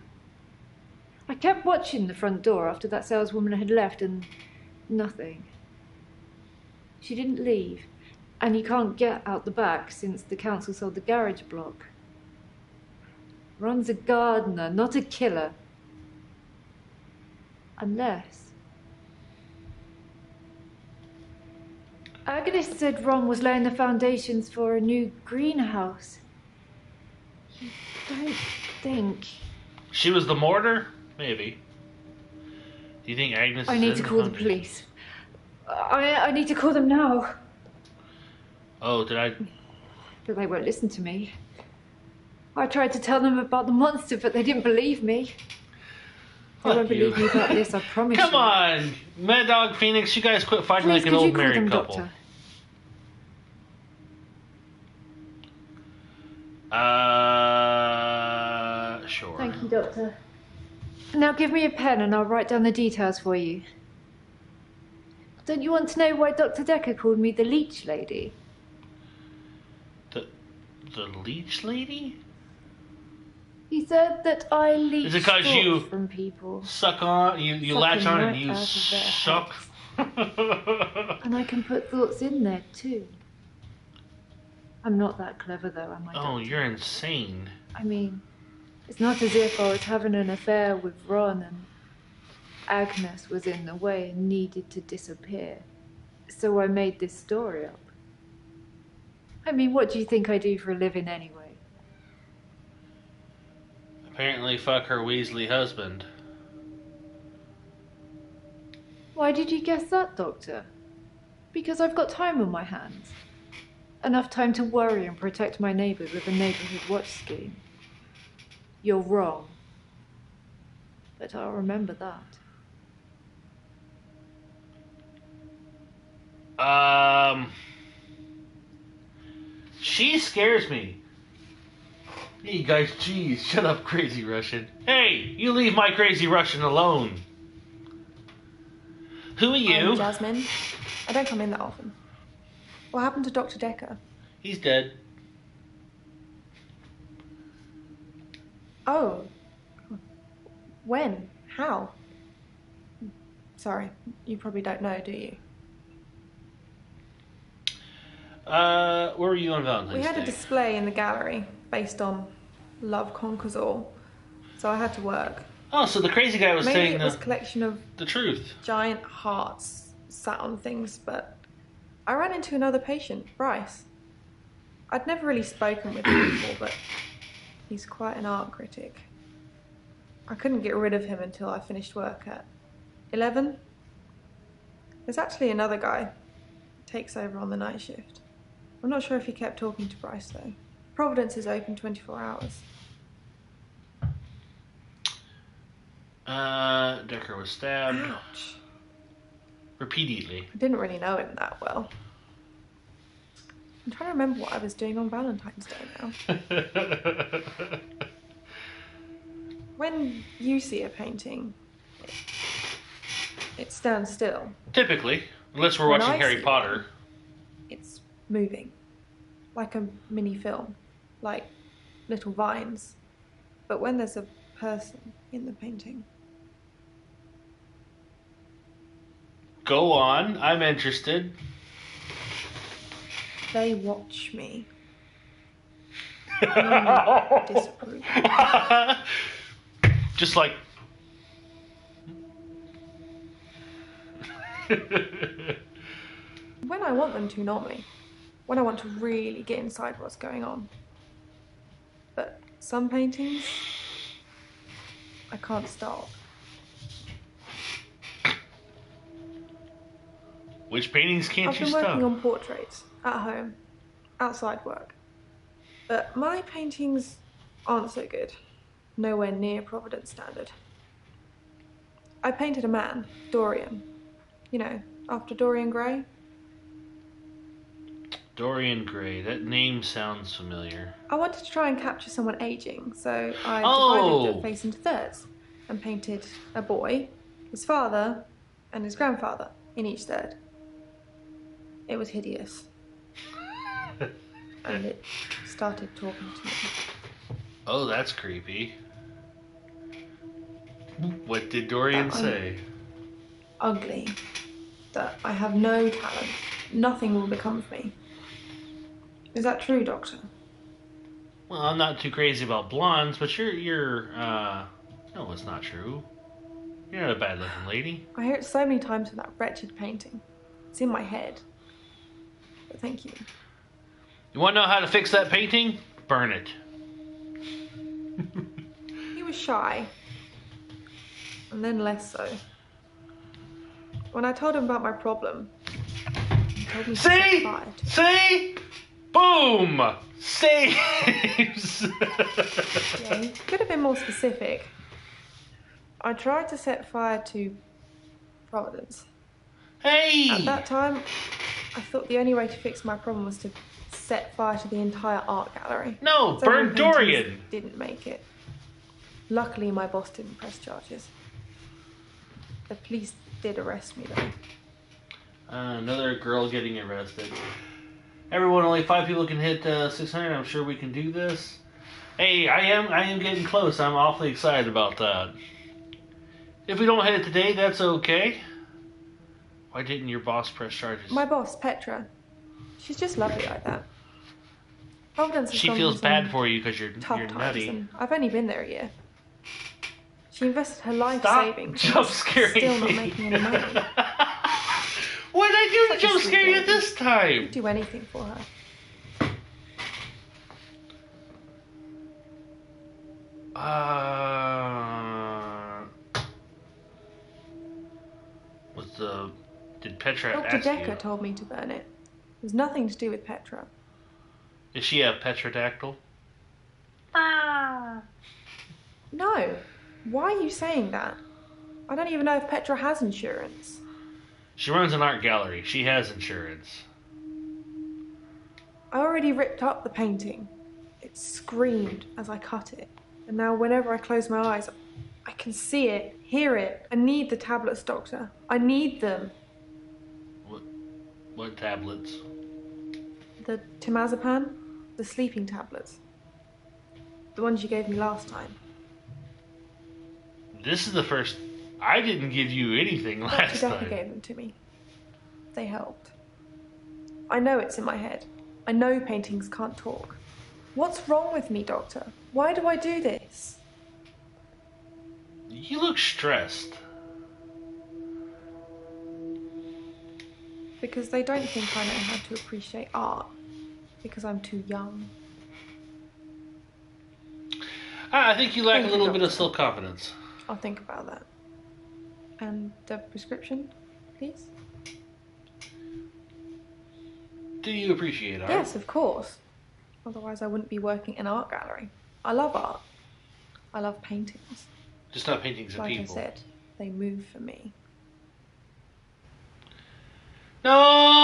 K: I kept watching the front door after that saleswoman had left and nothing. She didn't leave, and you can't get out the back since the council sold the garage block. Ron's a gardener, not a killer. Unless... Agnes said Ron was laying the foundations for a new greenhouse. You don't think...
A: She was the mortar? Maybe. Do you think Agnes
K: I
A: is
K: need
A: in
K: to call the
A: foundation?
K: police. I need to call them now.
A: Oh, did I...
K: But they won't listen to me. I tried to tell them about the monster, but they didn't believe me. They
A: Fuck
K: won't
A: you.
K: believe me about this, I promise
A: Come
K: you.
A: on! Mad Dog Phoenix, you guys quit fighting
K: Please,
A: like an
K: could you
A: old
K: call
A: married
K: them,
A: couple.
K: Doctor?
A: Sure.
K: Thank you, Doctor. Now give me a pen and I'll write down the details for you. Don't you want to know why Dr. Dekker called me the leech lady?
A: The leech lady?
K: He said that I leech
A: Is it 'cause
K: thoughts
A: you
K: from people.
A: Suck on, you
K: Suck
A: latch
K: them
A: on
K: right
A: and you
K: out of their
A: suck.
K: And I can put thoughts in there too. I'm not that clever though, am I?
A: Oh,
K: Doctor?
A: you're insane.
K: I mean, it's not as if I was having an affair with Ron and Agnes was in the way and needed to disappear. So I made this story up. I mean, what do you think I do for a living anyway?
A: Apparently fuck her Weasley husband.
K: Why did you guess that, Doctor? Because I've got time on my hands. Enough time to worry and protect my neighbours with a neighbourhood watch scheme. You're wrong. But I'll remember that.
A: She scares me. Hey guys, jeez, shut up, crazy Russian. Hey, you leave my crazy Russian alone. Who are you?
L: I'm Jasmine. I don't come in that often. What happened to Dr. Dekker?
A: He's dead.
L: Oh. When? How? Sorry, you probably don't know, do you?
A: Where were you on Valentine's
L: We had
A: Day?
L: a display in the gallery based on Love Conquers All, so I had to work.
A: Oh, so the crazy guy was
L: Maybe
A: saying
L: it was a collection of
A: the truth.
L: giant hearts sat on things, but I ran into another patient, Bryce. I'd never really spoken with him before, but he's quite an art critic. I couldn't get rid of him until I finished work at 11. There's actually another guy takes over on the night shift. I'm not sure if he kept talking to Bryce though. Providence is open 24 hours.
A: Dekker was stabbed.
L: Ouch.
A: Repeatedly.
L: I didn't really know him that well. I'm trying to remember what I was doing on Valentine's Day now. When you see a painting, it stands still.
A: Typically. Unless we're
L: When
A: watching
L: I
A: Harry
L: see
A: Potter.
L: It's moving. like a mini film, like little vines. But when there's a person in the painting.
A: Go on, I'm interested.
L: They watch me. I disapprove.
A: Just like.
L: When I want them to, normally. When I want to really get inside what's going on. But some paintings, I can't stop.
A: Which paintings can't
L: I've
A: you
L: been
A: stop?
L: working on portraits, at home, outside work. But my paintings aren't so good. Nowhere near Providence standard. I painted a man, Dorian. You know, after Dorian Gray.
A: Dorian Gray. That name sounds familiar.
L: I wanted to try and capture someone aging, so I divided the face into thirds and painted a boy, his father, and his grandfather in each third. It was hideous. And it started talking to me.
A: Oh, that's creepy. What did Dorian say?
L: Ugly. That I have no talent. Nothing will become of me. Is that true, Doctor?
A: Well, I'm not too crazy about blondes, but you're no, it's not true. You're not a bad-looking lady.
L: I hear it so many times with that wretched painting. It's in my head. But thank you.
A: You want to know how to fix that painting? Burn it.
L: He was shy. And then less so. When I told him about my problem, he told me to set fire to it.
A: See? Boom! Saves!
L: Yeah, he could have been more specific. I tried to set fire to Providence.
A: Hey!
L: At that time, I thought the only way to fix my problem was to set fire to the entire art gallery.
A: No,
L: So
A: burn
L: many
A: Dorian!
L: paintings didn't make it. Luckily, my boss didn't press charges. The police did arrest me, though.
A: Another girl getting arrested. Everyone, only 5 people can hit 600. I'm sure we can do this. Hey, I am getting close. I'm awfully excited about that. If we don't hit it today, that's okay. Why didn't your boss press charges?
L: My boss, Petra. She's just lovely like that. Providence has
A: She
L: gone
A: feels
L: through
A: bad
L: some
A: for you because you're
L: tough
A: nutty.
L: times, and I've only been there a year. She invested her life
A: Stop
L: savings.
A: jump scaring
L: Still not
A: me.
L: making any money.
A: What did I do to
L: Such a
A: jump
L: sweet
A: scare you
L: lady.
A: this time?
L: I'd do anything for her.
A: Did Petra
L: Dr.
A: ask
L: Dekker
A: you?
L: told me to burn it. It was nothing to do with Petra.
A: Is she a petrodactyl?
L: No. Why are you saying that? I don't even know if Petra has insurance.
A: She runs an art gallery. She has insurance.
L: I already ripped up the painting. It screamed as I cut it. And now whenever I close my eyes, I can see it, hear it. I need the tablets, Doctor. I need them.
A: What tablets?
L: The temazepam, the sleeping tablets. The ones you gave me last time.
A: This is the first. I didn't give you anything last
L: Dr. Dekker
A: time.
L: gave them to me. They helped. I know it's in my head. I know paintings can't talk. What's wrong with me, Doctor? Why do I do this?
A: You look stressed.
L: Because they don't think I know how to appreciate art. Because I'm too young.
A: I think you lack
L: Thank
A: a
L: you,
A: little bit of
L: Doctor.
A: self-confidence.
L: I'll think about that. And the prescription, please?
A: Do you appreciate art?
L: Yes, of course. Otherwise I wouldn't be working in an art gallery. I love art. I love paintings.
A: Just not paintings of
L: Like
A: people.
L: I said, they move for me.
A: No!